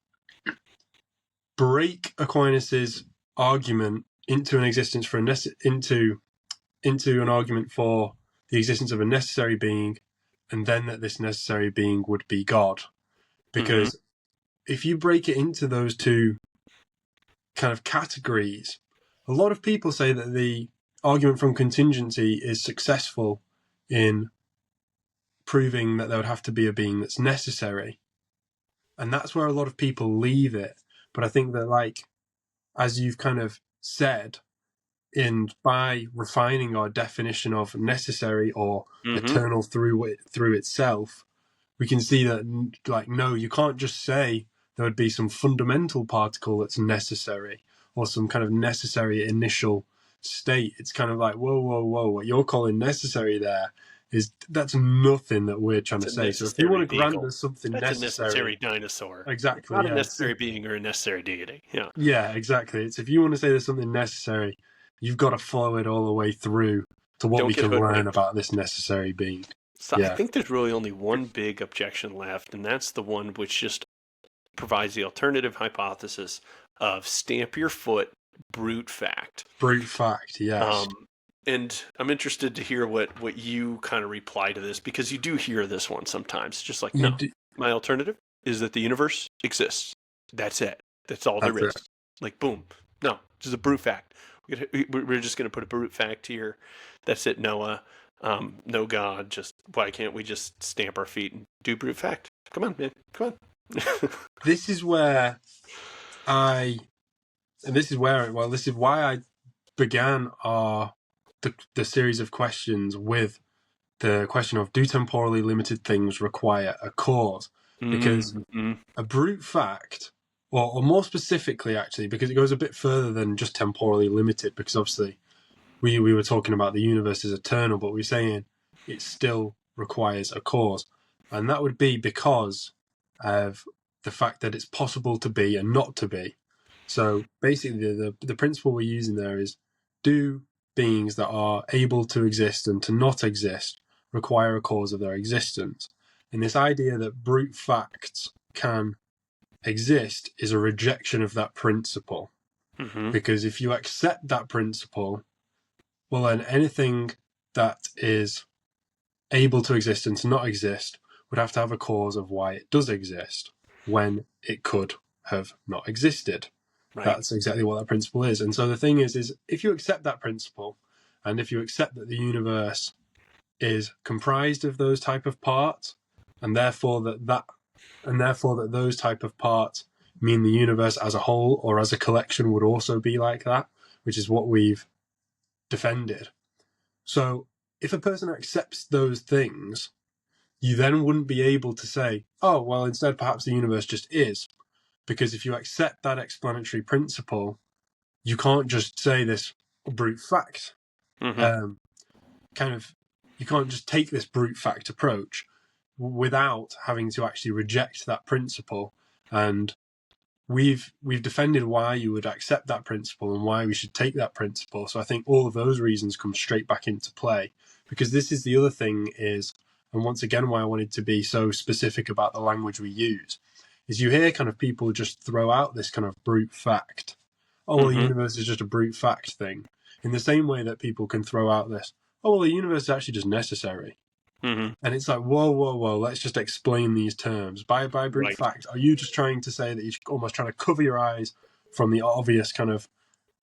break Aquinas's argument into an existence for into an argument for the existence of a necessary being, and then that this necessary being would be God. Because if you break it into those two kind of categories, a lot of people say that the argument from contingency is successful in proving that there would have to be a being that's necessary. And that's where a lot of people leave it. But I think that, like, as you've kind of said, by refining our definition of necessary or eternal through itself, we can see that, like, no, you can't just say there would be some fundamental particle that's necessary or some kind of necessary initial state. It's kind of like, whoa, what you're calling necessary there that's nothing that we're trying to say. So if you want to grant there's something that's necessary, a necessary dinosaur. exactly, it's not a necessary being or a necessary deity. Yeah, exactly. It's if you want to say there's something necessary, you've got to follow it all the way through to what we can learn about this necessary being. So I think there's really only one big objection left, and that's the one which just provides the alternative hypothesis of stamp your foot, brute fact. Brute fact, yes. And I'm interested to hear what you kind of reply to this, because you do hear this one sometimes. Just like, my alternative is that the universe exists. That's it. That's all there is. Like, boom. No, this is a brute fact. we're just gonna put a brute fact here. That's it, Noah. No God. Just why can't we just stamp our feet and do brute fact? Come on, man. Come on. This is where this is why I began the series of questions with the question of, do temporally limited things require a cause? Because a brute fact, or more specifically, actually, because it goes a bit further than just temporally limited, because obviously we were talking about the universe is eternal, but we're saying it still requires a cause. And that would be because of the fact that it's possible to be and not to be. So basically, the principle we're using there is, do beings that are able to exist and to not exist require a cause of their existence? And this idea that brute facts can exist is a rejection of that principle. Because if you accept that principle, well, then anything that is able to exist and to not exist would have to have a cause of why it does exist when it could have not existed. Right. That's exactly what that principle is. And so the thing is if you accept that principle, and if you accept that the universe is comprised of those type of parts, and therefore that those type of parts mean the universe as a whole or as a collection would also be like that, which is what we've defended. So if a person accepts those things, you then wouldn't be able to say, oh, well, instead perhaps the universe just is. Because if you accept that explanatory principle, you can't just say this brute fact. You can't just take this brute fact approach without having to actually reject that principle. And we've defended why you would accept that principle and why we should take that principle. So I think all of those reasons come straight back into play, because this is the other thing is, and once again why I wanted to be so specific about the language we use, is you hear kind of people just throw out this kind of brute fact. Oh, well, the universe is just a brute fact thing. In the same way that people can throw out this, oh, well, the universe is actually just necessary. And it's like, whoa, let's just explain these terms. By brute fact, are you just trying to say that you're almost trying to cover your eyes from the obvious kind of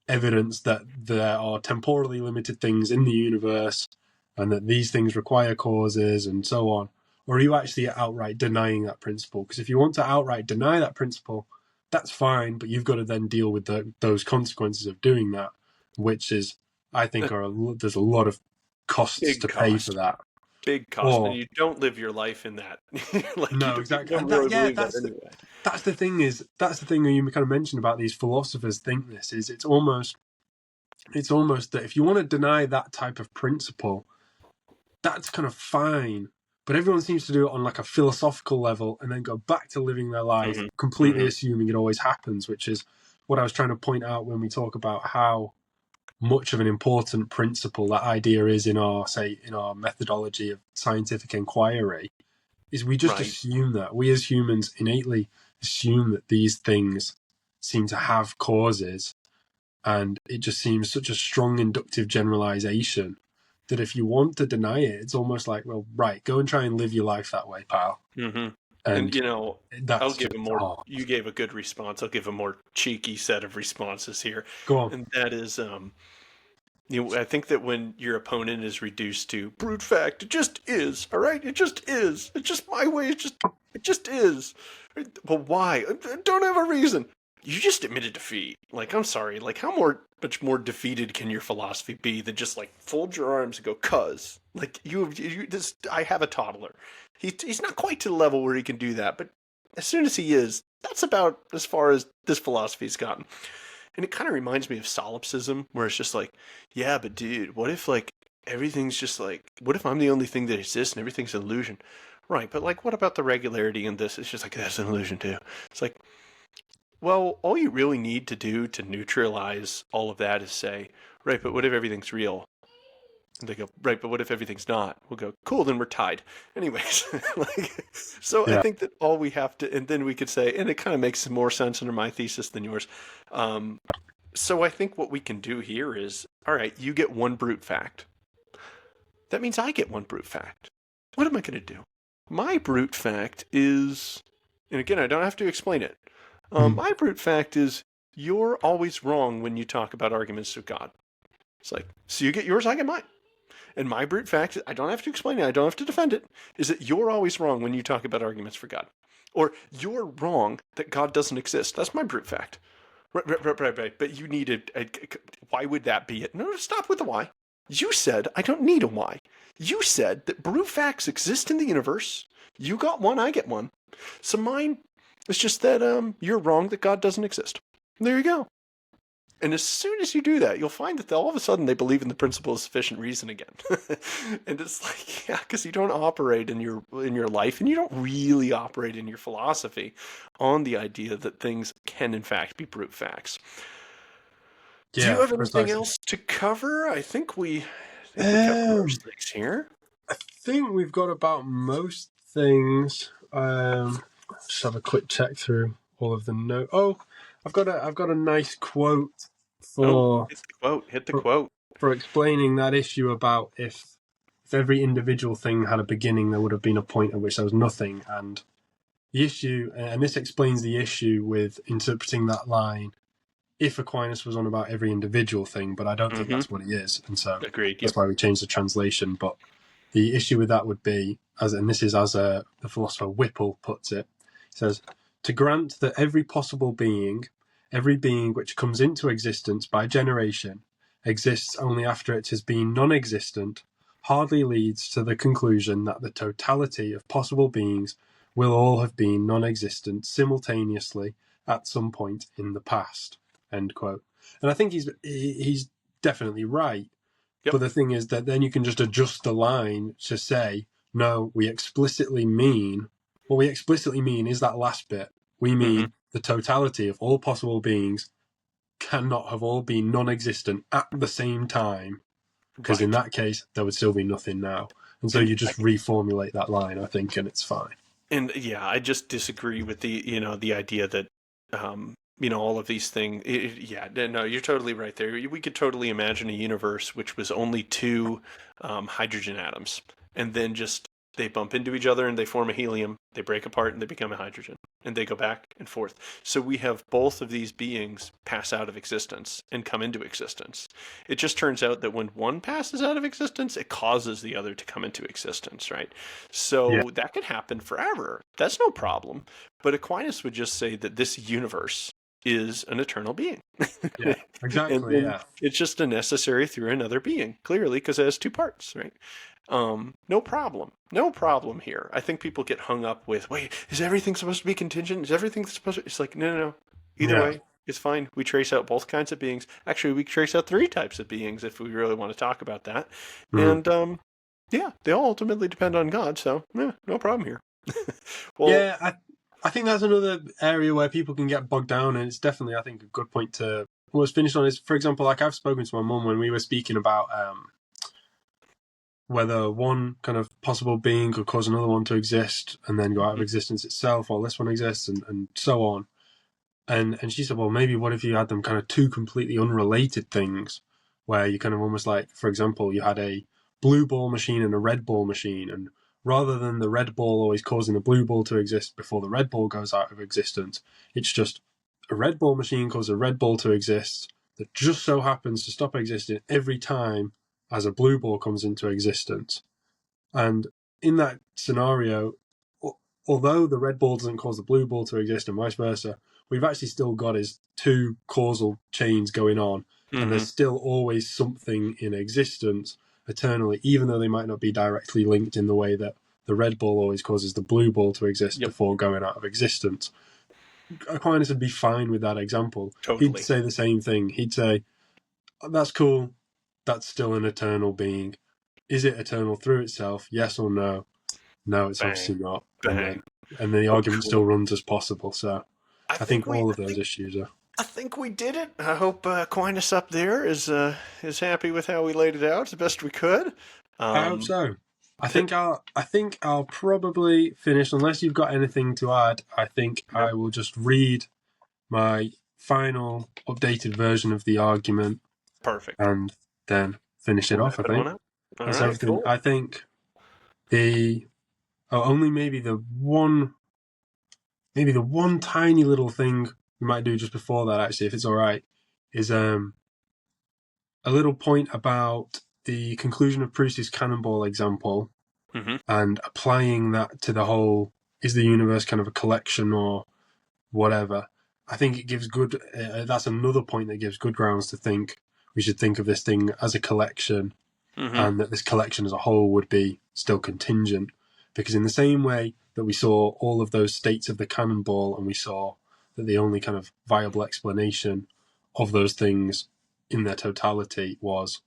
evidence that there are temporally limited things in the universe and that these things require causes and so on? Or are you actually outright denying that principle? Because if you want to outright deny that principle, that's fine, but you've got to then deal with those consequences of doing that, which is, I think, there's a lot of costs to pay for that. Big cost, and you don't live your life in that. No, exactly. That's the thing you kind of mentioned about these philosophers think this is, it's almost that if you want to deny that type of principle, that's kind of fine. But everyone seems to do it on like a philosophical level and then go back to living their life completely assuming it always happens, which is what I was trying to point out when we talk about how much of an important principle that idea is in our methodology of scientific inquiry, is we just assume that. We as humans innately assume that these things seem to have causes, and it just seems such a strong inductive generalization that if you want to deny it, it's almost like, well, go and try and live your life that way, pal. And you know, I'll give a more. You gave a good response. I'll give a more cheeky set of responses here. Go on. And that is, I think that when your opponent is reduced to brute fact, it just is. All right, it just is. It's just my way. It just is. Well, why? I don't have a reason. You just admitted defeat. Like, I'm sorry. Like, much more defeated can your philosophy be than just like fold your arms and go, cuz. Like, I have a toddler. He's not quite to the level where he can do that, but as soon as he is, that's about as far as this philosophy's gotten. And it kind of reminds me of solipsism, where it's just like, yeah, but dude, what if like everything's just like, what if I'm the only thing that exists and everything's an illusion? Right, but like, what about the regularity in this? It's just like, that's an illusion too. It's like, well, all you really need to do to neutralize all of that is say, right, but what if everything's real? And they go, right, but what if everything's not? We'll go, cool, then we're tied. Anyways, I think that all we have to, and then we could say, and it kind of makes more sense under my thesis than yours. So I think what we can do here is, all right, you get one brute fact. That means I get one brute fact. What am I going to do? My brute fact is, and again, I don't have to explain it. My brute fact is, you're always wrong when you talk about arguments with God. It's like, so you get yours, I get mine. And my brute fact, I don't have to explain it, I don't have to defend it, is that you're always wrong when you talk about arguments for God. Or you're wrong that God doesn't exist. That's my brute fact. Right. But you needed, why would that be it? No, stop with the why. You said, I don't need a why. You said that brute facts exist in the universe. You got one, I get one. So mine is just that you're wrong that God doesn't exist. There you go. And as soon as you do that, you'll find that all of a sudden they believe in the principle of sufficient reason again. And it's like, yeah, because you don't operate in your life, and you don't really operate in your philosophy on the idea that things can in fact be brute facts. Do you have anything else to cover? I think we covered most things here. I think we've got about most things. Just have a quick check through all of the notes. Oh, I've got a nice quote for hit the quote for explaining that issue about if every individual thing had a beginning, there would have been a point at which there was nothing, and the issue, and this explains the issue with interpreting that line. If Aquinas was on about every individual thing, but I don't think that's what he is, and so that's why we changed the translation. But the issue with that would be, and this is as the philosopher Whipple puts it, he says, to grant that every possible being, every being which comes into existence by generation, exists only after it has been non-existent, hardly leads to the conclusion that the totality of possible beings will all have been non-existent simultaneously at some point in the past. End quote. And I think he's definitely right. Yep. But the thing is that then you can just adjust the line to say, no, what we explicitly mean is that last bit. We mean the totality of all possible beings cannot have all been non-existent at the same time, because in that case, there would still be nothing now. And so you just reformulate that line, I think, and it's fine. And yeah, I just disagree with the idea that, all of these things. No, you're totally right there. We could totally imagine a universe which was only two hydrogen atoms, and then just they bump into each other and they form a helium, they break apart and they become a hydrogen, and they go back and forth. So we have both of these beings pass out of existence and come into existence. It just turns out that when one passes out of existence, it causes the other to come into existence, right? So that could happen forever. That's no problem. But Aquinas would just say that this universe is an eternal being. Yeah, exactly. Yeah, it's just a necessary through another being, clearly, because it has two parts, right? No problem here. I think people get hung up with, wait, is everything supposed to be contingent? Is everything supposed to? It's like, no. Either way, it's fine. We trace out both kinds of beings. Actually, we trace out three types of beings if we really want to talk about that. And they all ultimately depend on God. So no problem here. I think that's another area where people can get bogged down, and it's definitely, I think, a good point to almost finish on. Is, for example, like I've spoken to my mum when we were speaking about whether one kind of possible being could cause another one to exist and then go out of existence itself, or this one exists, and so on. And she said, well, maybe what if you had them kind of two completely unrelated things, where you kind of almost like, for example, you had a blue ball machine and a red ball machine, and rather than the red ball always causing the blue ball to exist before the red ball goes out of existence, it's just a red ball machine causes a red ball to exist that just so happens to stop existing every time as a blue ball comes into existence. And in that scenario, although the red ball doesn't cause the blue ball to exist and vice versa, we've actually still got is two causal chains going on, and there's still always something in existence eternally, even though they might not be directly linked in the way that the red ball always causes the blue ball to exist before going out of existence. Aquinas would be fine with that example. Totally. He'd say the same thing. He'd say, that's cool, that's still an eternal being. Is it eternal through itself? Yes or no? No, it's obviously not. And then the argument still runs as possible. So I think all of those issues are. I think we did it. I hope Aquinas up there is happy with how we laid it out as best we could. I hope so. I think I'll probably finish, unless you've got anything to add. I think I will just read my final updated version of the argument. Perfect. And then finish it off, I think. That's everything. Cool. I think only maybe the one tiny little thing we might do just before that, actually, if it's all right, is a little point about the conclusion of Proust's cannonball example, and applying that to the whole, is the universe kind of a collection or whatever. I think it gives good, that's another point that gives good grounds to think we should think of this thing as a collection, and that this collection as a whole would be still contingent. Because in the same way that we saw all of those states of the cannonball, and we saw that the only kind of viable explanation of those things in their totality was,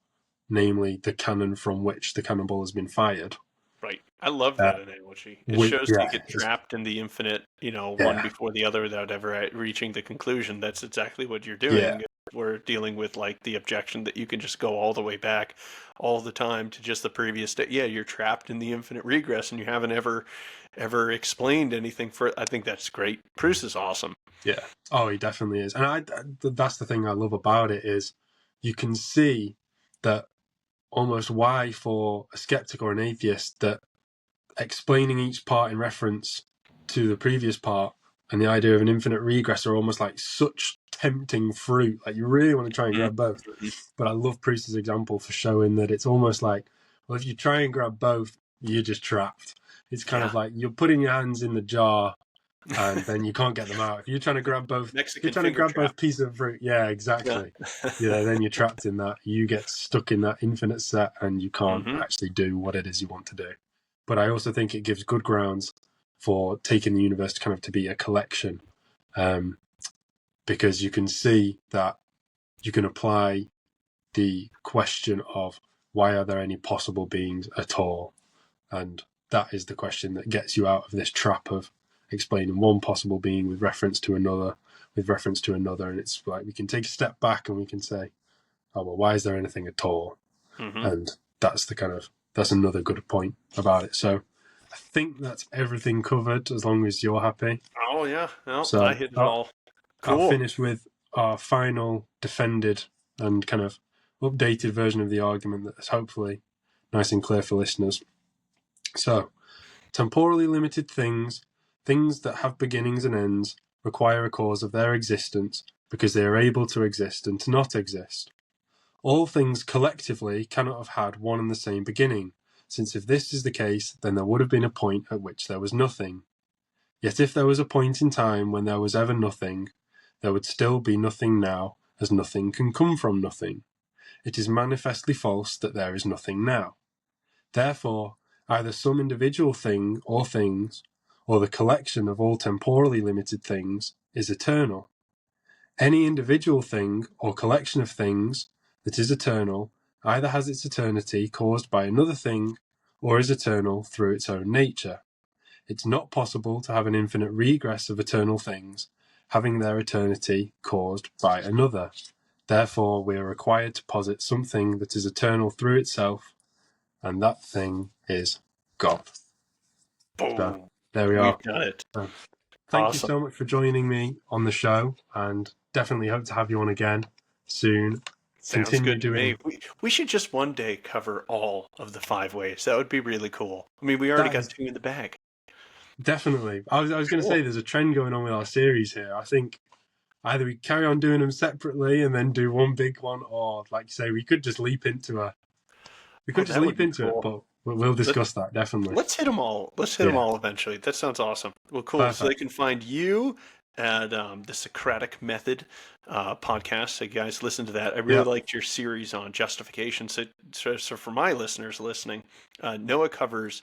namely, the cannon from which the cannonball has been fired. Right. I love that analogy. It shows that you get trapped in the infinite, one before the other without ever reaching the conclusion. That's exactly what you're doing. Yeah. We're dealing with like the objection that you can just go all the way back all the time to just the previous state. Yeah, you're trapped in the infinite regress and you haven't ever explained anything for. I think that's great. Proust is awesome. Yeah. Oh, he definitely is. And that's the thing I love about it, is you can see that almost why, for a skeptic or an atheist, that explaining each part in reference to the previous part and the idea of an infinite regress are almost like such tempting fruit. Like, you really want to try and grab both. But I love Proust's example for showing that it's almost like, well, if you try and grab both, you're just trapped. It's kind of like you're putting your hands in the jar and then you can't get them out. If you're trying to grab both, both pieces of fruit, yeah, exactly. Then you're trapped in that. You get stuck in that infinite set and you can't actually do what it is you want to do. But I also think it gives good grounds for taking the universe kind of to be a collection, because you can see that you can apply the question of why are there any possible beings at all, and that is the question that gets you out of this trap of explaining one possible being with reference to another, and it's like we can take a step back and we can say, oh well, why is there anything at all? And that's another good point about it. So I think that's everything covered, as long as you're happy. Oh yeah, so I hit it all. Cool. I'll finish with our final defended and kind of updated version of the argument that's hopefully nice and clear for listeners. So, temporally limited things that have beginnings and ends, require a cause of their existence because they are able to exist and to not exist. All things collectively cannot have had one and the same beginning, since if this is the case, then there would have been a point at which there was nothing. Yet if there was a point in time when there was ever nothing, there would still be nothing now, as nothing can come from nothing. It is manifestly false that there is nothing now. Therefore, either some individual thing or things, or the collection of all temporally limited things, is eternal. Any individual thing or collection of things that is eternal either has its eternity caused by another thing, or is eternal through its own nature. It's not possible to have an infinite regress of eternal things, having their eternity caused by another. Therefore, we are required to posit something that is eternal through itself, and that thing is God. Boom. So, there we are. We've done it. Thank you so much for joining me on the show, and definitely hope to have you on again soon. Sounds good to me. We should just one day cover all of the 5 ways. That would be really cool. I mean, we already got 2 in the bag. Definitely. I was going to say there's a trend going on with our series here. I think either we carry on doing them separately and then do one big one, or, like you say, we could just leap into it. But we'll discuss that, definitely. Let's hit them all. Let's hit them all eventually. That sounds awesome. Well, cool. Perfect. So they can find you at the Socratic Method podcast. So you guys listen to that. I really liked your series on justification. So for my listeners listening, Noah covers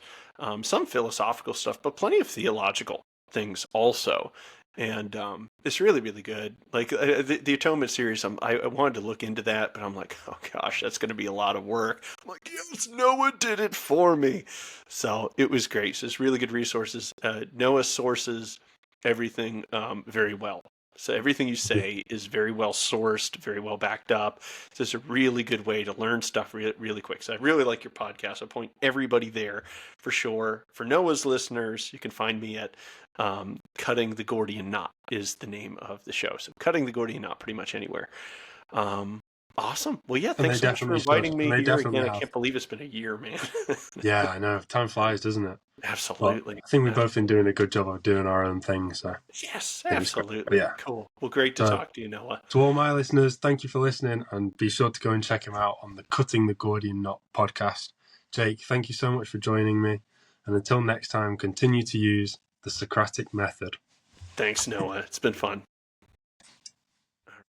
some philosophical stuff, but plenty of theological things also. And it's really, really good. Like the Atonement series, I wanted to look into that, but I'm like, oh gosh, that's going to be a lot of work. I'm like, yes, Noah did it for me. So it was great. So it's really good resources. Noah sources everything very well. So everything you say is very well sourced, very well backed up. So it's a really good way to learn stuff really quick. So I really like your podcast. I point everybody there for sure. For Noah's listeners, you can find me at Cutting the Gordian Knot is the name of the show. So Cutting the Gordian Knot pretty much anywhere. Awesome. Well, yeah, thanks so much for inviting me here again. I can't believe it's been a year, man. Yeah, I know. Time flies, doesn't it? Absolutely. I think we've both been doing a good job of doing our own thing. So Yes, I think it's great. absolutely. Yeah. Cool. Well, great to So, talk to you, Noah. to all my listeners, thank you for listening, and be sure to go and check him out on the Cutting the Gordian Knot podcast. Jake, thank you so much for joining me. And until next time, continue to use the Socratic method. Thanks, Noah. It's been fun.